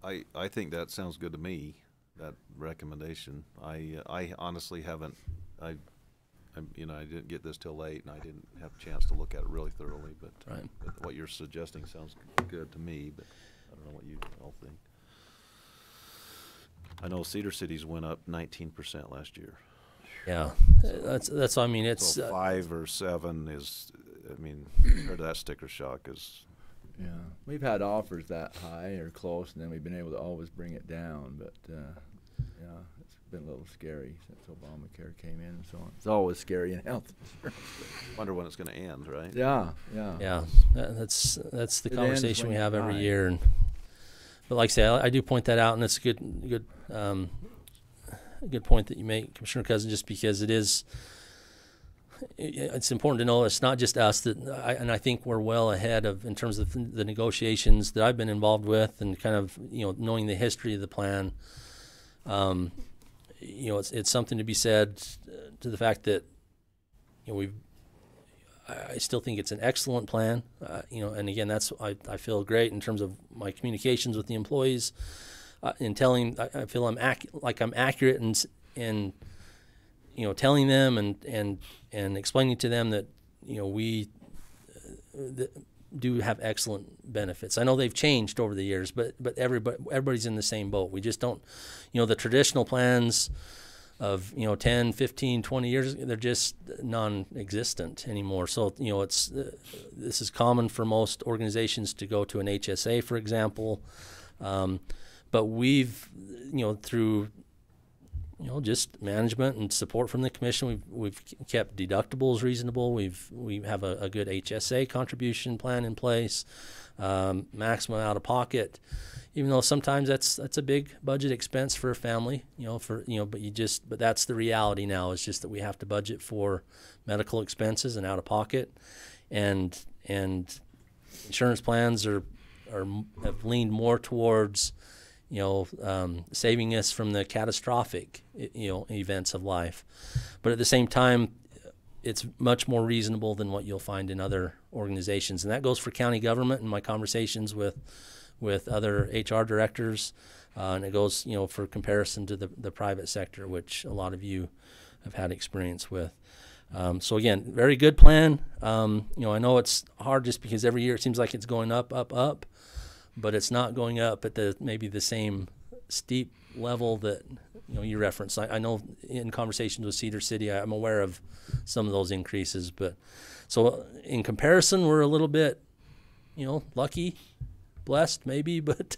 I think that sounds good to me, that recommendation. I honestly haven't, I didn't get this till late, and I didn't have a chance to look at it really thoroughly, but, right. But what you're suggesting sounds good to me, but I don't know what you all think. I know Cedar City's went up 19% last year. Yeah, so that's I mean, it's so 5 or 7 is, I mean, compared to that sticker shock is. Yeah, we've had offers that high or close, and then we've been able to always bring it down. But yeah, it's been a little scary since Obamacare came in and so on. It's always scary in health insurance. Wonder when it's going to end, right? Yeah. That's the conversation we have every year. But like I say, I do point that out, and it's a good point that you make, Commissioner Cousin, just because it's important to know it's not just us and I think we're well ahead of in terms of the negotiations that I've been involved with, and kind of knowing the history of the plan. It's something to be said to the fact that I still think it's an excellent plan. And again, that's I feel great in terms of my communications with the employees. In telling, I feel I'm accurate in telling them and explaining to them that we do have excellent benefits. I know they've changed over the years, but everybody's in the same boat. We just don't, the traditional plans of 10, 15, 20 years, they're just non-existent anymore. So this is common for most organizations to go to an HSA, for example. But we've, through, just management and support from the commission, we've kept deductibles reasonable. We have a good HSA contribution plan in place, maximum out of pocket, even though sometimes that's a big budget expense for a family, but that's the reality now. It's just that we have to budget for medical expenses and out of pocket, and insurance plans have leaned more towards saving us from the catastrophic, events of life. But at the same time, it's much more reasonable than what you'll find in other organizations. And that goes for county government and my conversations with other HR directors. And it goes, for comparison to the private sector, which a lot of you have had experience with. So again, very good plan. I know it's hard just because every year it seems like it's going up, but it's not going up at maybe the same steep level that you referenced. I know in conversations with Cedar City, I'm aware of some of those increases, but so in comparison, we're a little bit, lucky, blessed maybe, but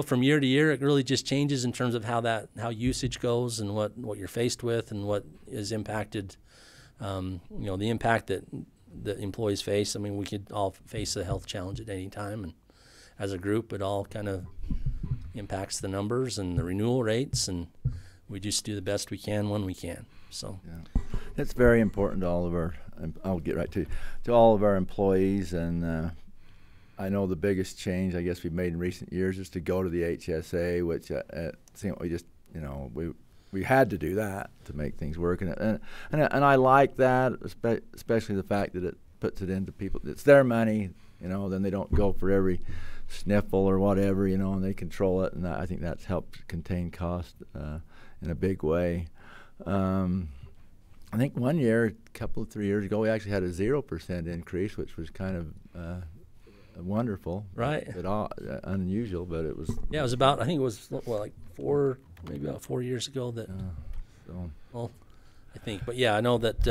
from year to year, it really just changes in terms of how usage goes and what you're faced with and what is impacted. The impact that employees face. I mean, we could all face a health challenge at any time, and as a group, it all kind of impacts the numbers and the renewal rates, and we just do the best we can when we can. So it's very important to all of our. I'll get right to all of our employees, and I know the biggest change I guess we've made in recent years is to go to the HSA, which we just we had to do that to make things work, and I like that, especially the fact that it puts it into people. It's their money, then they don't go for every sniffle or whatever, and they control it, and I think that's helped contain cost in a big way. I think one year, a 3 years ago, we actually had a 0% increase, which was kind of wonderful, right? Unusual, but it was. Yeah, it was about. I think it was maybe about 4 years ago that. Well, I think, but yeah, I know that,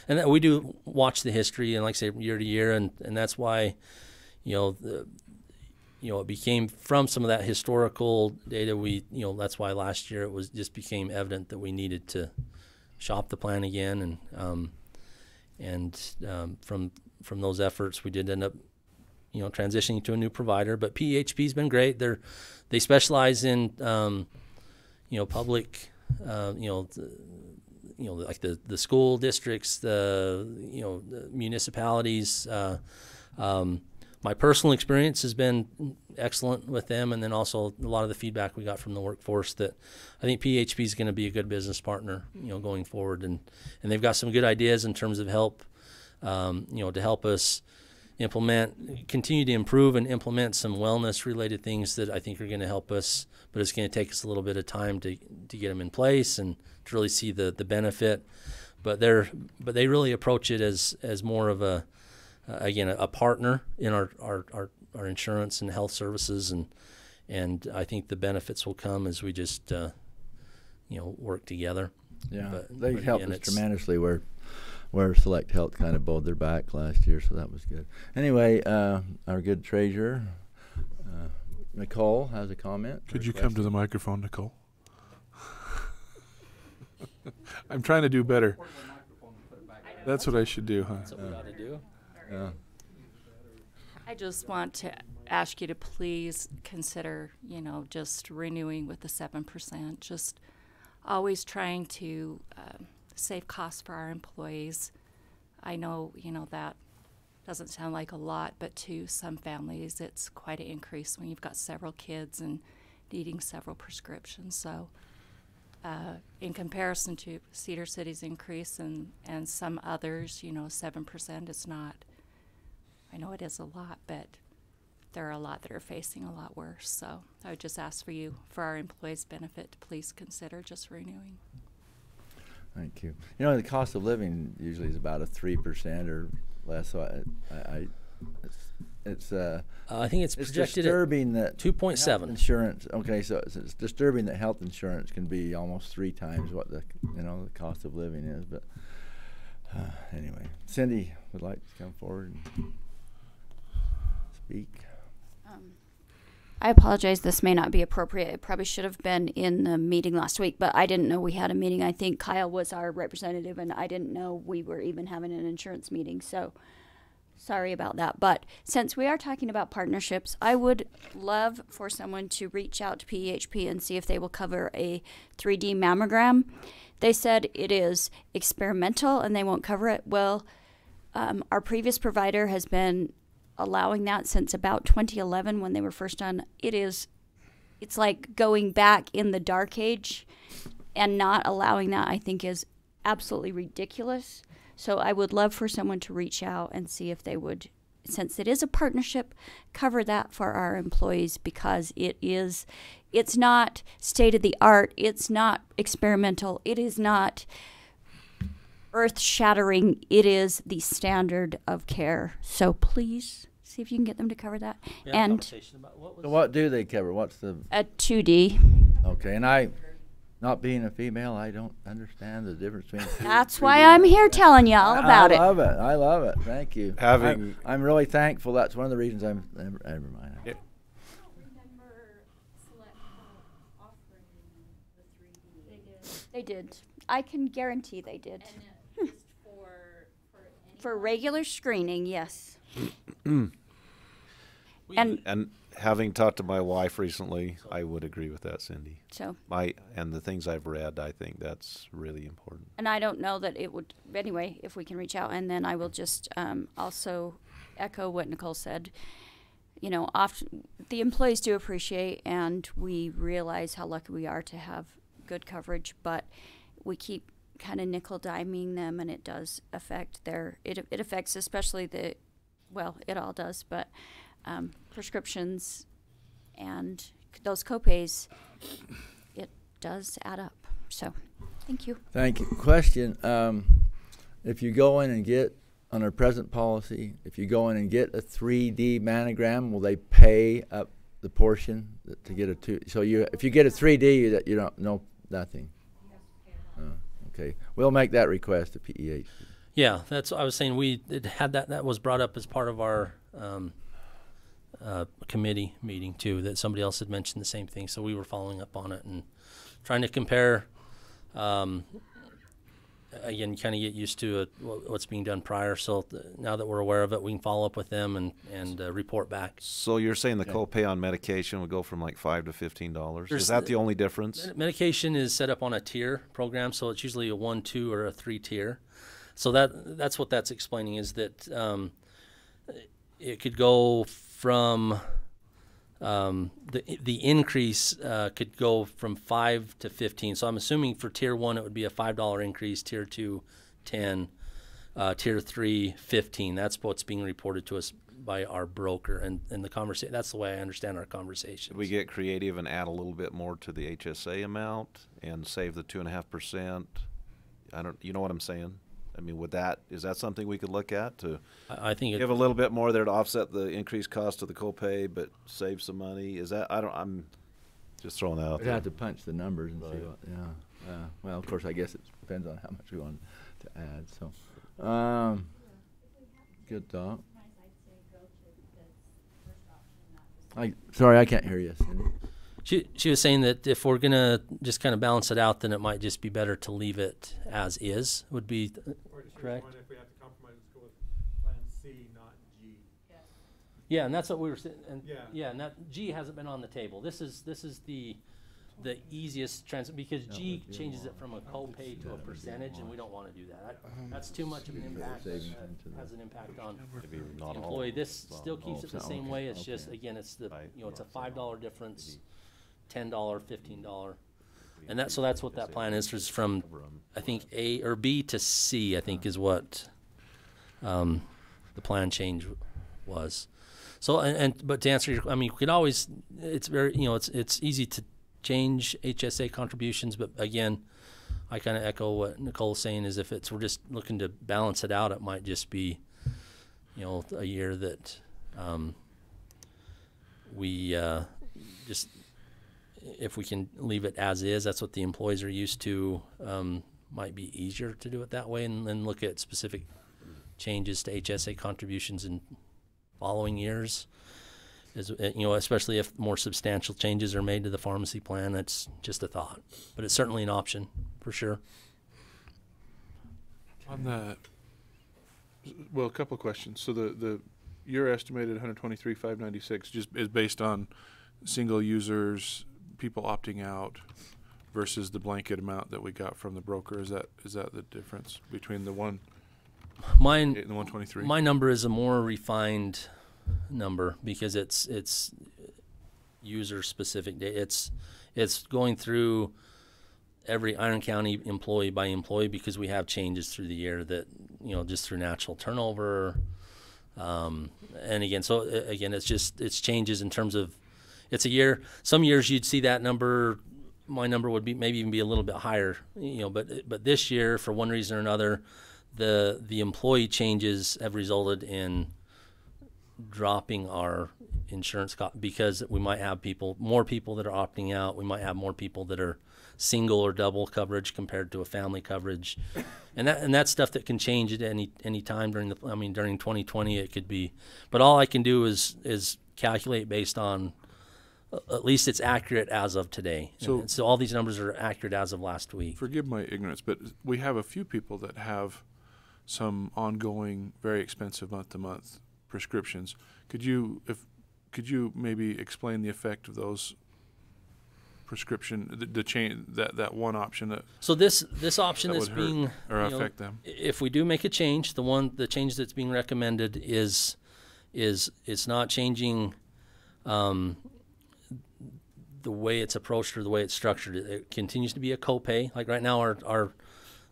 and that we do watch the history, and like I say, year to year, and that's why, it became from some of that historical data. That's why last year it just became evident that we needed to shop the plan again, and from those efforts, we did end up, transitioning to a new provider. But PEHP's been great. They specialize in, public, like the school districts, the municipalities. My personal experience has been excellent with them, and then also a lot of the feedback we got from the workforce that I think PHP is going to be a good business partner, going forward, and they've got some good ideas in terms of help, to help us continue to improve and implement some wellness-related things that I think are going to help us, but it's going to take us a little bit of time to get them in place and to really see the benefit. But they really approach it as more of a partner in our insurance and health services, and I think the benefits will come as we just work together. Yeah, but they helped again, us tremendously where Select Health kind of bowed their back last year, so that was good. Anyway, our good treasurer, Nicole, has a comment. Could you come to the microphone, Nicole? I'm trying to do better. That's what I should do, huh? That's what we ought to do. Yeah. I just want to ask you to please consider, just renewing with the 7%, just always trying to save costs for our employees. I know, that doesn't sound like a lot, but to some families it's quite an increase when you've got several kids and needing several prescriptions. So in comparison to Cedar City's increase and some others, 7% is not, I know it is a lot, but there are a lot that are facing a lot worse. So I would just ask for you, for our employees' benefit, to please consider just renewing. Thank you. The cost of living usually is about a 3% or less. So I think it's projected disturbing that 2.7 insurance. Okay, so it's disturbing that health insurance can be almost 3 times what the the cost of living is. But anyway, Cindy would like to come forward and speak. I apologize, this may not be appropriate. It probably should have been in the meeting last week, but I didn't know we had a meeting. I think Kyle was our representative, and I didn't know we were even having an insurance meeting, so sorry about that. But since we are talking about partnerships, I would love for someone to reach out to PEHP and see if they will cover a 3D mammogram. They said it is experimental and they won't cover it. Well, our previous provider has been allowing that since about 2011 when they were first done. It's like going back in the dark age, and not allowing that, I think, is absolutely ridiculous. So I would love for someone to reach out and see if they would, since it is a partnership, cover that for our employees, because it's not state of the art, it's not experimental, it is not earth-shattering, it is the standard of care. So please see if you can get them to cover that. And so what do they cover? What's the a 2D? Okay, and I, not being a female, I don't understand the difference between. That's why I'm here telling you all about it. I love it. I love it. Thank you. Having, I'm really thankful. That's one of the reasons I'm. Never mind. It, They did. I can guarantee they did. And just for regular screening, yes. and having talked to my wife recently, I would agree with that, Cindy. So and the things I've read, I think that's really important. And I don't know that it would, anyway, if we can reach out, and then I will just also echo what Nicole said. Often the employees do appreciate, and we realize how lucky we are to have good coverage, but we keep kind of nickel-diming them, and it does affect it affects especially it all does, but prescriptions and those copays, it does add up. So thank you. Thank you. Question, if you go in and get, on our present policy, if you go in and get a 3D mammogram, will they pay up the portion to get a 2? So if you get a 3D, you don't know nothing. Okay, we'll make that request to PEH. Yeah, that's what I was saying. We had that was brought up as part of our committee meeting too. That somebody else had mentioned the same thing, so we were following up on it and trying to compare again, kind of get used to what's being done prior. So now that we're aware of it, we can follow up with them and report back. So you're saying the copay on medication would go from like $5 to $15? Is that the only difference? Medication is set up on a tier program, so it's usually a 1, 2, or a 3 tier. So that's what that's explaining, is that it could go from the increase could go from 5 to 15. So I'm assuming for tier 1 it would be a $5 increase, tier 2 10, tier 3 15. That's what's being reported to us by our broker, and the conversation. That's the way I understand our conversation. Should we get creative and add a little bit more to the HSA amount and save the 2.5%? You know what I'm saying? I mean, is that something we could look at to I think give a little bit more there to offset the increased cost of the copay, but save some money? Is that, I'm just throwing that out there. We'd have to punch the numbers and see what, well, of course, I guess it depends on how much we want to add, so. Good thought. Sorry, I can't hear you, Cindy. She was saying that if we're gonna just kind of balance it out, then it might just be better to leave it as is. Would be correct. If we have to compromise, let's go with Plan C, not G. Yeah, and that's what we were saying. Yeah. And that G hasn't been on the table. This is the easiest because G changes it from a copay to a percentage, and we don't want to do that. That's too much of an impact. Has an impact on the employee. This still keeps it the same way. It's just, again, it's it's a $5 difference, $10, $15, and so that's what that plan is from, I think, A or B to C, I think, is what the plan change was. So but to answer your, I mean, we could always, it's very, it's easy to change HSA contributions, but again, I kind of echo what Nicole's saying, is if we're just looking to balance it out, it might just be, a year that we just, if we can leave it as is, that's what the employees are used to, might be easier to do it that way, and then look at specific changes to HSA contributions in following years. Especially if more substantial changes are made to the pharmacy plan. That's just a thought, but it's certainly an option for sure. On that, well, a couple of questions. So your estimated 123,596 just is based on single users, people opting out, versus the blanket amount that we got from the broker. Is that the difference between the 128 and the 123? My number is a more refined number because it's user specific. It's going through every Iron County employee by employee, because we have changes through the year that just through natural turnover, and again, it's changes in terms of, it's a year. Some years you'd see that number, my number would be maybe even be a little bit higher, but this year, for one reason or another, the employee changes have resulted in dropping our insurance cost, because we might have more people that are opting out. We might have more people that are single or double coverage compared to a family coverage, and that's stuff that can change at any time during 2020 it could be, but all I can do is calculate based on, at least it's accurate as of today. So all these numbers are accurate as of last week. Forgive my ignorance, but we have a few people that have some ongoing, very expensive month-to-month prescriptions. Could you maybe explain the effect of those prescription, the change, that one option that? So this option that's being affect them. If we do make a change, the change that's being recommended is it's not changing the way it's approached or the way it's structured. It continues to be a copay. Like right now, our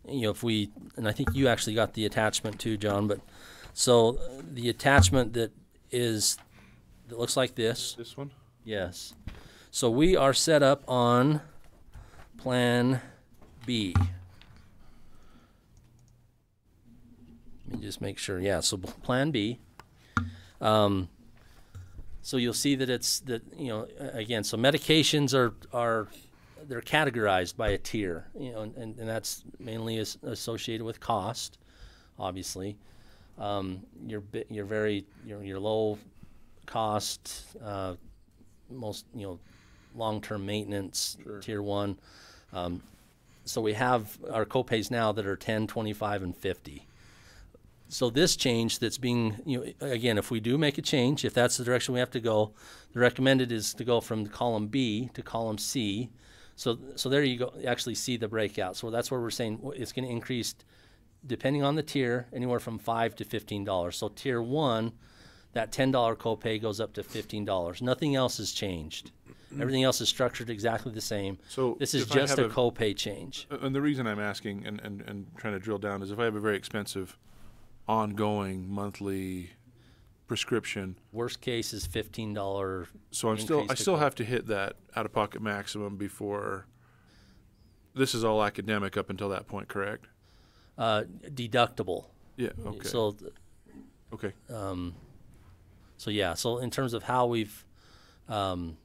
if we, and I think you actually got the attachment too, John, but so the attachment that looks like this. This one? Yes. So we are set up on Plan B. Let me just make sure. Yeah, so Plan B. So you'll see that again, so medications are they're categorized by a tier, and that's mainly associated with cost, obviously. Your low cost, most long-term maintenance, sure. Tier 1, So we have our copays now that are 10, 25, and 50. So this change that's being, again, if we do make a change, if that's the direction we have to go, the recommended is to go from column B to column C. So there you go, you actually see the breakout. So that's where we're saying it's going to increase, depending on the tier, anywhere from $5 to $15. So tier 1, that $10 copay goes up to $15. Nothing else has changed. Everything else is structured exactly the same. So this is if I just have a copay change. And the reason I'm asking and trying to drill down is if I have a very expensive ongoing monthly prescription. Worst case is $15. So I still have to hit that out-of-pocket maximum before. This is all academic up until that point, correct? Deductible. Yeah. Okay. So. Okay. So yeah. So in terms of how we've, again,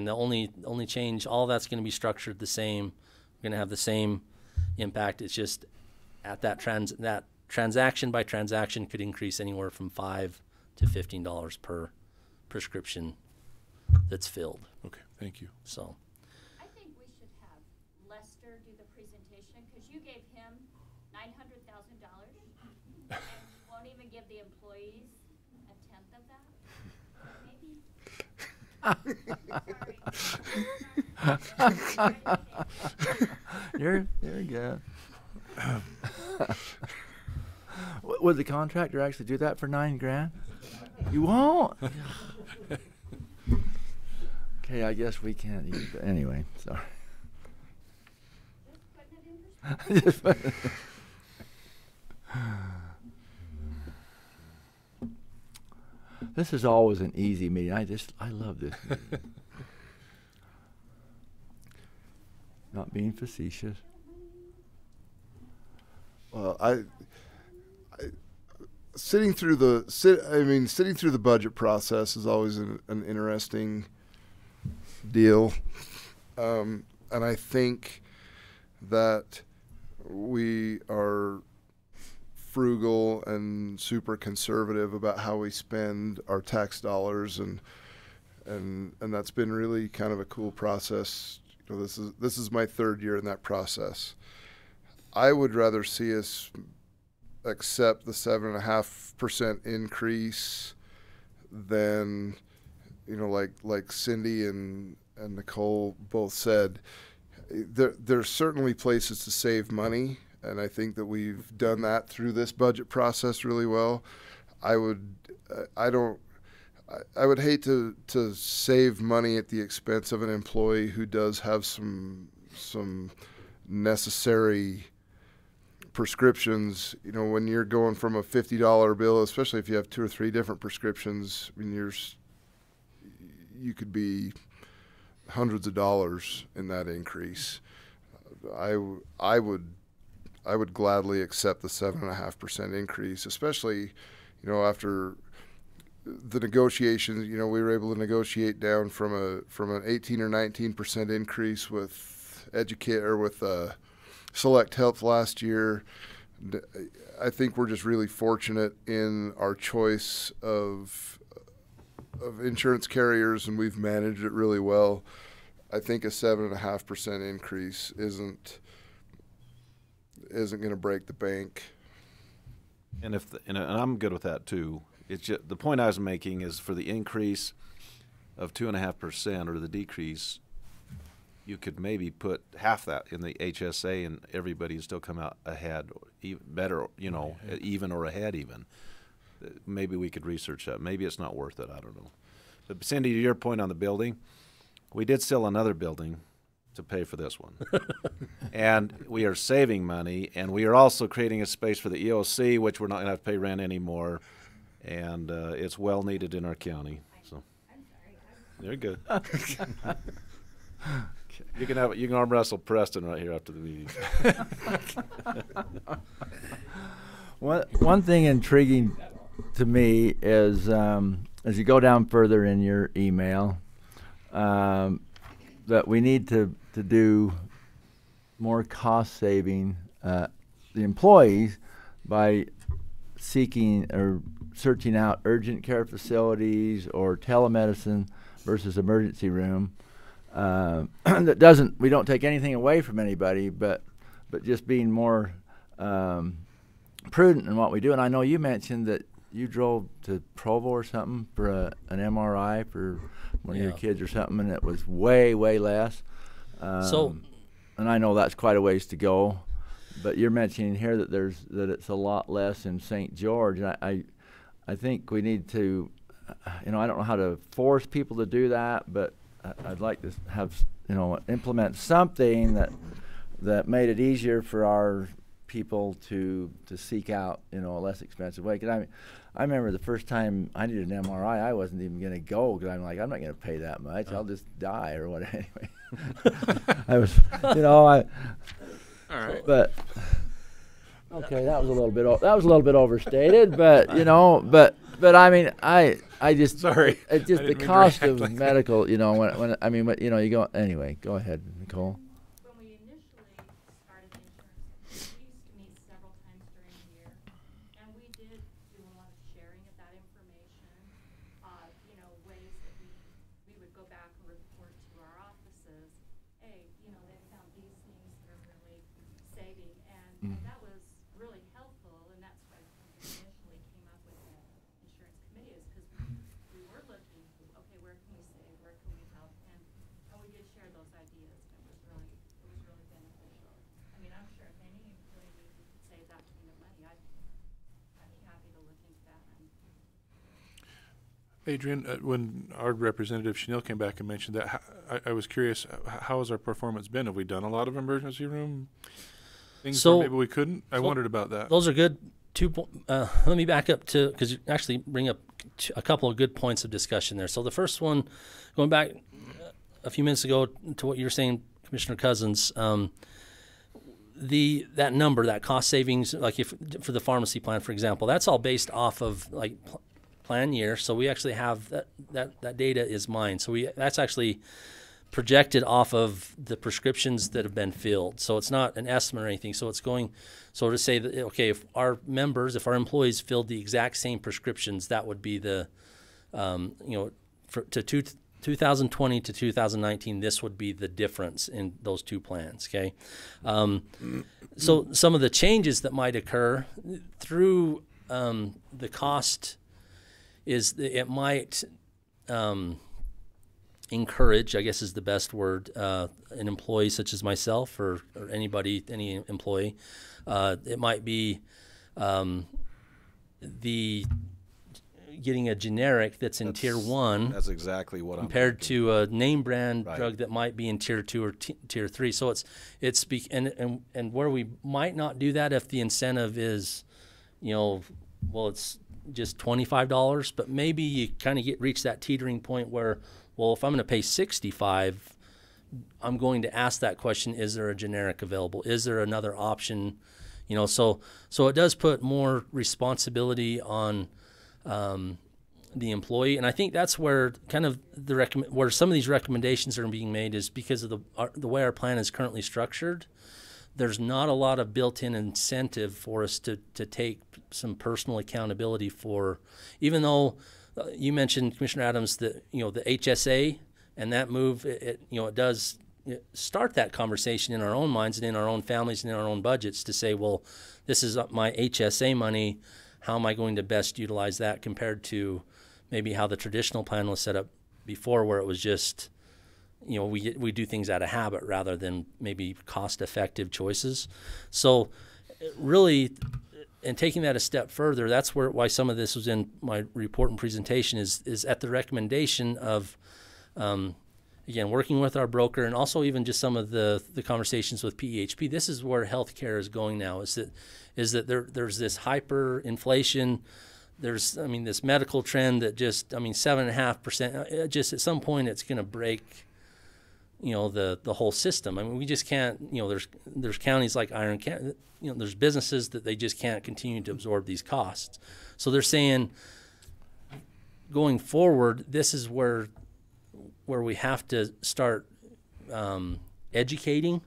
the only change, all that's going to be structured the same. We're going to have the same impact. It's just at that transaction by transaction could increase anywhere from $5 to $15 per prescription that's filled. Okay, thank you. So. I think we should have Lester do the presentation because you gave him $900,000 and you won't even give the employees a tenth of that. Maybe. You're good. Would the contractor actually do that for $9,000? You won't. Okay, I guess we can't eat. But anyway, sorry. Just putting it in This is always an easy meeting. I love this meeting. Not being facetious. Well, sitting through the budget process is always an interesting deal, and I think that we are frugal and super conservative about how we spend our tax dollars, and that's been really kind of a cool process. This is my third year in that process. I would rather see us accept the 7.5% increase than, like Cindy and Nicole both said. There's certainly places to save money, and I think that we've done that through this budget process really well. I would hate to save money at the expense of an employee who does have some necessary prescriptions. When you're going from a $50 bill, especially if you have 2 or 3 different prescriptions, you could be hundreds of dollars in that increase. I would gladly accept the 7.5% increase, especially, after the negotiations. We were able to negotiate down from an 18 or 19% increase with Select Health last year. I think we're just really fortunate in our choice of insurance carriers, and we've managed it really well. I think a 7.5% increase isn't going to break the bank. And and I'm good with that too. It's just, the point I was making is for the increase of 2.5% or the decrease, you could maybe put half that in the HSA and everybody would still come out ahead, or even better, even or ahead even. Maybe we could research that. Maybe it's not worth it. I don't know. But Cindy, to your point on the building, we did sell another building to pay for this one. And we are saving money, and we are also creating a space for the EOC, which we're not going to have to pay rent anymore. And it's well needed in our county. So you're good. You can arm wrestle Preston right here after the meeting. One thing intriguing to me is as you go down further in your email, that we need to do more cost saving the employees by seeking or searching out urgent care facilities or telemedicine versus emergency room. that doesn't, we don't take anything away from anybody, but just being more prudent in what we do. And I know you mentioned that you drove to Provo or something for an MRI for one of your kids or something, and it was way less. And I know that's quite a ways to go, but you're mentioning here that it's a lot less in St. George. And I think we need to, I don't know how to force people to do that, but I'd like to have, implement something that made it easier for our people to seek out, a less expensive way. Because I remember the first time I needed an MRI, I wasn't even going to go because I'm like, I'm not going to pay that much. I'll just die or whatever. Anyway, I was, all right. But okay, that was a little bit overstated. But but I mean, I just sorry. It's just the cost of medical. You go anyway. Go ahead, Nicole. Adrian, when our representative Chanel came back and mentioned that, I was curious, how has our performance been? Have we done a lot of emergency room things where maybe we couldn't? I wondered about that. Those are good. Let me back up to, because you actually bring up a couple of good points of discussion there. So the first one, going back a few minutes ago to what you were saying, Commissioner Cousins, that number, that cost savings, like for the pharmacy plan, for example, that's all based off of plan year. So we actually have that data is mine. So that's actually projected off of the prescriptions that have been filled. So it's not an estimate or anything. So it's going, so to say that, okay, if our employees filled the exact same prescriptions, that would be the, 2020 to 2019, this would be the difference in those two plans, okay? So some of the changes that might occur through the cost is it might encourage, I guess is the best word, an employee such as myself or anybody, any employee. It might be the getting a generic that's in tier 1. That's exactly what compared to a name brand drug that might be in tier 2 or tier 3. So and where we might not do that if the incentive is, it's just $25, but maybe you kind of reach that teetering point where, well, if I'm going to pay $65, I'm going to ask that question: is there a generic available? Is there another option? So it does put more responsibility on the employee, and I think that's where kind of where some of these recommendations are being made is because of the way our plan is currently structured. There's not a lot of built-in incentive for us to take some personal accountability for, even though you mentioned, Commissioner Adams, that the HSA and that move, it does start that conversation in our own minds and in our own families and in our own budgets to say, well, this is my HSA money. How am I going to best utilize that compared to maybe how the traditional plan was set up before, where it was just, we do things out of habit rather than maybe cost-effective choices. So really, and taking that a step further, that's why some of this was in my report and presentation is at the recommendation of, again, working with our broker and also even just some of the conversations with PEHP. This is where healthcare is going now, is that there's this hyperinflation. There's, this medical trend that just, 7.5%, just at some point it's going to break the whole system. We just can't, there's counties like Iron County, there's businesses that they just can't continue to absorb these costs. So they're saying going forward, this is where we have to start educating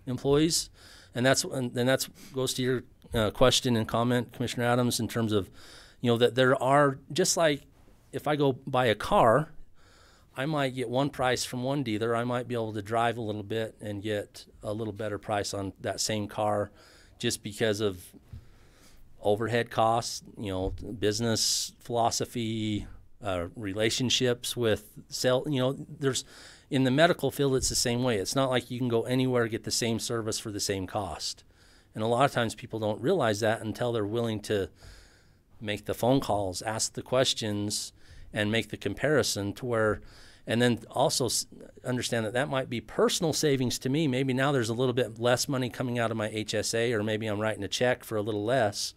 employees. And that's goes to your question and comment, Commissioner Adams, in terms of, that there are, just like if I go buy a car, I might get one price from one dealer. I might be able to drive a little bit and get a little better price on that same car just because of overhead costs, business philosophy, relationships with there's in the medical field, it's the same way. It's not like you can go anywhere and get the same service for the same cost. And a lot of times people don't realize that until they're willing to make the phone calls, ask the questions, and make the comparison to where, and then also understand that might be personal savings to me. Maybe now there's a little bit less money coming out of my HSA, or maybe I'm writing a check for a little less.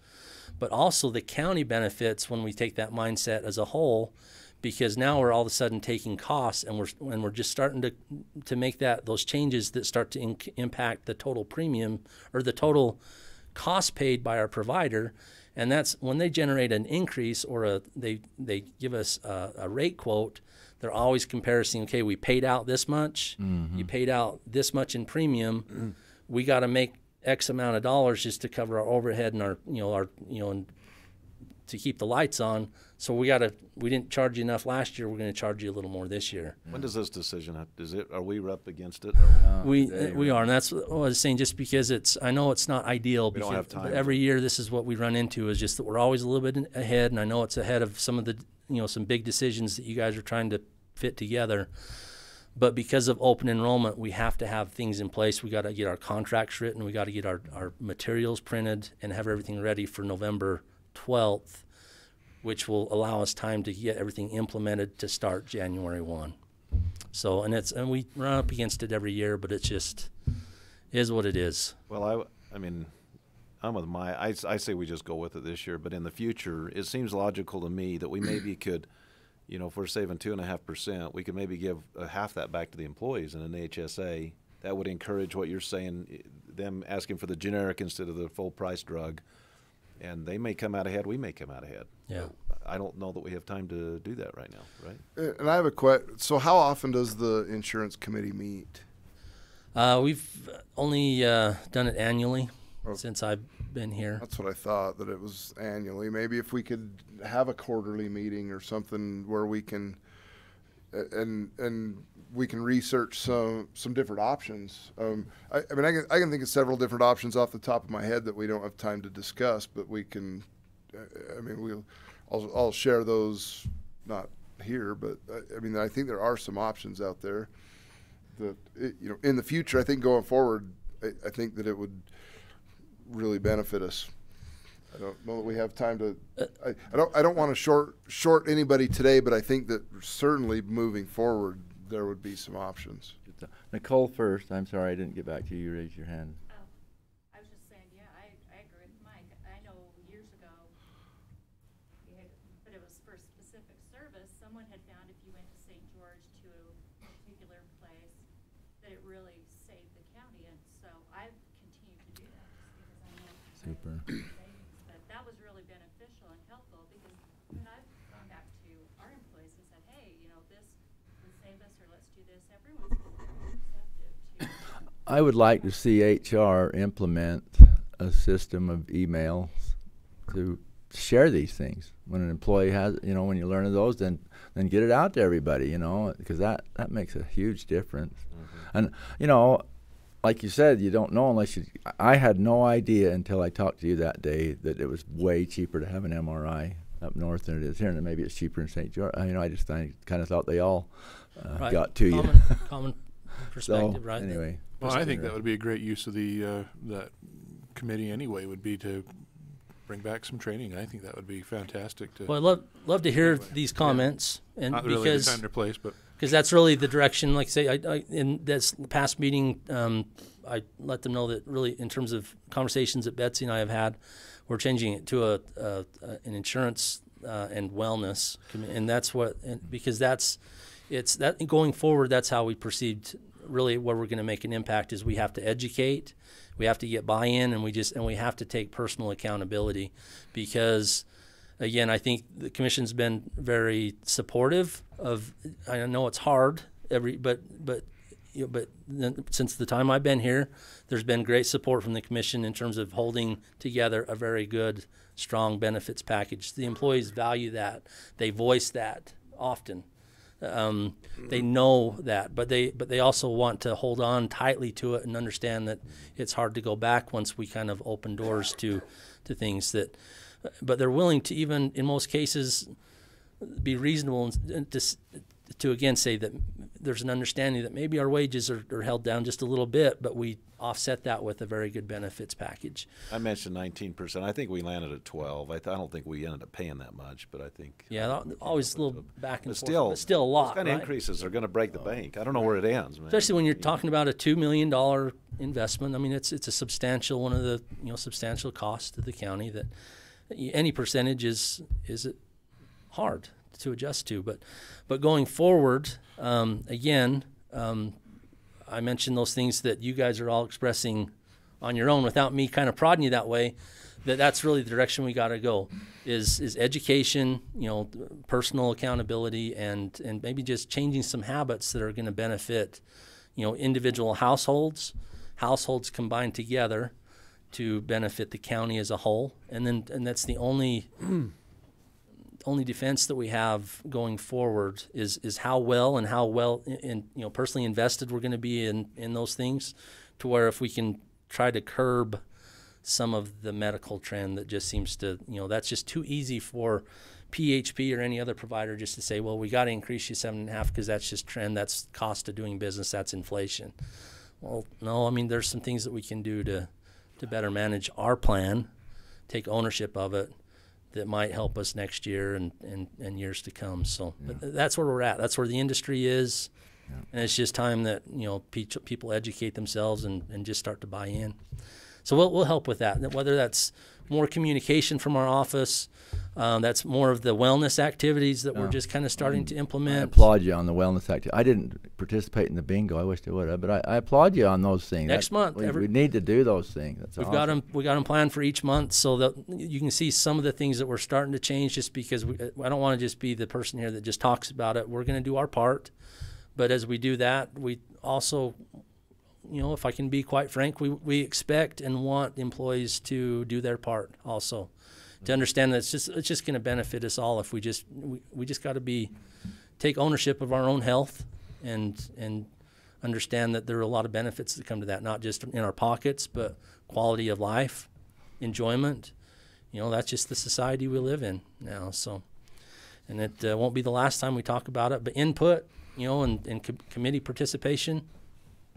But also the county benefits when we take that mindset as a whole, because now we're all of a sudden taking costs and we're just starting to make those changes that start to impact the total premium or the total cost paid by our provider. And that's when they generate an increase or they give us a rate quote, they're always comparing, okay, we paid out this much, you paid out this much in premium, we got to make X amount of dollars just to cover our overhead and and to keep the lights on. So we didn't charge you enough last year, we're going to charge you a little more this year. When does this decision are we up against it? We are, and that's what I was saying, just because I know it's not ideal. We don't have time. But every year this is what we run into, is just that we're always a little bit ahead, and I know it's ahead of some of the, some big decisions that you guys are trying to fit together. But because of open enrollment, we have to have things in place. We got to get our contracts written, we got to get our materials printed and have everything ready for November 12th, which will allow us time to get everything implemented to start January 1. So, and we run up against it every year, but it just is what it is. Well, I mean, I'm with I say we just go with it this year, but in the future, it seems logical to me that we maybe could, if we're saving 2.5%, we could maybe give half that back to the employees in an HSA. That would encourage what you're saying, them asking for the generic instead of the full price drug. And they may come out ahead, we may come out ahead. Yeah. I don't know that we have time to do that right now, right? And I have a question. So how often does the insurance committee meet? We've only done it annually since I've been here. That's what I thought, that it was annually. Maybe if we could have a quarterly meeting or something where we can, and we can research some different options. I can think of several different options off the top of my head that we don't have time to discuss, but we can. I'll share those, not here, but I think there are some options out there that in the future. I think going forward, I think that it would really benefit us. I don't know that we have time to. I don't want to short anybody today, but I think that certainly moving forward there would be some options. Nicole first. I'm sorry I didn't get back to you. You raised your hand. I was just saying, yeah, I agree with Mike. I know years ago, but it was for specific service. Someone had found if you went to St. George to a particular place, that it really saved the county, and so I've continued to do that just because I know. Super. But that was really beneficial and helpful, because when I've gone back to our employees and said, hey, this would save us, or let's do this, everyone's been very receptive to. I would like to see HR implement a system of emails to share these things. When an employee has, when you learn of those, then get it out to everybody, because that makes a huge difference. And, like you said, you don't know unless you. I had no idea until I talked to you that day that it was way cheaper to have an MRI up north than it is here, and maybe it's cheaper in St. George. I just kind of thought they all got to you. Common perspective, right? Anyway. Well, I think that would be a great use of the that committee anyway. Would be to bring back some training. I think that would be fantastic. Well, I'd love to hear these comments, and not because really the time or place, but. Because that's really the direction. Like I say, in this past meeting, I let them know that really, in terms of conversations that Betsy and I have had, we're changing it to an insurance and wellness, and that's what. Because it's that going forward. That's how we perceived really where we're going to make an impact. Is we have to educate, we have to get buy-in, and we have to take personal accountability, because. Again, I think the commission's been very supportive of. I know it's hard but since the time I've been here, there's been great support from the commission in terms of holding together a very good, strong benefits package. The employees value that. They voice that often. They know that, but they also want to hold on tightly to it and understand that it's hard to go back once we kind of open doors to things that. But they're willing to, even in most cases, be reasonable and to again say that there's an understanding that maybe our wages are held down just a little bit, but we offset that with a very good benefits package. I mentioned 19%. I think we landed at 12. I don't think we ended up paying that much, but I think always a little back and but forth, but still a lot. Those kind of right? increases are going to break the bank. I don't know where it ends, man. Especially when you're talking about a $2 million investment. I mean, it's a substantial, one of the substantial costs to the county that any percentage is hard to adjust to. But going forward, again, I mentioned those things that you guys are all expressing on your own without me kind of prodding you that way. That's really the direction we got to go. Is education, personal accountability, and maybe just changing some habits that are going to benefit, individual households combined together to benefit the county as a whole. And that's the only defense that we have going forward is how well personally invested we're going to be in those things, to where if we can try to curb some of the medical trend that just seems to, that's just too easy for PHP or any other provider just to say, well, we got to increase you 7.5 because that's just trend, that's cost of doing business, that's inflation. Well, no, I mean, there's some things that we can do to better manage our plan, take ownership of it, that might help us next year and years to come. So that's where we're at. That's where the industry is. Yeah. And it's just time that, people educate themselves and just start to buy in. So we'll help with that, whether that's more communication from our office, that's more of the wellness activities that we're just kind of starting to implement. I applaud you on the wellness activity. I didn't participate in the bingo. I wish I would have, but I applaud you on those things. Next month. We need to do those things. That's awesome. We got them planned for each month, so that you can see some of the things that we're starting to change, just because I don't want to just be the person here that just talks about it. We're going to do our part, but as we do that, we also, if I can be quite frank, we expect and want employees to do their part also, to understand that it's just going to benefit us all if we just got to take ownership of our own health and understand that there are a lot of benefits that come to that, not just in our pockets, but quality of life, enjoyment. That's just the society we live in now. So, and it won't be the last time we talk about it, but input, and committee participation,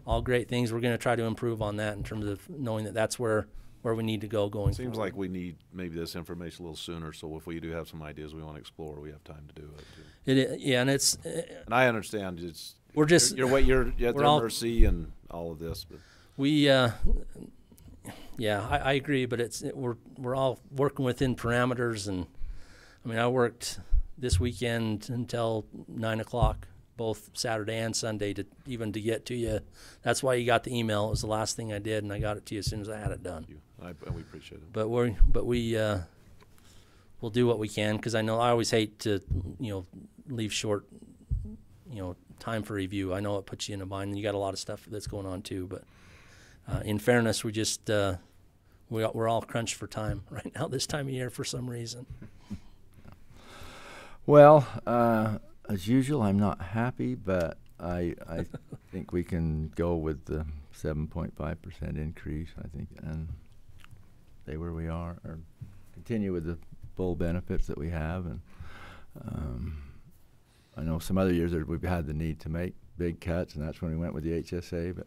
all great things. We're going to try to improve on that in terms of knowing that that's where we need to go going Seems forward. like we need maybe this information a little sooner, so if we do have some ideas we want to explore, we have time to do it. And it's and I understand you're at their mercy and all of this, but I agree, but we're all working within parameters, and I mean, I worked this weekend until 9 o'clock, both Saturday and Sunday, to get to you. That's why you got the email. It was the last thing I did, and I got it to you as soon as I had it done. We appreciate it. But we'll do what we can, because I always hate to leave short time for review. I know it puts you in a bind, and you got a lot of stuff that's going on too. But in fairness, we just we're all crunched for time right now this time of year for some reason. Well, as usual, I'm not happy, but I think we can go with the 7.5% increase, I think, and stay where we are, or continue with the full benefits that we have. And I know some other years we've had the need to make big cuts, and that's when we went with the HSA. But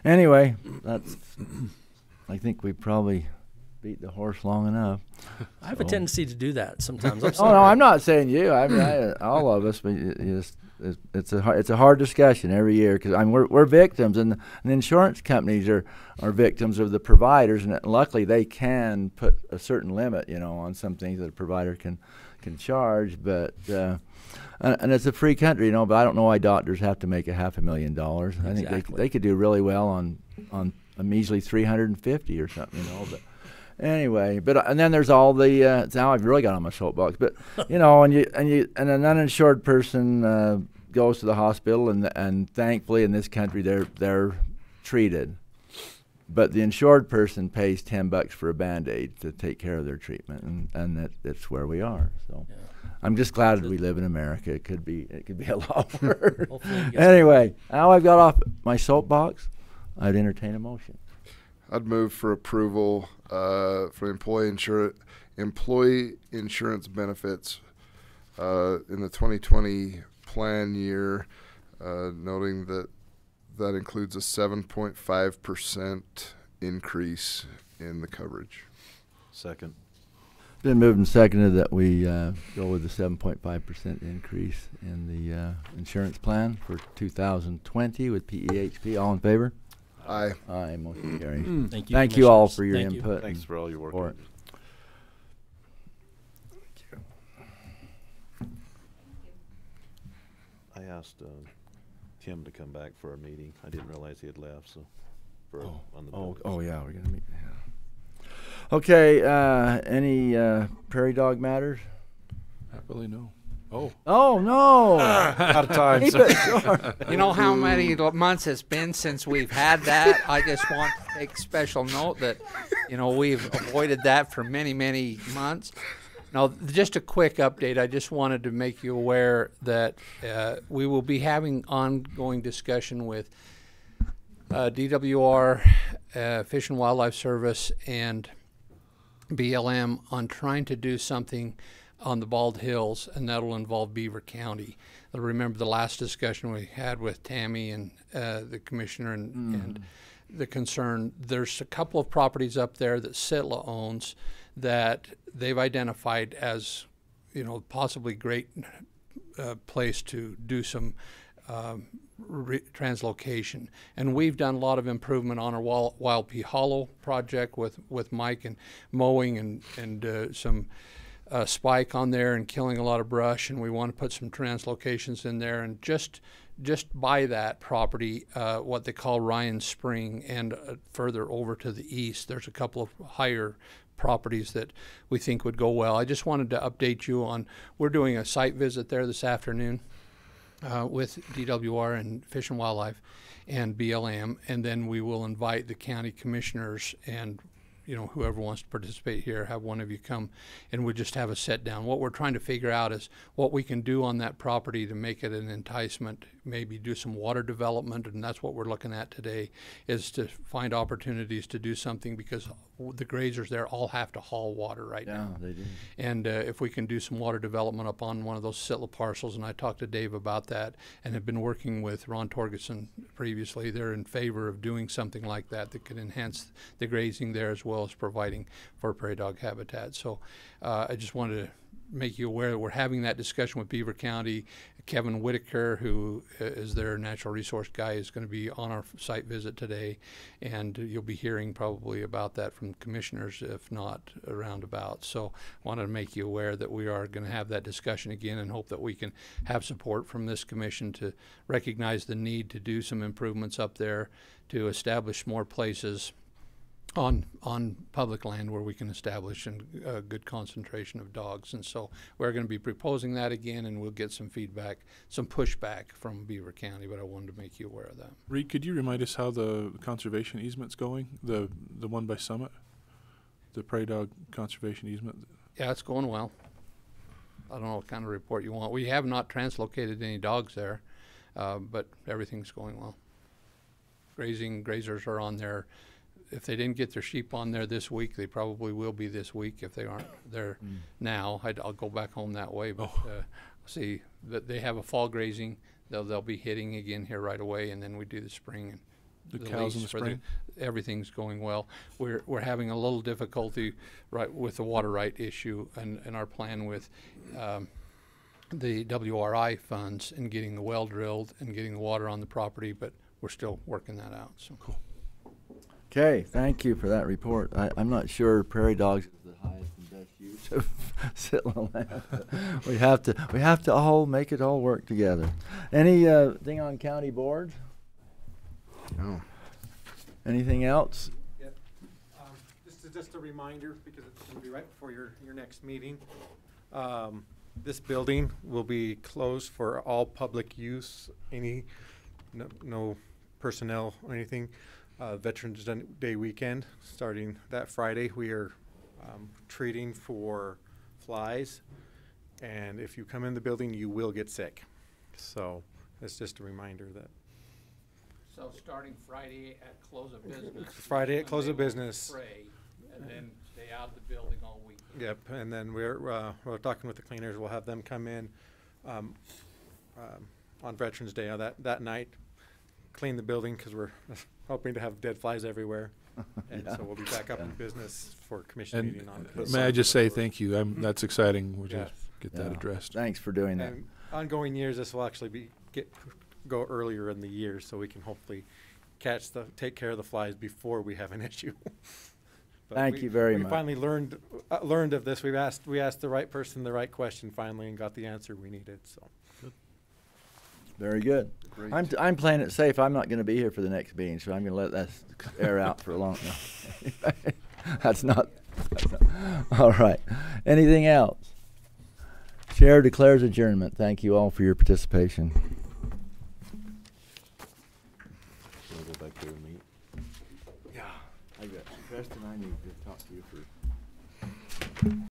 anyway, I think we probably beat the horse long enough. I have a tendency to do that sometimes. Oh no, I'm not saying you. I mean, all of us. But it's a hard discussion every year, because we're victims, and the insurance companies are victims of the providers, and luckily they can put a certain limit, on some things that a provider can charge. But and it's a free country, but I don't know why doctors have to make $500,000. Exactly. I think they could do really well on a measly 350 or something, But anyway, and then there's all the now I've really got on my soapbox, but and an uninsured person goes to the hospital, and thankfully in this country they're treated. but the insured person pays $10 for a Band-Aid to take care of their treatment, and that's where we are. So I'm just glad that we live in America. It could be a lot worse. Anyway, now I've got off my soapbox. I'd entertain a motion. I'd move for approval for employee insurance benefits in the 2020 plan year, noting that includes a 7.5% increase in the coverage. Second. Been moved and seconded that we go with the 7.5% increase in the insurance plan for 2020 with PEHP. All in favor? Aye. Aye. Motion carries. Thank you, Thank you all commissioners. for your Thank you. input. Thanks for all your work. support. I asked Tim to come back for our meeting. I didn't realize he had left, so. On the buildings. Yeah, we're gonna meet. Yeah. Okay, any prairie dog matters? Happily no. Oh. Oh no! Out of time. Keep it short. You know how many months it's been since we've had that? I just want to take special note that, we've avoided that for many, many months. Now, just a quick update. I just wanted to make you aware that we will be having ongoing discussion with DWR, Fish and Wildlife Service, and BLM on trying to do something on the Bald Hills, and that'll involve Beaver County. I remember the last discussion we had with Tammy and the commissioner and the concern. There's a couple of properties up there that Sitla owns that they've identified as, possibly great place to do some translocation. And we've done a lot of improvement on our Wild Pea Hollow project with Mike and mowing and some spike on there and killing a lot of brush, and we want to put some translocations in there. And just by that property, what they call Ryan Spring, and further over to the east, there's a couple of higher properties that we think would go well. I just wanted to update you on, we're doing a site visit there this afternoon with DWR and Fish and Wildlife and BLM, and then we will invite the county commissioners and whoever wants to participate here, have one of you come, and we'll just have a sit down. What we're trying to figure out is what we can do on that property to make it an enticement, maybe do some water development, and that's what we're looking at today, is to find opportunities to do something, because the grazers there all have to haul water right now. They do. And if we can do some water development up on one of those Sitla parcels, and I talked to Dave about that and have been working with Ron Torgerson previously, they're in favor of doing something like that that could enhance the grazing there as well as providing for prairie dog habitat. So I just wanted to make you aware that we're having that discussion with Beaver County. Kevin Whitaker, who is their natural resource guy, is going to be on our site visit today, and you'll be hearing probably about that from commissioners, if not around about. So I wanted to make you aware that we are going to have that discussion again, and hope that we can have support from this commission to recognize the need to do some improvements up there, to establish more places on public land where we can establish a good concentration of dogs. And so we're going to be proposing that again, and we'll get some feedback, some pushback from Beaver County, but I wanted to make you aware of that. Reed, could you remind us how the conservation easement's going? The one by Summit? The prairie dog conservation easement? Yeah, it's going well. I don't know what kind of report you want. We have not translocated any dogs there, but everything's going well. Grazers are on there. If they didn't get their sheep on there this week, they probably will be this week if they aren't there now. I'll go back home that way, but see that they have a fall grazing. They'll be hitting again here right away, and then we do the spring. And the cows in the spring? Everything's going well. We're having a little difficulty with the water right issue, and our plan with the WRI funds and getting the well drilled and getting the water on the property, but we're still working that out. So cool. Okay, thank you for that report. I'm not sure prairie dogs is the highest and best use of Sitla land. we have to all make it all work together. Any thing on county boards? No. Anything else? Yep. Just a reminder, because it's going to be right before your next meeting. This building will be closed for all public use. No personnel or anything. Veterans Day weekend, starting that Friday. We are treating for flies, and if you come in the building, you will get sick. So it's just a reminder that. So starting Friday at close of business. Friday at close of business. Spray, and then stay out of the building all week. Yep, and then we're talking with the cleaners. We'll have them come in on Veterans Day that night, clean the building because we're hoping to have dead flies everywhere. And Yeah. so we'll be back up in business for commission meeting on. May I just say thank you? That's exciting. We'll Yes. just get that Yeah. addressed. Thanks for doing that. And ongoing years, this will actually go earlier in the year, so we can hopefully take care of the flies before we have an issue. But Thank you very we much. finally learned of this. We asked the right person the right question finally and got the answer we needed. So. Very good. Great. I'm playing it safe. I'm not going to be here for the next meeting, so I'm going to let that air out for a long time. That's not. All right. Anything else? Chair declares adjournment. Thank you all for your participation. We'll go back there and meet. Yeah. I got Preston. I need to talk to you for.